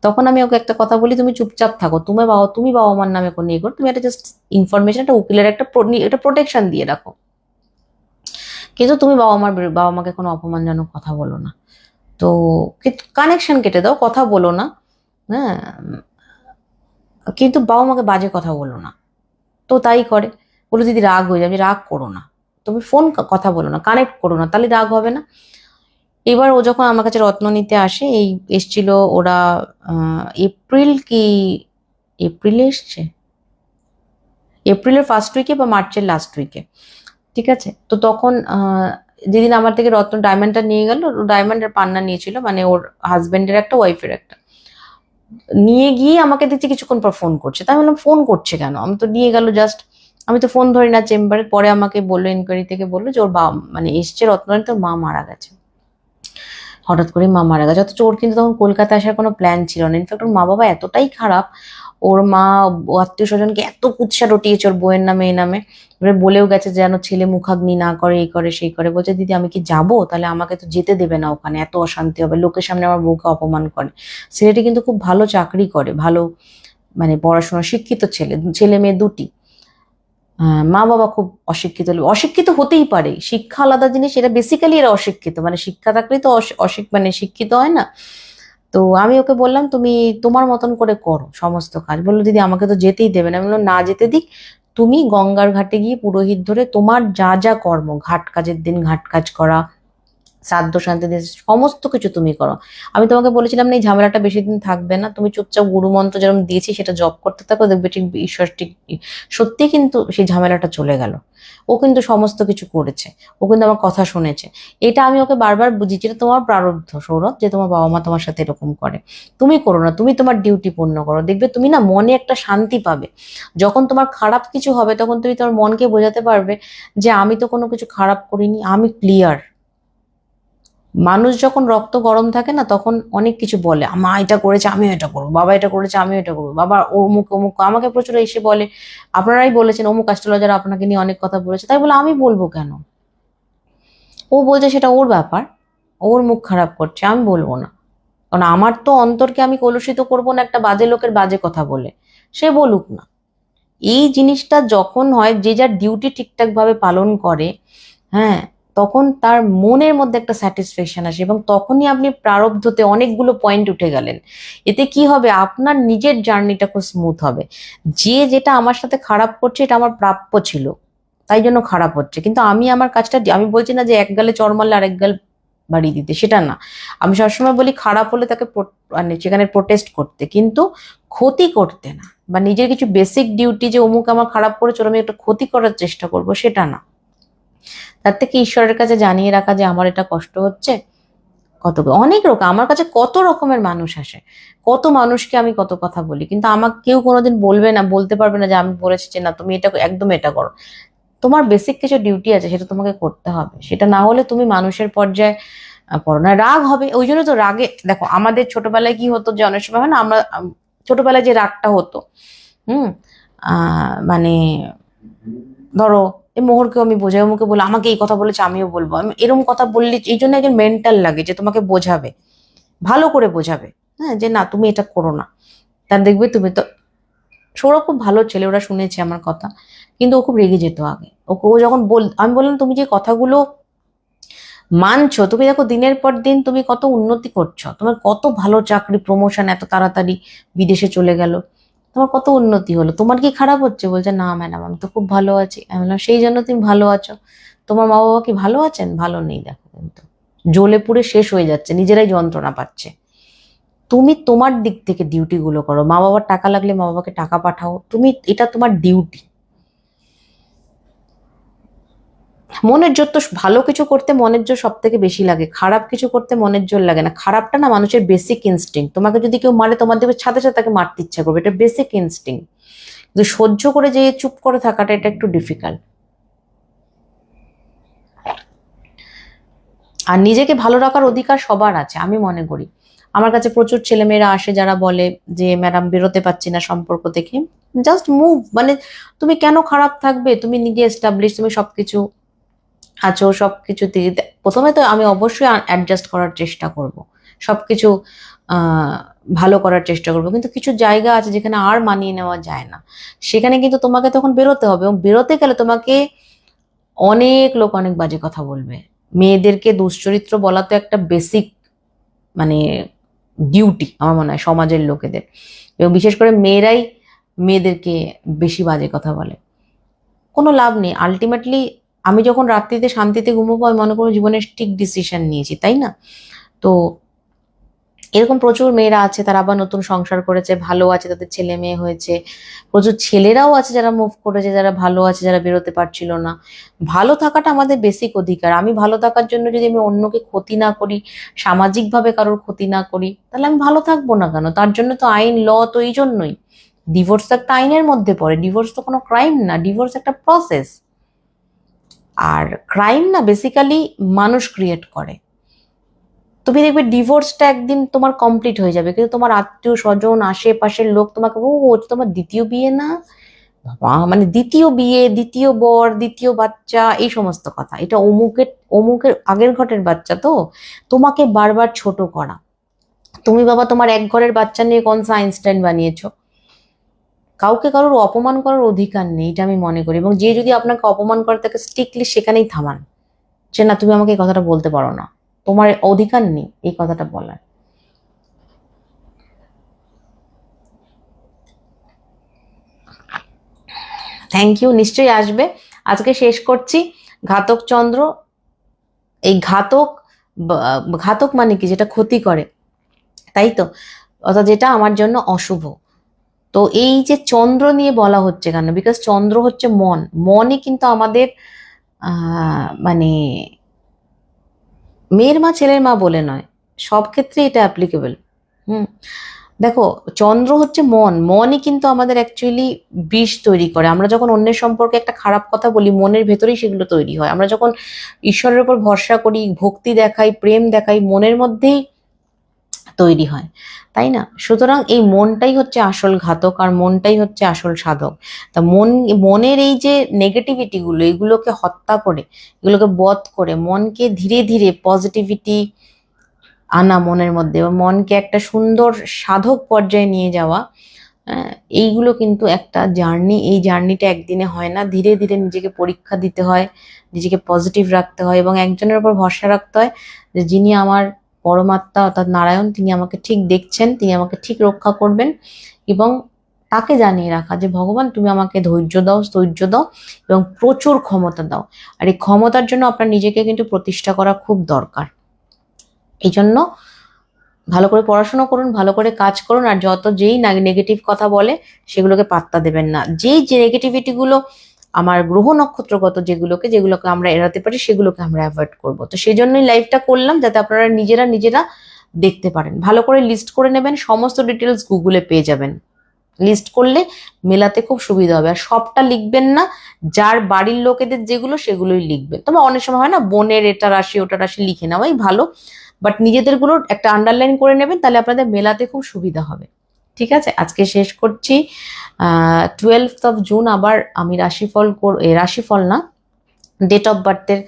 তখন আমি ওকে একটা কথা বলি, তুমি চুপচাপ থাকো, তুমি বাবা মার নামে কোনো ইয়ে করো, তুমি একটা জাস্ট ইনফরমেশন, একটা উকিলের একটা প্রোটেকশন দিয়ে রাখো, কিন্তু তুমি বাবা মাকে কোনো অপমানজনক কথা বলো না। তো কানেকশন কেটে দাও, কথা বলো না, হ্যাঁ, কিন্তু বাবা মাকে বাজে কথা বলো না। তো তাই করে, বলো দিদি রাগ হয়ে যাবে, রাগ করো না, তুমি ফোন কথা বলো না, কানেক্ট করো না, তাহলে রাগ হবে না। এবার ও যখন আমার কাছে রত্ন নিতে আসে, এই এসছিল ওরা এপ্রিল কি এপ্রিলে এসছে, এপ্রিলের ফার্স্ট উইকে বা মার্চের লাস্ট উইকে, ঠিক আছে। তো তখন যেদিন আমার থেকে রত্ন ডায়মন্ডটা নিয়ে গেল, ডায়মন্ডের পান্না নিয়েছিল, মানে ওর হাজবেন্ডের একটা, ওয়াইফের একটা, নিয়ে গিয়ে আমাকে দেখছি কিছুক্ষণ পর ফোন করছে। তাই বললাম ফোন করছে কেন, আমি তো নিয়ে গেল জাস্ট, আমি তো ফোন ধরি না চেম্বারে। পরে আমাকে বললো, ইনকোয়ারি থেকে বললো যে ওর বাবা মানে এসছে রত্নারায়ণ, তোর মা মারা গেছে, হঠাৎ করে মা মারা গেছে। অথচ ওর কিন্তু তখন কলকাতা আসার কোনো প্ল্যান ছিল না। ইনফ্যাক্ট ওর মা বাবা এতটাই খারাপ, ওর মা আত্মীয় স্বজনকে এত কুৎসা রটিয়েছে ওর বউয়ের নামে এই নামে, এবার বলেও গেছে যেন ছেলে মুখাগ্নি না করে, এই করে সেই করে। বলছে দিদি আমি কি যাবো, তাহলে আমাকে তো যেতে দেবে না ওখানে, এত অশান্তি হবে, লোকের সামনে আমার বউকে অপমান করে। ছেলেটি কিন্তু খুব ভালো চাকরি করে, ভালো মানে পড়াশোনা, শিক্ষিত ছেলে, ছেলে মেয়ে দুটি। মা বাবা খুব অশিক্ষিত, অশিক্ষিত হতেই পারে, শিক্ষা আলাদা জিনিস, এটা বেসিক্যালি এরা অশিক্ষিত, মানে শিক্ষা থাকলেই তো মানে শিক্ষিত হয় না। তো আমি ওকে বললাম তুমি তোমার মতন করে করো সমস্ত কাজ। বললো দিদি আমাকে তো যেতেই দেবে না। আমি বললাম না যেতে দিক, তুমি গঙ্গার ঘাটে গিয়ে পুরোহিত ধরে তোমার যা যা কর্ম, ঘাট কাজের দিন ঘাট কাজ করা, শ্রাদ্ধ শান্তি দিয়ে সমস্ত কিছু তুমি করো। আমি তোমাকে বলেছিলাম না এই ঝামেলাটা বেশি দিন থাকবে না, তুমি চুপচাপ গুরু মন্ত্র যেরকম দিয়েছি সেটা জপ করতে থাকো, দেখবে ঠিক ঈশ্বর ঠিক সত্যি কিন্তু সেই ঝামেলাটা চলে গেল। ও কিন্তু সমস্ত কিছু করেছে, ও কিন্তু আমার কথা শুনেছে। এটা আমি ওকে বারবার বুঝিয়েছি, এটা তোমার প্রারব্ধ সৌরভ, যে তোমার বাবা মা তোমার সাথে এরকম করে, তুমি করো না, তুমি তোমার ডিউটি পূর্ণ করো, দেখবে তুমি না মনে একটা শান্তি পাবে। যখন তোমার খারাপ কিছু হবে তখন তুমি তোমার মনকে বোঝাতে পারবে যে আমি তো কোনো কিছু খারাপ করিনি, আমি ক্লিয়ার। মানুষ যখন রক্ত গরম থাকে না তখন অনেক কিছু বলে, মা এটা করেছে আমিও এটা করবো, বাবা এটা করেছে আমিও এটা করবো, বাবা অমুক অমুক আমাকে প্রচুর এসে বলে, আপনারাই বলেছেন অমুক অ্যাস্ট্রোলজার আপনাকে নিয়ে অনেক কথা বলেছে, তাই বলে আমি বলবো কেন? ও বলছে সেটা ওর ব্যাপার, ওর মুখ খারাপ করছে, আমি বলবো না। কারণ আমার তো অন্তরকে আমি কলুষিত করবো না একটা বাজে লোকের বাজে কথা বলে, সে বলুক না। এই জিনিসটা যখন হয়, যে যার ডিউটি ঠিকঠাক ভাবে পালন করে, হ্যাঁ, তখন তার মনের মধ্যে একটা স্যাটিসফ্যাকশন আসে, এবং তখনই আপনি প্রারব্ধতে অনেকগুলো পয়েন্ট উঠে গেলেন। এতে কি হবে, আপনার নিজের জার্নিটা খুব স্মুথ হবে। যে যেটা আমার সাথে খারাপ করছে এটা আমার প্রাপ্য ছিল, তাই জন্য খারাপ হচ্ছে, কিন্তু আমি আমার কাজটা, আমি বলছি না যে এক গালে চড় মারলে আরেক গাল বাড়িয়ে দিতে, সেটা না। আমি সবসময় বলি খারাপ হলে তাকে মানে সেখানে প্রোটেস্ট করতে, কিন্তু ক্ষতি করতে না। বা নিজের কিছু বেসিক ডিউটি, যে অমুক আমার খারাপ করেছে আমি একটা ক্ষতি করার চেষ্টা করব, সেটা না। তার থেকে ঈশ্বরের কাছে জানিয়ে রাখা যে আমার এটা কষ্ট হচ্ছে। কত অনেক রকম আমার কাছে কত রকমের মানুষ আসে, কত মানুষকে আমি কত কথা বলি, কিন্তু আমাকে কেউ কোনোদিন বলবে না, বলতে পারবে না যে আমি বলেছি যে না তুমি এটা একদম এটা করো। তোমার বেসিক কিছু ডিউটি আছে, সেটা তোমাকে করতে হবে, সেটা না হলে তুমি মানুষের পর্যায়ে পড়ো না। রাগ হবে, ওই জন্য তো রাগে, দেখো আমাদের ছোটবেলায় কি হতো যে অনেক সময় হয় না, আমরা ছোটবেলায় যে রাগটা হতো, হুম, মানে ধরো এই মোহরকেও আমি বোঝাই, মুখে বলে আমাকে এই কথা বলেছে আমিও বলবো, আমি এরকম কথা বললে এই জন্য একজন মেন্টাল লাগে যে তোমাকে বোঝাবে, ভালো করে বোঝাবে, হ্যাঁ, যে না তুমি এটা করো না। তার দেখবে তুমি তো, সৌরভ খুব ভালো ছেলে, ওরা শুনেছে আমার কথা, কিন্তু ও খুব রেগে যেত আগে। ওকে ও যখন আমি বললাম তুমি যে কথাগুলো মানছো, তুমি দেখো দিনের পর দিন তুমি কত উন্নতি করছো, তোমার কত ভালো চাকরি, প্রমোশন এত তাড়াতাড়ি, বিদেশে চলে গেল, তোমার কত উন্নতি হলো, তোমার কি খারাপ হচ্ছে? বলছে না ম্যাডাম আমি তো খুব ভালো আছি। আমি বললাম সেই জন্য তুমি ভালো আছো, তোমার মা বাবা কি ভালো আছেন? ভালো নেই, দেখো কিন্তু জ্বলে পুড়ে শেষ হয়ে যাচ্ছে, নিজেরাই যন্ত্রণা পাচ্ছে। তুমি তোমার দিক থেকে ডিউটি গুলো করো, মা বাবার টাকা লাগলে মা বাবাকে টাকা পাঠাও, তুমি এটা তোমার ডিউটি। মনের জোর তো ভালো কিছু করতে মনের জোর সব থেকে বেশি লাগে, খারাপ কিছু করতে মনের জোর লাগে না। খারাপটা না মানুষের বেসিক ইনস্টিংক্ট, তোমাকে যদি কেউ মারে তোমার দেবে সাথে সাথে তাকে মারতে ইচ্ছা করবে, এটা বেসিক ইনস্টিংক্ট। কিন্তু সহ্য করে যে চুপ করে থাকাটা এটা একটু ডিফিকাল্ট। আর নিজেকে ভালো রাখার অধিকার সবার আছে আমি মনে করি। আমার কাছে প্রচুর ছেলেমেয়েরা আসে যারা বলে যে ম্যাডাম বেরোতে পারছি না সম্পর্ক থেকে। জাস্ট মুভ, মানে তুমি কেন খারাপ থাকবে, তুমি নিজে এস্টাবলিশ, তুমি সবকিছু আছো, সবকিছুতে প্রথমে তো আমি অবশ্যই অ্যাডজাস্ট করার চেষ্টা করব, সবকিছু ভালো করার চেষ্টা করবো, কিন্তু কিছু জায়গা আছে যেখানে আর মানিয়ে নেওয়া যায় না, সেখানে কিন্তু তোমাকে তখন বেরোতে হবে, এবং বেরোতে গেলে তোমাকে অনেক লোক অনেক বাজে কথা বলবে। মেয়েদেরকে দুশ্চরিত্র বলা তো একটা বেসিক মানে ডিউটি আমার মনে হয় সমাজের লোকেদের, এবং বিশেষ করে মেয়েরাই মেয়েদেরকে বেশি বাজে কথা বলে। কোনো লাভ নেই আলটিমেটলি। আমি যখন রাত্রিতে শান্তিতে ঘুমোবো আমি মনে করবো জীবনের ঠিক ডিসিশন নিয়েছি, তাই না? তো এরকম প্রচুর মেয়েরা আছে, তারা আবার নতুন সংসার করেছে, ভালো আছে, তাদের ছেলে মেয়ে হয়েছে। প্রচুর ছেলেরাও আছে যারা মুভ করেছে, যারা ভালো আছে, যারা বেরোতে পারছিল না। ভালো থাকাটা আমাদের বেসিক অধিকার। আমি ভালো থাকার জন্য যদি আমি অন্যকে ক্ষতি না করি, সামাজিকভাবে কারোর ক্ষতি না করি, তাহলে আমি ভালো থাকবো না কেন? তার জন্য তো আইন, ল তো এই জন্যই। ডিভোর্স তো একটা আইনের মধ্যে পড়ে, ডিভোর্স তো কোনো ক্রাইম না, ডিভোর্স একটা প্রসেস। আর ক্রাইম না বেসিক্যালি মানুষ ক্রিয়েট করে। তুমি দেখবে ডিভোর্সটা একদিন তোমার কমপ্লিট হয়ে যাবে, কিন্তু তোমার আত্মীয় স্বজন, আশেপাশের লোক তোমাকে, ও ওটা তোমার দ্বিতীয় বিয়ে না বাবা, মানে দ্বিতীয় বিয়ে, দ্বিতীয় বর, দ্বিতীয় বাচ্চা, এই সমস্ত কথা। এটা অমুকের অমুকের আগের ঘরের বাচ্চা, তো তোমাকে বারবার ছোট করা। তুমি বাবা তোমার এক ঘরের বাচ্চা নিয়ে কোন আইনস্টাইন বানিয়েছো? কাউকে কারোর অপমান করার অধিকার নেই, এটা আমি মনে করি। এবং যে যদি আপনাকে অপমান করে, তাকে স্ট্রিক্টলি সেখানেই থামান, যে না তুমি আমাকে এই কথাটা বলতে পারো না, তোমার অধিকার নেই এই কথাটা বলার। থ্যাংক ইউ, নিশ্চয়ই আসবে। আজকে শেষ করছি। ঘাতক চন্দ্র, এই ঘাতক, ঘাতক মানে কি? যেটা ক্ষতি করে, তাই তো, অর্থাৎ যেটা আমার জন্য অশুভ। তো এই যে চন্দ্র নিয়ে বলা হচ্ছে কেন? বিকজ চন্দ্র হচ্ছে মন। মনই কিন্তু আমাদের মানে মেয়ের মা ছেলের মা বলে নয়, সব ক্ষেত্রে এটা অ্যাপ্লিকেবল। হুম। দেখো, চন্দ্র হচ্ছে মন, মনই কিন্তু আমাদের অ্যাকচুয়ালি বিষ তৈরি করে। আমরা যখন অন্যের সম্পর্কে একটা খারাপ কথা বলি, মনের ভেতরেই সেগুলো তৈরি হয়। আমরা যখন ঈশ্বরের উপর ভরসা করি, ভক্তি দেখাই, প্রেম দেখাই, মনের মধ্যেই তৈরি হয়, তাই না? সুতরাং এই মনটাই হচ্ছে আসল ঘাতক, আর মনটাই হচ্ছে আসল সাধক। তা মনের এই যে নেগেটিভিটি গুলো, এগুলোকে হত্যা করে, এগুলোকে বধ করে, মনকে ধীরে ধীরে পজিটিভিটি আনা মনের মধ্যে, এবং মনকে একটা সুন্দর সাধক পর্যায়ে নিয়ে যাওয়া, এইগুলো কিন্তু একটা জার্নি। এই জার্নিটা একদিনে হয় না, ধীরে ধীরে নিজেকে পরীক্ষা দিতে হয়, নিজেকে পজিটিভ রাখতে হয়, এবং একজনের উপর ভরসা রাখতে হয় যে যিনি আমার পরমাত্মা অর্থাৎ নারায়ণ, তিনি আমাকে ঠিক দেখছেন, তিনি আমাকে ঠিক রক্ষা করবেন। এবং তাকে জানিয়ে রাখা যে ভগবান তুমি আমাকে ধৈর্য দাও, স্থৈর্য দাও, এবং প্রচুর ক্ষমতা দাও। আর এই ক্ষমতার জন্য আপনার নিজেকে কিন্তু প্রতিষ্ঠা করা খুব দরকার। এই জন্য ভালো করে পড়াশোনা করুন, ভালো করে কাজ করুন, আর যেই নেগেটিভ কথা বলে সেগুলোকে পাত্তা দেবেন না। যেই যে নেগেটিভিটি গুলো আমার গ্রহ নক্ষত্রগত, যেগুলোকে আমরা এড়াতে পারি, সেগুলোকে আমরা অ্যাভয়েড করব। তো সেই জন্যই লাইভটা করলাম, যাতে আপনারা নিজেরা নিজেরা দেখতে পারেন। ভালো করে লিস্ট করে নেবেন, সমস্ত ডিটেলস গুগলে পেয়ে যাবেন। লিস্ট করলে মেলাতে খুব সুবিধা হবে। আর সবটা লিখবেন না, যার বাড়ির লোকেদের যেগুলো সেগুলোই লিখবেন। তবে অনেক সময় হয় না, বোনের এটা রাশি ওটা রাশি লিখে নেওয়াই ভালো, বাট নিজেদের গুলো একটা আন্ডারলাইন করে নেবেন, তাহলে আপনাদের মেলাতে খুব সুবিধা হবে। ঠিক আছে, আজকে শেষ করছি। 12 জুন আবার আমি রাশিফল না, ডেট অফ বার্থের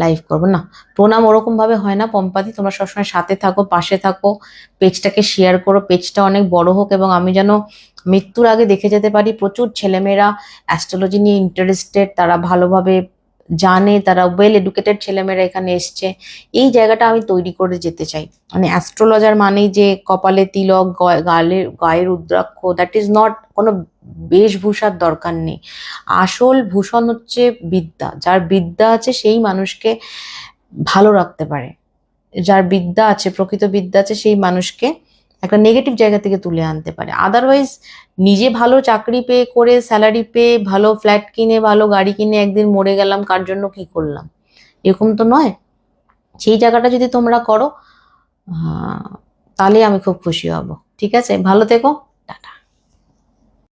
লাইভ করবো না। প্রণাম ওরকম ভাবে হয় না পম্পাদি, তোমরা সবসময় সাথে থাকো, পাশে থাকো, পেজটাকে শেয়ার করো, পেজটা অনেক বড় হোক, এবং আমি যেন মৃত্যুর আগে দেখে যেতে পারি প্রচুর ছেলেমেয়েরা অ্যাস্ট্রোলজি নিয়ে ইন্টারেস্টেড, তারা ভালোভাবে জানে, তারা ওয়েল এডুকেটেড ছেলেমেয়েরা এখানে এসছে। এই জায়গাটা আমি তৈরি করে যেতে চাই। মানে অ্যাস্ট্রোলজার মানেই যে কপালে তিলক, গায়ে রুদ্রাক্ষ, দ্যাট ইজ নট কোনো বেশভূষার দরকার নেই। আসল ভূষণ হচ্ছে বিদ্যা। যার বিদ্যা আছে সেই মানুষকে ভালো রাখতে পারে, যার বিদ্যা আছে, প্রকৃত বিদ্যা আছে, সেই মানুষকে একটা নেগেটিভ জায়গা থেকে তুলে আনতে পারে। আদারওয়াইজ নিজে ভালো চাকরি পেয়ে করে, স্যালারি পেয়ে, ভালো ফ্ল্যাট কিনে, ভালো গাড়ি কিনে একদিন মরে গেলাম, কার জন্য কি করলাম, এরকম তো নয়। সেই জায়গাটা যদি তোমরা করো, তাহলে আমি খুব খুশি হব। ঠিক আছে, ভালো থেকো।